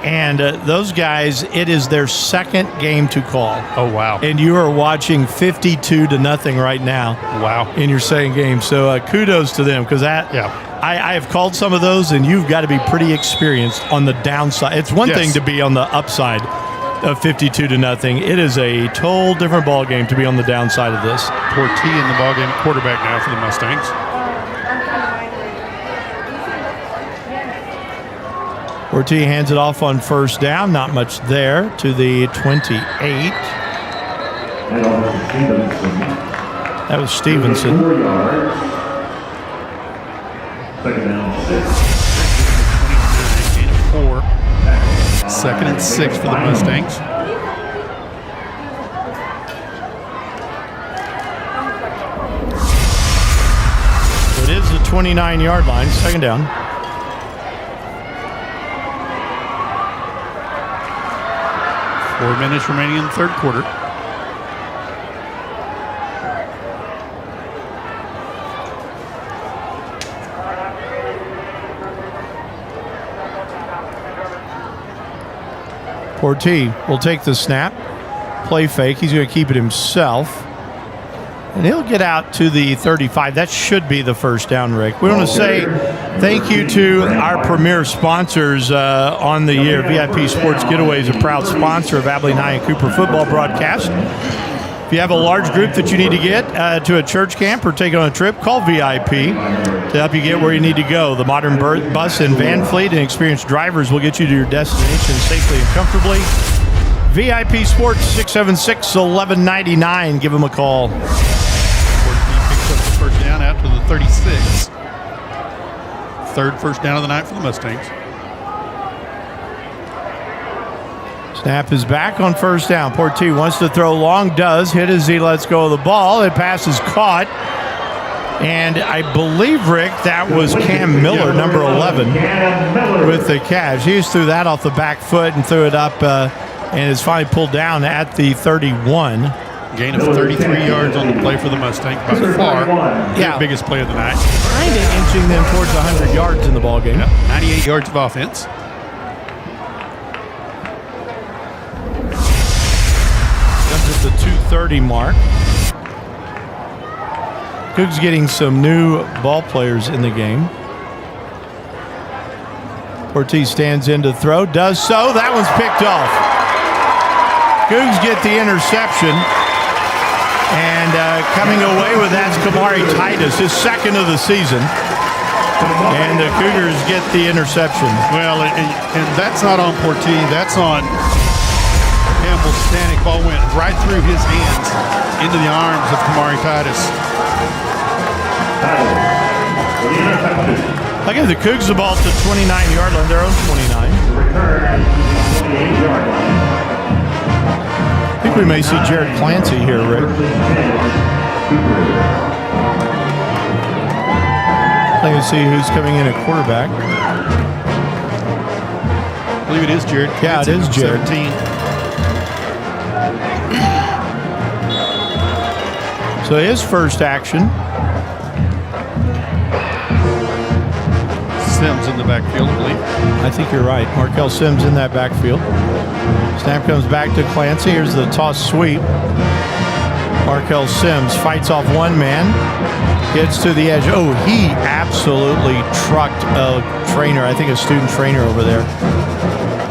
S2: And those guys, it is their second game to call.
S3: Oh, wow.
S2: And you are watching 52-0 right now.
S3: Wow.
S2: In your second game. So kudos to them because that I have called some of those, and you've got to be pretty experienced on the downside. It's one thing to be on the upside of 52-0. It is a total different ball game to be on the downside of this.
S3: Porti in the ball game, quarterback now for the Mustangs.
S2: Porti hands it off on first down. Not much there to the 28. That was Stevenson.
S4: 4 yards. Second down.
S3: 4. 2nd and 6 for the Mustangs.
S2: It is the 29-yard line. Second down.
S3: Four minutes remaining in the third quarter.
S2: Porti will take the snap, play fake. He's going to keep it himself. And he'll get out to the 35. That should be the first down, Rick. We want to say thank you to our premier sponsors on the year. VIP Sports Getaway is a proud sponsor of Abilene High and Cooper football broadcast. If you have a large group that you need to get to a church camp or take on a trip, call VIP to help you get where you need to go. The modern bus and van fleet and experienced drivers will get you to your destination safely and comfortably. VIP Sports, 676-1199. Give them a call.
S3: Picks up the first down out to the 36. Third first down of the night for the Mustangs.
S2: Snap is back on first down. Porti wants to throw long, does. Hit as he lets go of the ball. The pass is caught. And I believe, Rick, that was Cam Miller, number 11, with the catch. He just threw that off the back foot and threw it up and is finally pulled down at the 31.
S3: Gain of 33 yards on the play for the Mustangs by far.
S2: Yeah.
S3: Biggest play of the night.
S2: Kind of inching them towards 100 yards in the ball game.
S3: 98 yards of offense.
S2: Comes at the 2:30 mark. Cougs getting some new ball players in the game. Ortiz stands in to throw, does so. That one's picked off. Cougs get the interception. And coming away with that's Kamari Titus, his second of the season. And the Cougars get the interception.
S3: Well, and that's not on Porti. That's on Campbell Stanek. Ball went right through his hands into the arms of Kamari Titus.
S2: I give the Cougs the ball to 29-yard line, their own 29. I think we may see Jared Clancy here, Rick. I can see who's coming in at quarterback.
S3: I believe it is Jared.
S2: Yeah, it is Jared.
S3: 17.
S2: So his first action.
S3: Sims in the backfield, I believe.
S2: I think you're right. Markel Sims in that backfield. Snap comes back to Clancy. Here's the toss sweep. Markel Sims fights off one man. Gets to the edge. Oh, he absolutely trucked a trainer. I think a student trainer over there.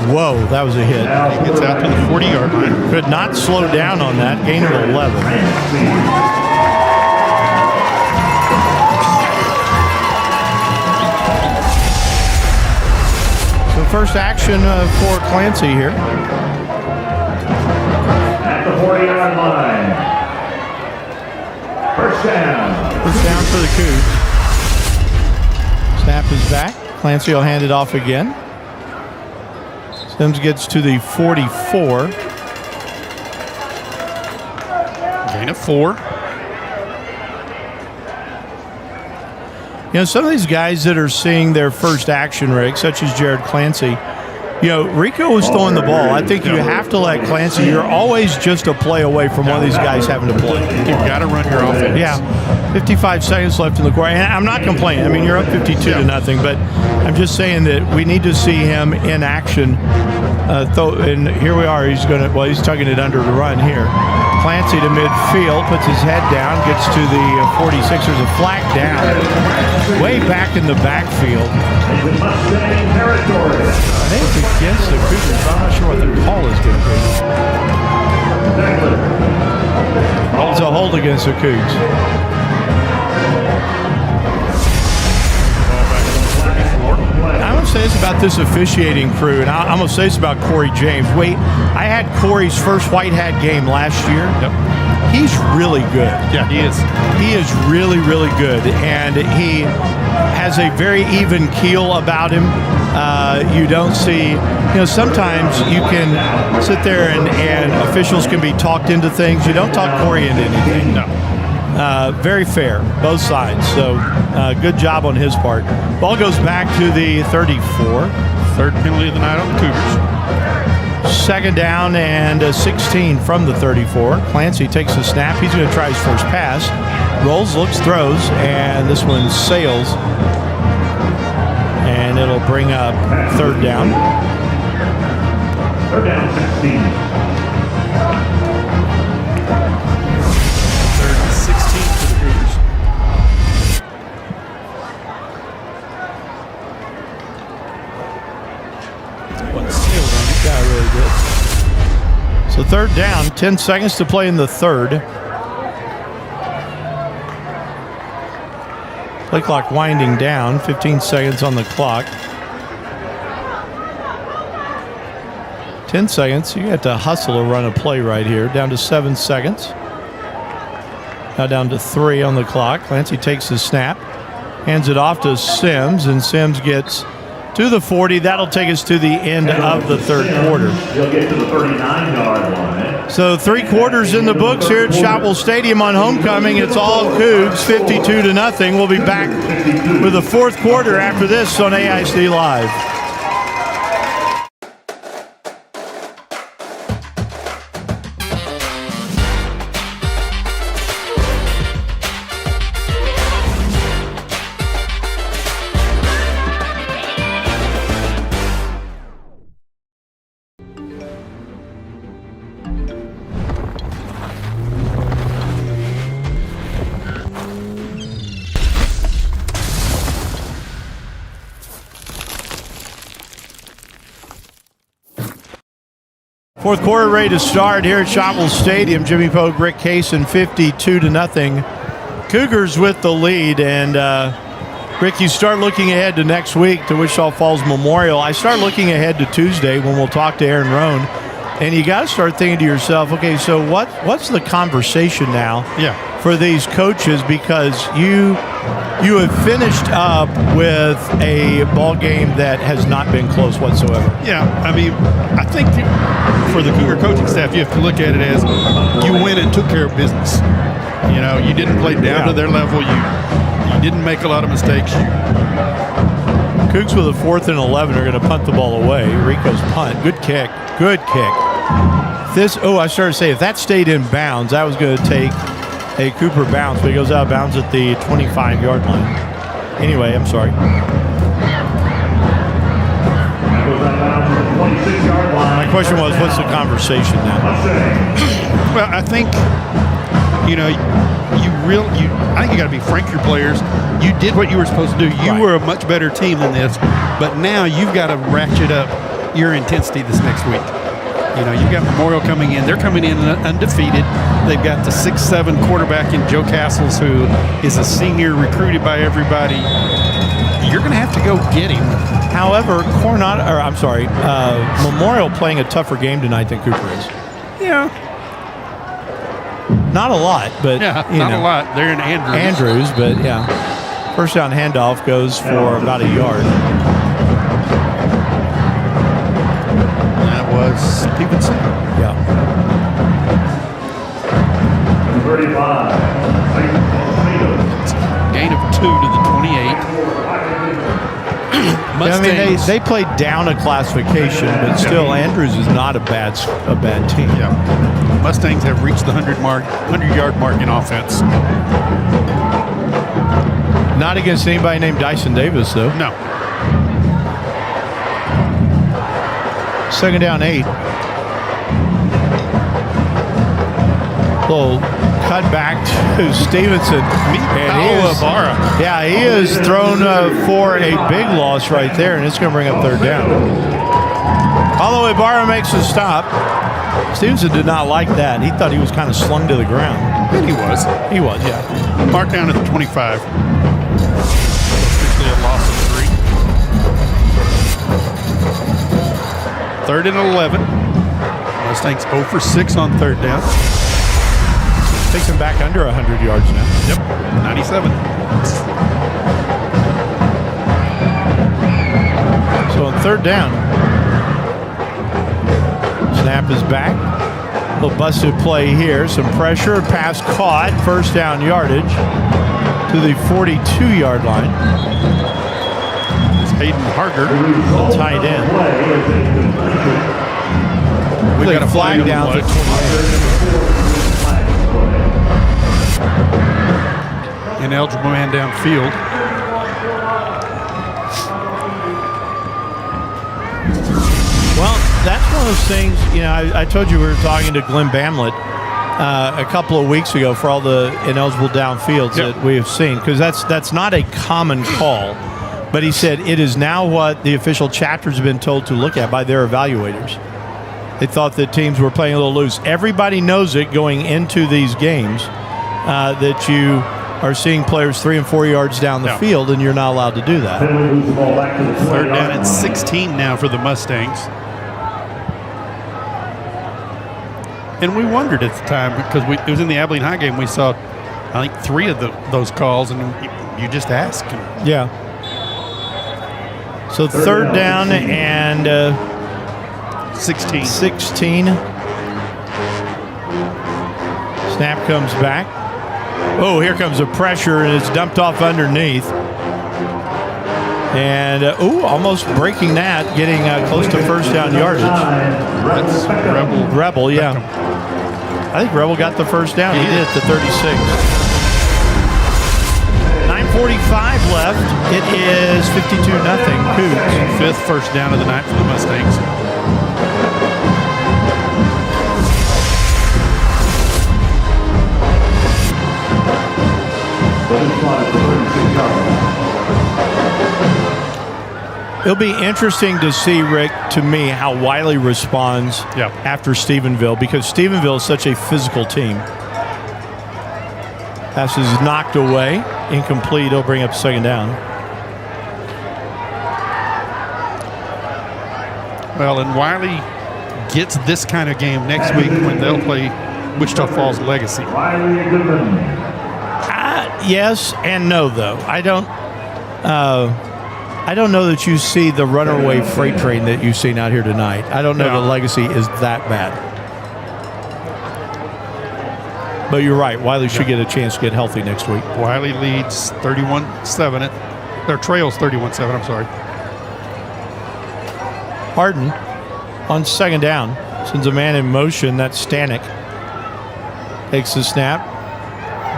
S2: Whoa, that was a hit.
S3: He gets out to the 40-yard line.
S2: Could not slow down on that. Gain of 11. First action for Clancy here.
S4: At the 40-yard line. First down.
S2: First down for the Cougs. Snap is back. Clancy will hand it off again. Sims gets to the 44.
S3: Gain of 4.
S2: You know, some of these guys that are seeing their first action, Rick, such as Jared Clancy, you know, Rico was throwing the ball. I think you have to let Clancy, you're always just a play away from one of these guys having to play.
S3: You've got to run your offense.
S2: Yeah. 55 seconds left in the quarter. And I'm not complaining. I mean, you're up 52-0, but I'm just saying that we need to see him in action. And here we are. He's tugging it under the run here. Clancy to midfield, puts his head down, gets to the 46. There's a flag down. Way back in the backfield.
S4: Mustang territory.
S2: I think it's against the Cougars. I'm not sure what the call is going to be. It's a hold against the Cougs. I'm going to say this about this officiating crew, and I'm going to say this about Corey James. I had Corey's first white hat game last year.
S3: Yep.
S2: He's really good.
S3: Yeah, he is.
S2: He is really, really good, and he has a very even keel about him. You don't see, you know, sometimes you can sit there and officials can be talked into things. You don't talk Corey into anything.
S3: No.
S2: Very fair, both sides. So good job on his part. Ball goes back to the 34.
S3: Third penalty of the night on the Cougars.
S2: Second down and 16 from the 34. Clancy takes the snap. He's going to try his first pass. Rolls, looks, throws, and this one sails. And it'll bring up third down.
S4: Third down, 16.
S3: Third and 16 for the Cougars. One sailed on it.
S2: Yeah, really good. So third down, 10 seconds to play in the third. Play clock winding down, 15 seconds on the clock. 10 seconds, you got to hustle or run a play right here. Down to 7 seconds. Now down to 3 on the clock. Clancy takes the snap, hands it off to Sims, and Sims gets to the 40. That'll take us to the end of the third quarter.
S4: You'll get to the 39-yard line.
S2: So 3 quarters in the books here at Shotwell Stadium on homecoming. It's all Cougs, 52-0. We'll be back with the fourth quarter after this on AISD Live. Fourth quarter ready to start here at Shotwell Stadium. Jimmy Pogue, Rick Kaysen, 52-0. Cougars with the lead. And Rick, you start looking ahead to next week to Wichita Falls Memorial. I start looking ahead to Tuesday when we'll talk to Aaron Rohn. And you got to start thinking to yourself, okay, so what's the conversation now for these coaches? Because you have finished up with a ball game that has not been close whatsoever.
S3: Yeah, I mean, I think for the Cougar coaching staff, you have to look at it as you went and took care of business. You know, you didn't play down to their level. You didn't make a lot of mistakes.
S2: Cougs with a 4th and 11 are going to punt the ball away. Rico's punt. Good kick. Good kick. I started to say, if that stayed in bounds, that was going to take a Cooper bounce, but he goes out of bounds at the 25-yard line. Anyway, I'm sorry. My question was, what's the conversation now?
S3: Well, I think, I think you got to be frank with your players. You did what you were supposed to do. You were a much better team than this, but now you've got to ratchet up your intensity this next week. You've got Memorial coming in. They're coming in undefeated. They've got the 6'7" quarterback in Joe Castles, who is a senior recruited by everybody. You're going to have to go get him.
S2: However, Memorial playing a tougher game tonight than Cooper is.
S3: Yeah.
S2: Not a lot, but
S3: not a lot. They're in Andrews.
S2: But first down handoff goes for about a yard.
S3: That was Stevenson.
S2: Yeah.
S4: 35.
S3: Gain of 2 to the 28.
S2: They played down a classification, but still Andrews is not a bad team.
S3: Yeah. Mustangs have reached the 100-yard mark in offense.
S2: Not against anybody named Dyson Davis, though.
S3: No.
S2: 2nd down 8. Little cut back to Stevenson.
S3: Ibarra.
S2: Yeah, he is thrown for a big loss right there, and it's going to bring up 3rd down. Although Ibarra makes a stop, Stevenson did not like that. He thought he was kind of slung to the ground.
S3: And he was.
S2: He was, yeah.
S3: Mark down at the 25. Officially a loss of 3. 3rd and 11. Mustangs 0 for 6 on 3rd down.
S2: Takes him back under 100 yards now.
S3: Yep, 97.
S2: So on 3rd down, snap is back. A little busted play here. Some pressure, pass caught. 1st down yardage to the 42-yard line.
S3: It's Hayden Harger,
S2: the tight end.
S3: We've got a flag down to 28. Ineligible man downfield.
S2: Well, that's one of those things, I told you we were talking to Glenn Bamlett a couple of weeks ago for all the ineligible downfields that we have seen, because that's not a common call. But he said it is now what the official chapters have been told to look at by their evaluators. They thought that teams were playing a little loose. Everybody knows it going into these games that you are seeing players 3 and 4 yards down the field, and you're not allowed to do that.
S3: 3rd down at 16 now for the Mustangs. And we wondered at the time, because it was in the Abilene High game, we saw, I think, 3 of those calls, and you just ask.
S2: Yeah. So 3rd down and
S3: 16.
S2: Snap comes back. Oh, here comes a pressure, and it's dumped off underneath. And, almost breaking that, getting close to 1st down yardage.
S3: That's
S2: Rebel, yeah. I think Rebel got the 1st down. He did at the 36. 9:45 left. It is 52-0 Cougs.
S3: 5th 1st down of the night for the Mustangs.
S2: It'll be interesting to see, Rick, to me, how Wiley responds after Stephenville, because Stephenville is such a physical team. Pass is knocked away, incomplete. He'll bring up 2nd down.
S3: Well, and Wiley gets this kind of game next week when they'll play Wichita Falls Legacy?
S2: Yes and no, though. I don't know that you see the runaway freight train that you've seen out here tonight. I don't know that Legacy is that bad. But you're right. Wiley should get a chance to get healthy next week.
S3: Wiley leads 31-7. Their trails 31-7, I'm sorry.
S2: Harden on second down sends a man in motion. That's Stanek. Takes the snap.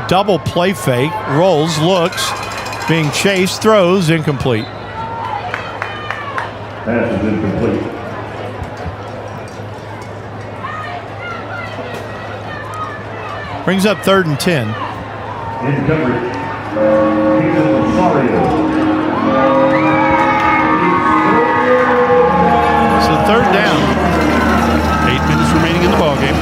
S2: Double play fake. Rolls, looks. Being chased, throws, incomplete.
S4: Pass is incomplete.
S2: Brings up 3rd and 10.
S4: In coverage.
S2: So 3rd down.
S3: 8 minutes remaining in the ballgame.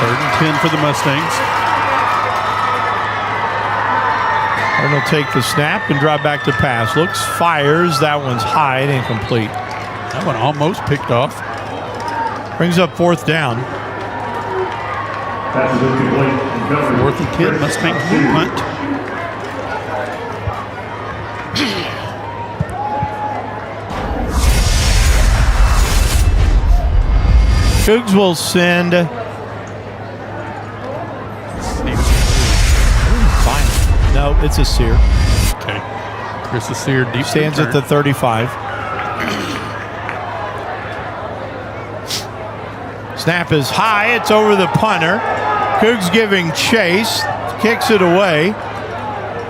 S3: Third and 10 for the Mustangs.
S2: Arnold will take the snap and drop back to pass. Looks, fires. That one's high and incomplete.
S3: That one almost picked off.
S2: Brings up 4th down.
S4: Pass is incomplete.
S3: 4th and 10, Mustangs punt.
S2: Cougs will send. Fine. No, it's a Sear.
S3: Okay. Chris is Sear deep.
S2: Stands at the 35. Snap is high. It's over the punter. Cougs giving chase. Kicks it away.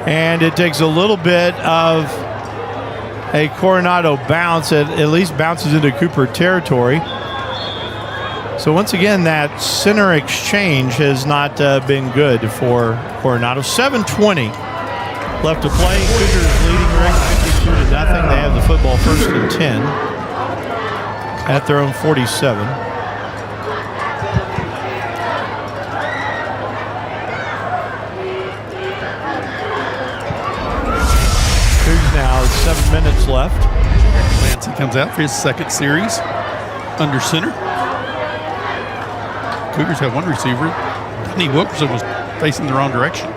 S2: And it takes a little bit of a Coronado bounce. It at least bounces into Cooper territory. So once again, that center exchange has not been good for Coronado. 7:20 left to play. Cougars leading Rick 52-0. They have the football 1st and 10 at their own 47. Cougs now 7 minutes left.
S3: Clancy comes out for his 2nd series under center. Cougars have one receiver. Rodney Wilkerson was facing the wrong direction.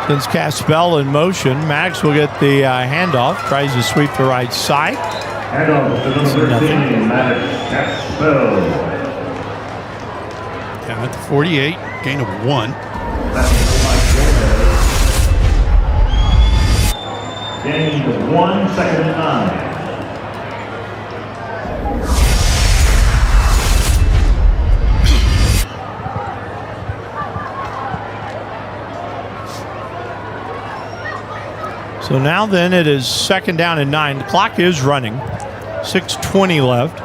S2: Sends Caspell in motion. Max will get the handoff. Tries to sweep the right side.
S4: Handoff to number 13, Max Caspell.
S3: Down at the 48, gain of 1.
S4: Gain of 1, 2nd and 9.
S2: So now then it is 2nd down and 9. The clock is running. 6:20 left.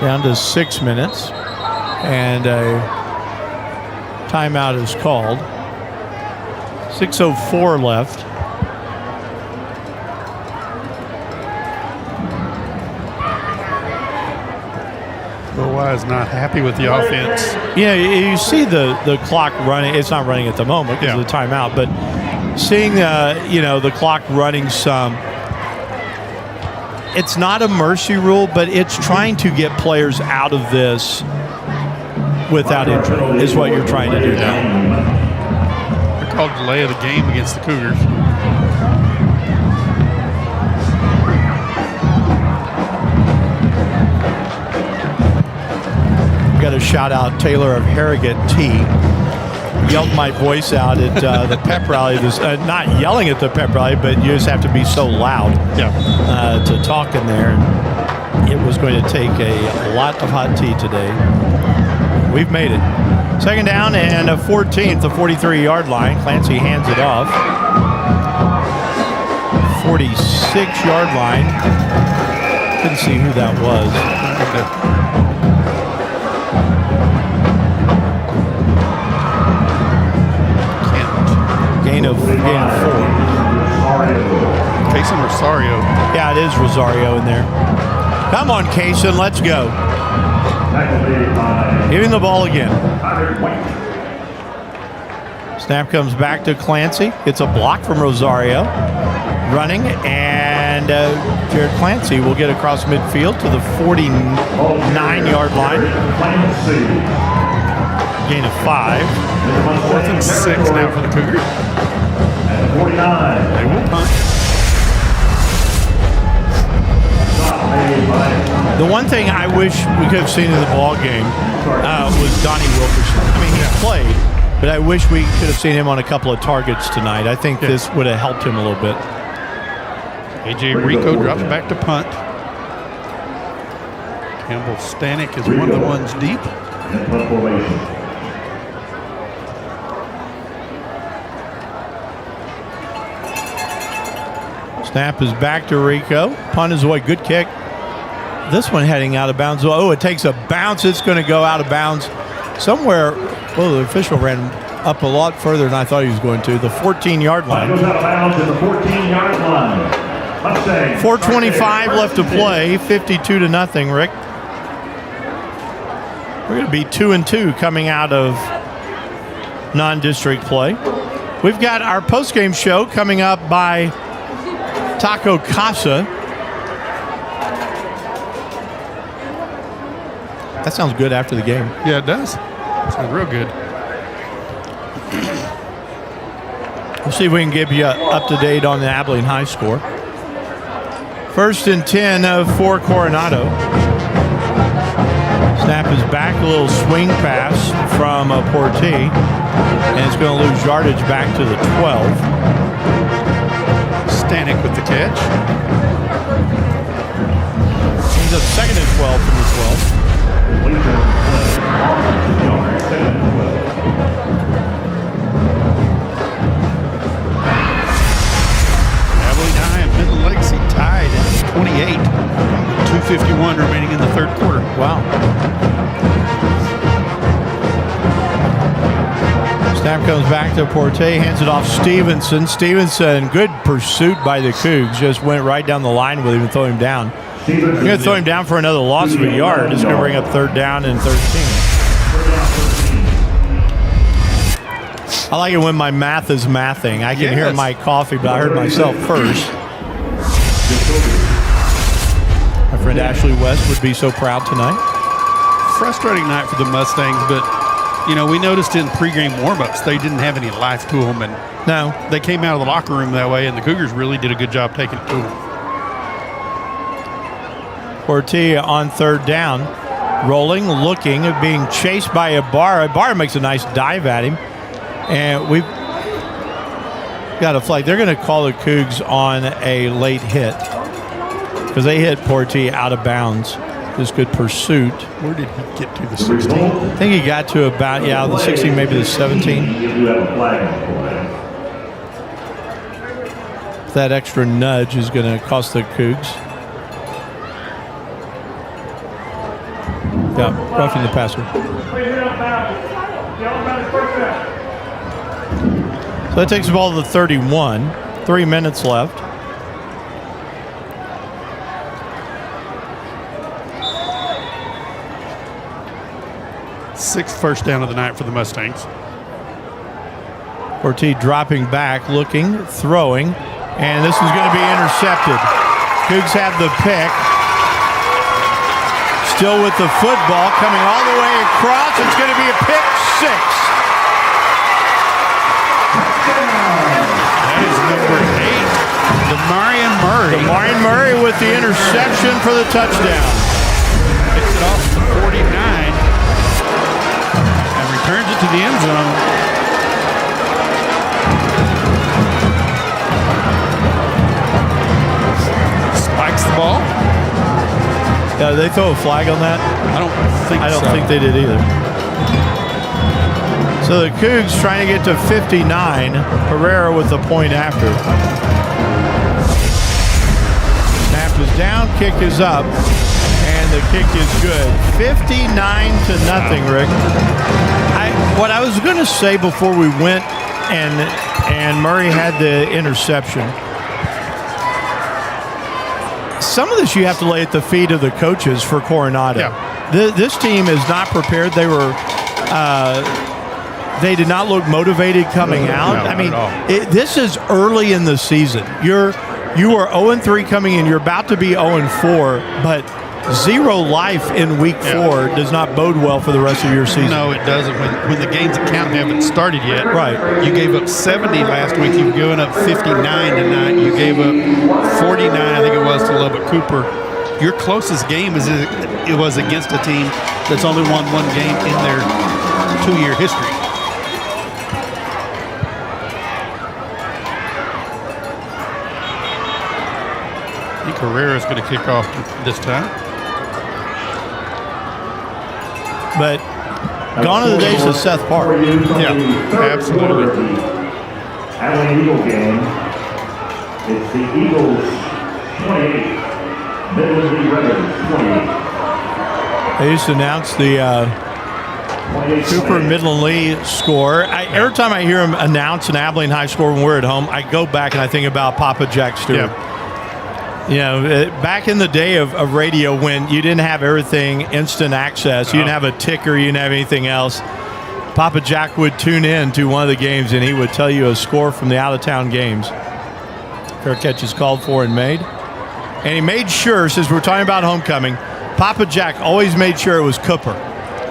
S2: Down to 6 minutes. And a timeout is called. 6:04 left.
S3: Is not happy with the offense.
S2: Yeah, you see the clock running. It's not running at the moment because of the timeout, but seeing the clock running some. It's not a mercy rule, but it's trying to get players out of this without injury is what you're trying to do now.
S3: They're called delay of the game against the Cougars.
S2: Got to shout out Taylor of Harrogate T. Yelled my voice out at the pep rally. Not yelling at the pep rally, but you just have to be so loud to talk in there. And it was going to take a lot of hot tea today. We've made it. 2nd down and a 14th, the 43-yard line. Clancy hands it off. 46-yard line. Couldn't see who that was. Gain of 4.
S3: Kaysen Rosario.
S2: Yeah, it is Rosario in there. Come on, Kaysen, let's go. Give him the ball again. Snap comes back to Clancy. It's a block from Rosario. Running, and Jared Clancy will get across midfield to the 49-yard line. Gain of 5.
S3: 4th and 6 now for the Cougars.
S4: At 49.
S3: They will punt.
S2: The one thing I wish we could have seen in the ball game was Donnie Wilkerson. I mean, he's played, but I wish we could have seen him on a couple of targets tonight. I think this would have helped him a little bit.
S3: A.J. Rico drops back to punt. Campbell Stanek is one of the ones deep.
S2: Snap is back to Rico. Punt is away. Good kick. This one heading out of bounds. Oh, it takes a bounce. It's going to go out of bounds somewhere. Well, the official ran up a lot further than I thought he was going to. The 14-yard line.
S4: Goes out of bounds at the 14-yard line.
S2: 4:25 left to play. 52-0, Rick. We're going to be 2-2 coming out of non-district play. We've got our post-game show coming up by Taco Casa. That sounds good after the game.
S3: Yeah, it does. Sounds real good.
S2: We'll see if we can give you up to date on the Abilene High score. 1st and 10 for Coronado. Snap is back, a little swing pass from Porti, and it's going to lose yardage back to the 12.
S3: Stanek with the catch.
S2: He's up 2nd and 12 from the 12.
S3: Abilene High and Midland Legacy tied at 28. 2:51 remaining in the third quarter.
S2: Wow. Snap comes back to Porte, hands it off Stevenson. Stevenson, good pursuit by the Cougs. Just went right down the line with him and throw him down. You're going to throw him down for another loss of a yard. It's going to bring up 3rd down and 13. I like it when my math is mathing. I can hear my coffee, but I heard myself first. My friend Ashley West would be so proud tonight.
S3: Frustrating night for the Mustangs, but you know, we noticed in pregame warmups they didn't have any life to them, and
S2: no,
S3: they came out of the locker room that way, and the Cougars really did a good job taking it to them.
S2: Portilla on 3rd down, rolling, looking, being chased by Ibarra. Ibarra makes a nice dive at him, and we've got a flag. They're going to call the Cougs on a late hit because they hit Portilla out of bounds. Just good pursuit.
S3: Where did he get to? The 16?
S2: I think he got to about, the 16, maybe the 17. That extra nudge is going to cost the Cougs. Yeah, roughing the passer. So that takes the ball to the 31. 3 minutes left.
S3: Sixth first down of the night for the Mustangs.
S2: Ortiz dropping back, looking, throwing, and this is going to be intercepted. Cougs have the pick. Still with the football, coming all the way across. It's going to be a pick 6.
S3: That is number 8, Demarion Murray.
S2: Demarion Murray with the interception for the touchdown.
S3: Picks it off to 49 and returns it to the end zone. Spikes the ball.
S2: Yeah, did they throw a flag on that?
S3: I don't
S2: think think they did either. So the Cougs trying to get to 59. Pereira with the point after. Snap is down, kick is up, and the kick is good. 59-0, Rick. What I was going to say before we went and Murray had the interception, some of this you have to lay at the feet of the coaches for Coronado.
S3: Yeah.
S2: This team is not prepared. They did not look motivated coming out.
S3: No,
S2: I mean,
S3: not
S2: this is early in the season. You are 0-3 coming in. You're about to be 0-4, but 0 life in week 4 does not bode well for the rest of your season.
S3: No, it doesn't. When the games that count haven't started yet.
S2: Right.
S3: You gave up 70 last week. You've given up 59 tonight. You gave up 49, I think it was, to Lubbock Cooper. Your closest game it was against a team that's only won one game in their 2-year history. I think Herrera's going to kick off this time.
S2: But gone are the days of Seth Park.
S3: Yeah, absolutely.
S4: Abilene Eagle game. It's the Eagles 28, Midland Rebels 28.
S2: They used to announce the Cooper Midland Lee score. Every time I hear him announce an Abilene High score when we're at home, I go back and I think about Papa Jack Stewart.
S3: Yeah.
S2: You know, back in the day of radio when you didn't have everything instant access, you didn't have a ticker, you didn't have anything else, Papa Jack would tune in to one of the games and he would tell you a score from the out-of-town games. Fair catch is called for and made. And he made sure, since we're talking about homecoming, Papa Jack always made sure it was Cooper.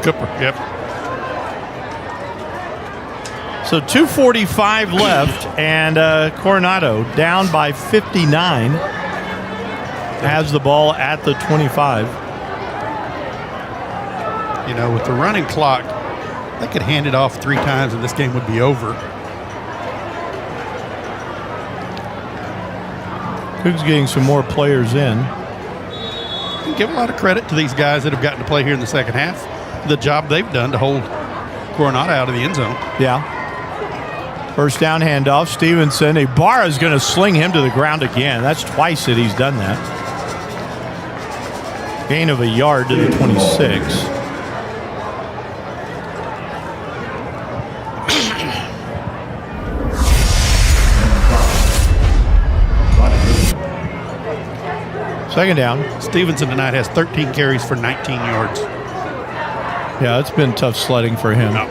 S3: Cooper, yep.
S2: So 2:45 left, and Coronado down by 59. Has the ball at the 25.
S3: You know, with the running clock, they could hand it off 3 times and this game would be over.
S2: Cougs getting some more players in.
S3: Give a lot of credit to these guys that have gotten to play here in the second half. The job they've done to hold Coronado out of the end zone.
S2: Yeah. First down handoff, Stevenson. Ibarra's going to sling him to the ground again. That's twice that he's done that. Gain of a yard to the 26. Second down.
S3: Stevenson tonight has 13 carries for 19 yards.
S2: Yeah, it's been tough sledding for him.
S3: No.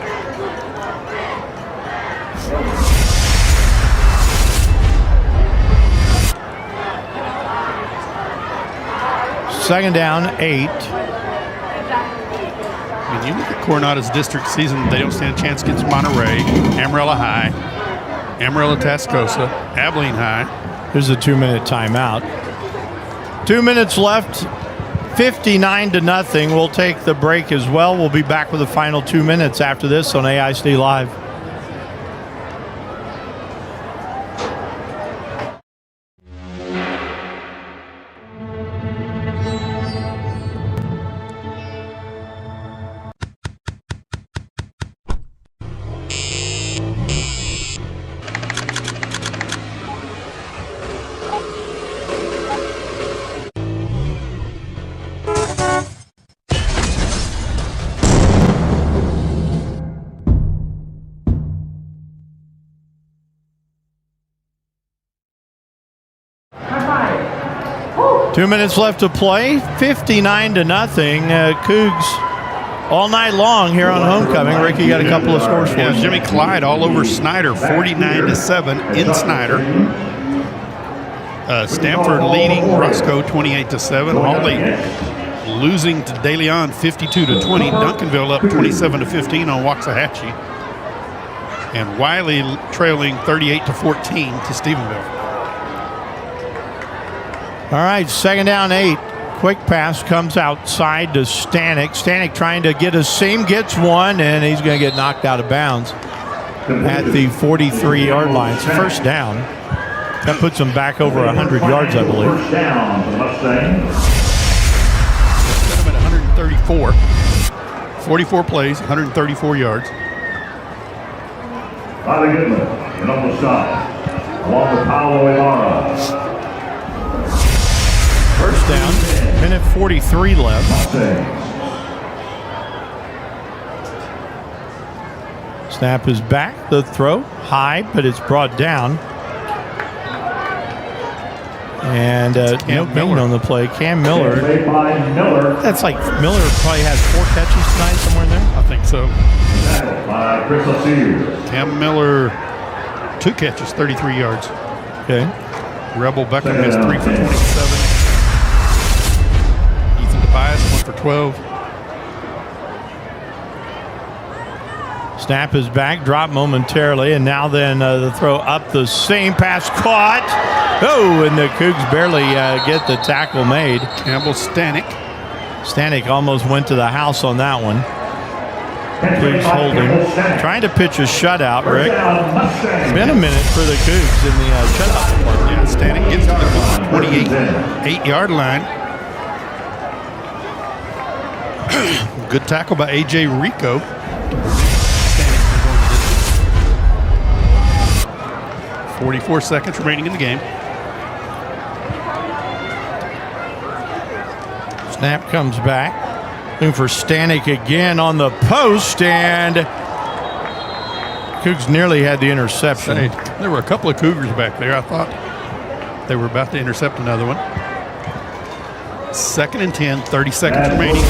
S2: Second down, 8.
S3: When you look at Coronado's district season, they don't stand a chance against Monterey, Amarillo High, Amarillo Tascosa, Abilene High.
S2: Here's a 2-minute timeout. 2 minutes left, 59-0. We'll take the break as well. We'll be back with the final 2 minutes after this on AISD Live. Two minutes left to play, 59-0. Cougs all night long here on homecoming. Ricky got a couple of scores for us.
S3: Jimmy Clyde all over Snyder, 49-7 in Snyder. Stanford leading Roscoe 28-7. Hawley losing to De Leon 52-20. Duncanville up 27-15 on Waxahachie. And Wiley trailing 38-14 to Stephenville.
S2: All right, second down, 8. Quick pass comes outside to Stanek. Stanek trying to get a seam, gets one, and he's going to get knocked out of bounds at the 43-yard line. It's first down. That puts him back over 100 yards, I believe.
S4: First down, the Mustangs.
S3: Set him at 134. 44 plays, 134 yards.
S4: Riley Goodman, and on the side, along with Paolo Ibarra.
S2: first down. Minute 43 left. Snap is back. The throw high, but it's brought down. And no gain on the play. Cam Miller. That's like Miller probably has 4 catches tonight, somewhere in there.
S3: I think so. Cam Miller, 2 catches, 33 yards.
S2: Okay.
S3: Rebel Beckham is 3 for 27. Ethan Tobias, 1 for 12.
S2: Snap is back, drop momentarily, and now then the throw up the same pass caught. Oh, and the Cougs barely get the tackle made.
S3: Campbell Stanek.
S2: Stanek almost went to the house on that one. Cougs holding. Trying to pitch a shutout, Rick. It's been a minute for the Cougs in the shutout department.
S3: Yeah, Stanek gets to the 28-yard line. Good tackle by A.J. Rico. 44 seconds remaining in the game.
S2: Snap comes back. Looking for Stanek again on the post, and Cougs nearly had the interception.
S3: There were a couple of Cougars back there. I thought they were about to intercept another one. 2nd and 10, 30 seconds remaining.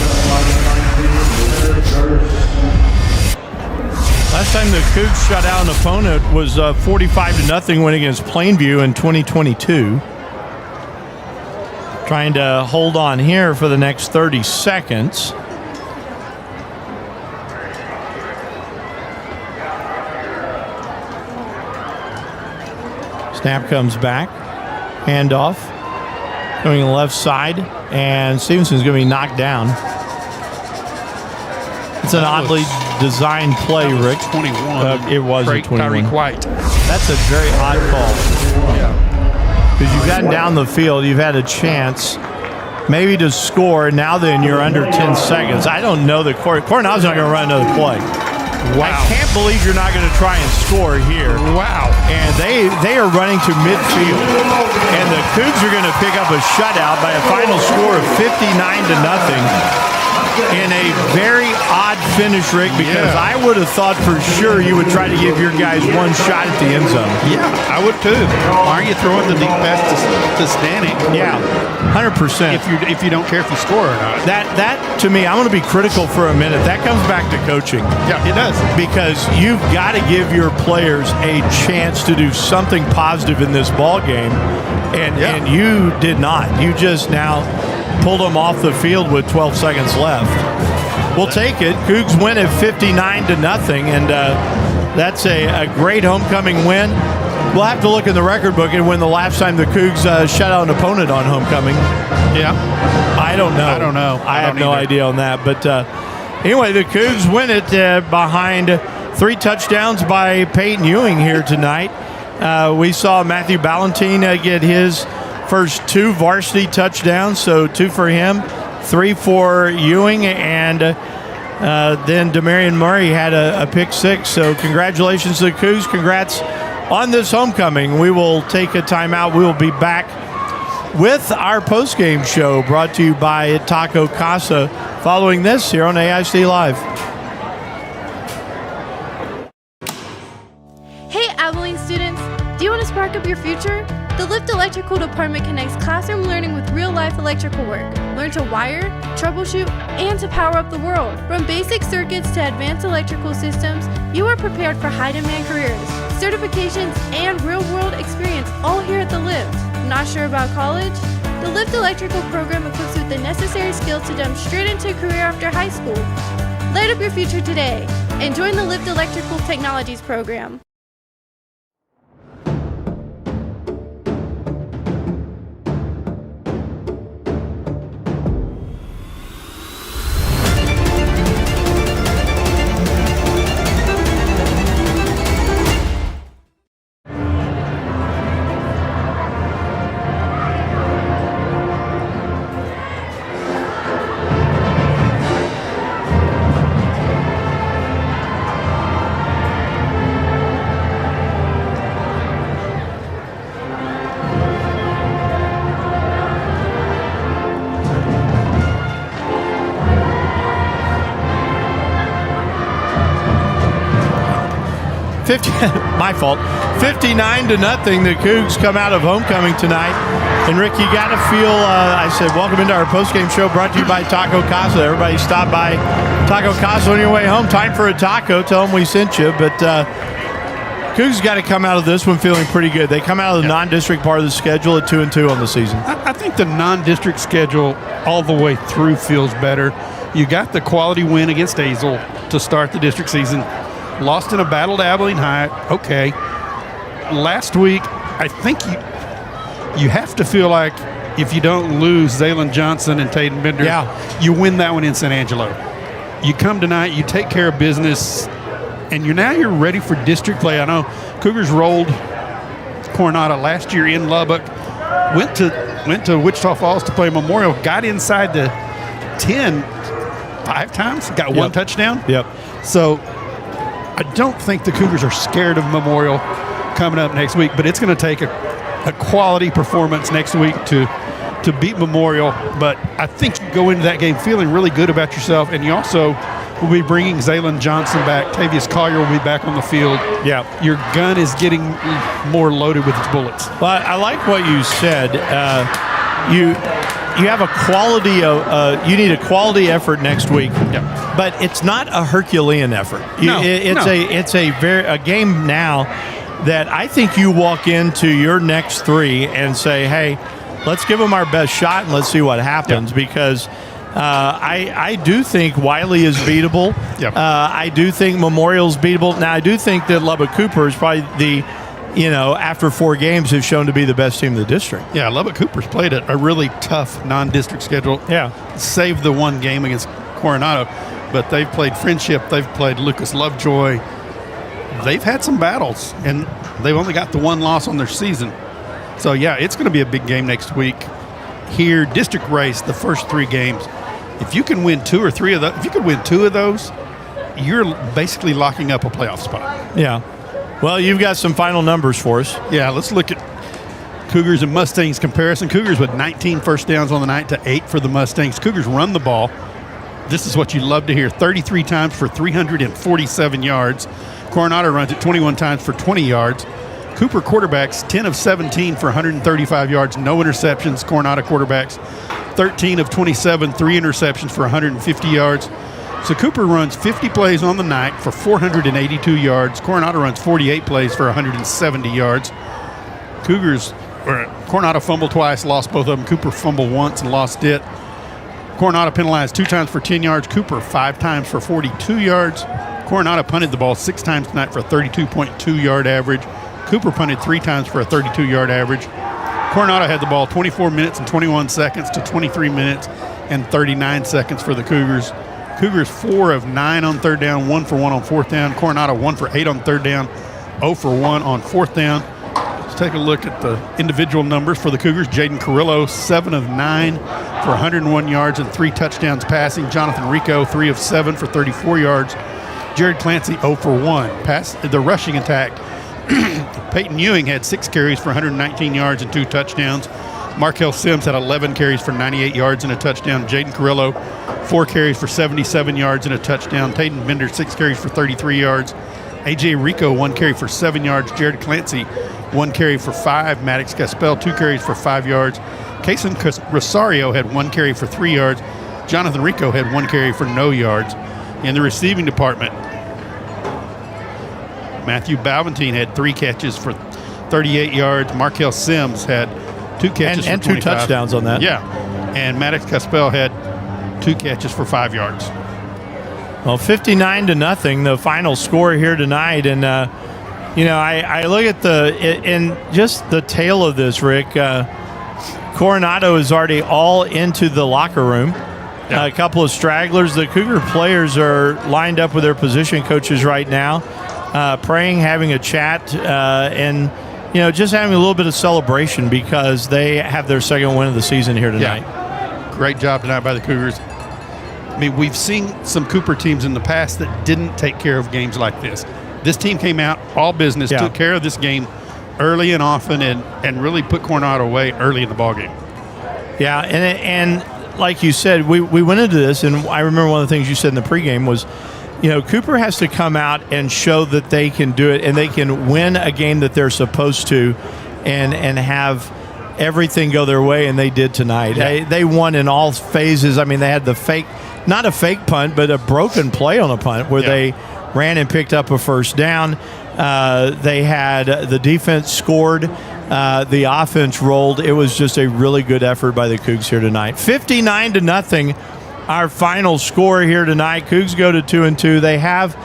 S2: Last time the Cougs shut out an opponent was 45-0 win against Plainview in 2022. Trying to hold on here for the next 30 seconds. Snap comes back. Handoff. Going to the left side. And Stevenson's going to be knocked down. It's an oddly designed play, Rick.
S3: 21.
S2: It was a 21.
S3: Tyreek White.
S2: That's a very odd call.
S3: Yeah.
S2: Because you've gotten down the field, you've had a chance maybe to score. Now then you're under 10 seconds. I don't know that Coronado's not going to run another play.
S3: Wow.
S2: I can't believe you're not going to try and score here.
S3: Wow.
S2: And they are running to midfield. And the Cougs are going to pick up a shutout by a final score of 59-0. In a very odd finish, Rick, because I would have thought for sure you would try to give your guys one shot at the end zone.
S3: Yeah, I would too. Why aren't you throwing the deep pass to Stanek?
S2: Yeah, 100%.
S3: If you don't care if you score or not.
S2: That to me, I'm going to be critical for a minute. That comes back to coaching.
S3: Yeah, it does.
S2: Because you've got to give your players a chance to do something positive in this ball game, and you did not. You just now pulled them off the field with 12 seconds left. We'll take it. Cougs win at 59-0, and that's a great homecoming win. We'll have to look in the record book and when the last time the Cougs shut out an opponent on homecoming.
S3: Yeah.
S2: I don't know. I have no idea on that. But anyway, the Cougs win it behind 3 touchdowns by Peyton Ewing here tonight. We saw Matthew Ballantine get his first 2 varsity touchdowns, so 2 for him, 3 for Ewing, and then Demarion Murray had a pick 6. So congratulations to the Cougs. Congrats on this homecoming. We will take a timeout. We will be back with our postgame show brought to you by Taco Casa following this here on AIC Live.
S14: Hey Abilene students, do you want to spark up your future? The Lift Electrical Department connects classroom learning with real-life electrical work. Learn to wire, troubleshoot, and to power up the world. From basic circuits to advanced electrical systems, you are prepared for high-demand careers, certifications, and real-world experience all here at the Lift. Not sure about college? The Lift Electrical program equips you with the necessary skills to jump straight into a career after high school. Light up your future today and join the Lift Electrical Technologies program.
S2: my fault. 59-0. The Cougs come out of homecoming tonight. And Rick, you got to feel. I said, welcome into our postgame show brought to you by Taco Casa. Everybody stop by Taco Casa on your way home. Time for a taco. Tell them we sent you. But Cougs got to come out of this one feeling pretty good. They come out of the non-district part of the schedule at 2-2 on the season.
S3: I think the non-district schedule all the way through feels better. You got the quality win against Azle to start the district season. Lost in a battle to Abilene High. Okay. Last week, I think you have to feel like if you don't lose Zaylen Johnson and Tatum Bender, you win that one in San Angelo. You come tonight, you take care of business, and you're ready for district play. I know Cougars rolled Coronado last year in Lubbock, went to Wichita Falls to play Memorial, got inside the 10 5 times, got one touchdown.
S2: Yep.
S3: So I don't think the Cougars are scared of Memorial coming up next week, but it's going to take a quality performance next week to beat Memorial. But I think you go into that game feeling really good about yourself, and you also will be bringing Zaylen Johnson back. Tavius Collier will be back on the field.
S2: Yeah.
S3: Your gun is getting more loaded with its bullets.
S2: Well, I like what you said. You have a quality of you need a quality effort next week, but it's not a Herculean effort. It's a game now that I think you walk into your next 3 and say, hey, let's give them our best shot and let's see what happens, because I do think Wiley is beatable. I do think Memorial's beatable. Now, I do think that Lubbock Cooper is probably after 4 games have shown to be the best team in the district.
S3: Yeah, Lubbock Cooper's played a really tough non-district schedule.
S2: Yeah.
S3: Saved the one game against Coronado, but they've played Friendship, they've played Lucas Lovejoy. They've had some battles, and they've only got the 1 loss on their season. So, yeah, it's going to be a big game next week. Here, district race, the first 3 games. If you can win 2 or 3 of those, if you could win 2 of those, you're basically locking up a playoff spot.
S2: Yeah. Well, you've got some final numbers for us.
S3: Yeah, let's look at Cougars and Mustangs comparison. Cougars with 19 first downs on the night to 8 for the Mustangs. Cougars run the ball. This is what you love to hear. 33 times for 347 yards. Coronado runs it 21 times for 20 yards. Cooper quarterbacks 10 of 17 for 135 yards, no interceptions. Coronado quarterbacks 13 of 27, 3 interceptions for 150 yards. So Cooper runs 50 plays on the night for 482 yards. Coronado runs 48 plays for 170 yards. Coronado fumbled twice, lost both of them. Cooper fumbled once and lost it. Coronado penalized 2 times for 10 yards. Cooper 5 times for 42 yards. Coronado punted the ball 6 times tonight for a 32.2-yard average. Cooper punted 3 times for a 32-yard average. Coronado had the ball 24 minutes and 21 seconds to 23 minutes and 39 seconds for the Cougars. Cougars 4 of 9 on 3rd down, 1 for 1 on 4th down. Coronado 1 for 8 on 3rd down, 0 for 1 on 4th down. Let's take a look at the individual numbers for the Cougars. Jaden Carrillo, 7 of 9 for 101 yards and 3 touchdowns passing. Jonathan Rico, 3 of 7 for 34 yards. Jared Clancy, 0 for 1. The rushing attack. Peyton Ewing had 6 carries for 119 yards and 2 touchdowns. Markel Sims had 11 carries for 98 yards and a touchdown. Jaden Carrillo, 4 carries for 77 yards and a touchdown. Tatum Bender, 6 carries for 33 yards. A.J. Rico, 1 carry for 7 yards. Jared Clancy, 1 carry for 5. Maddox Gaspel, 2 carries for 5 yards. Cason Rosario had 1 carry for 3 yards. Jonathan Rico had 1 carry for no yards. In the receiving department, Matthew Balvantine had 3 catches for 38 yards. Markel Sims had 2 catches
S2: and
S3: for 25.
S2: 2 touchdowns on that.
S3: Yeah. And Maddox Caspel had 2 catches for 5 yards.
S2: Well, 59-0, the final score here tonight. And, I look at just the tail of this, Rick. Coronado is already all into the locker room. A couple of stragglers. The Cougar players are lined up with their position coaches right now, praying, having a chat, and just having a little bit of celebration because they have their second win of the season here tonight.
S3: Yeah. Great job tonight by the Cougars. I mean, we've seen some Cooper teams in the past that didn't take care of games like this. This team came out all business, took care of this game early and often, and really put Coronado away early in the ballgame.
S2: Yeah, and like you said, we went into this, and I remember one of the things you said in the pregame was Cooper has to come out and show that they can do it and they can win a game that they're supposed to and have everything go their way, and they did tonight.
S3: Yeah.
S2: They won in all phases. I mean, they had the fake, not a fake punt, but a broken play on a punt where they ran and picked up a first down. They had the defense scored. The offense rolled. It was just a really good effort by the Cougs here tonight. 59-0, our final score here tonight. Cougs go to 2-2. They have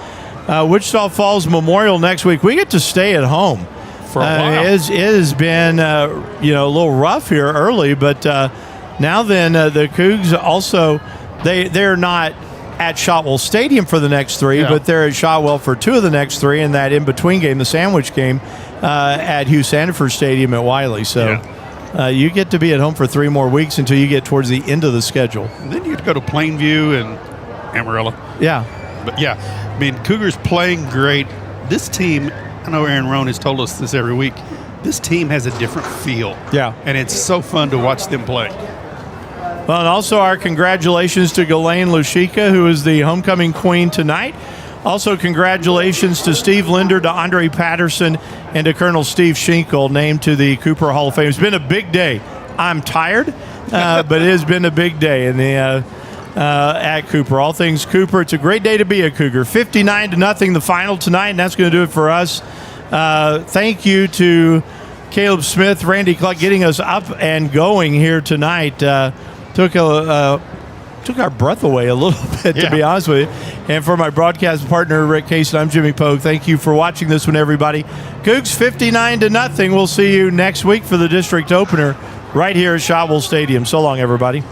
S2: Wichita Falls Memorial next week. We get to stay at home
S3: for a while.
S2: It has been a little rough here early, but now then the Cougs also they're not at Shotwell Stadium for the next 3, but they're at Shotwell for 2 of the next 3, and that in-between game, the sandwich game, at Hugh Sanford Stadium at Wiley. So you get to be at home for 3 more weeks until you get towards the end of the schedule.
S3: And then you get to go to Plainview and Amarillo.
S2: Yeah.
S3: But, I mean, Cougars playing great. This team, I know Aaron Rohn has told us this every week, this team has a different feel.
S2: Yeah.
S3: And it's so fun to watch them play.
S2: Well, and also our congratulations to Ghislaine Lushika, who is the homecoming queen tonight. Also, congratulations to Steve Linder, to Andre Patterson, and to Colonel Steve Schinkel, named to the Cooper Hall of Fame. It's been a big day. I'm tired, but it has been a big day in the at Cooper. All things Cooper. It's a great day to be a Cougar. 59-0, the final tonight, and that's going to do it for us. Thank you to Caleb Smith, Randy Clark, getting us up and going here tonight. Took our breath away a little bit, to be honest with you. And for my broadcast partner, Rick Case, I'm Jimmy Pogue. Thank you for watching this one, everybody. Cougs 59-0. We'll see you next week for the district opener right here at Shotwell Stadium. So long, everybody.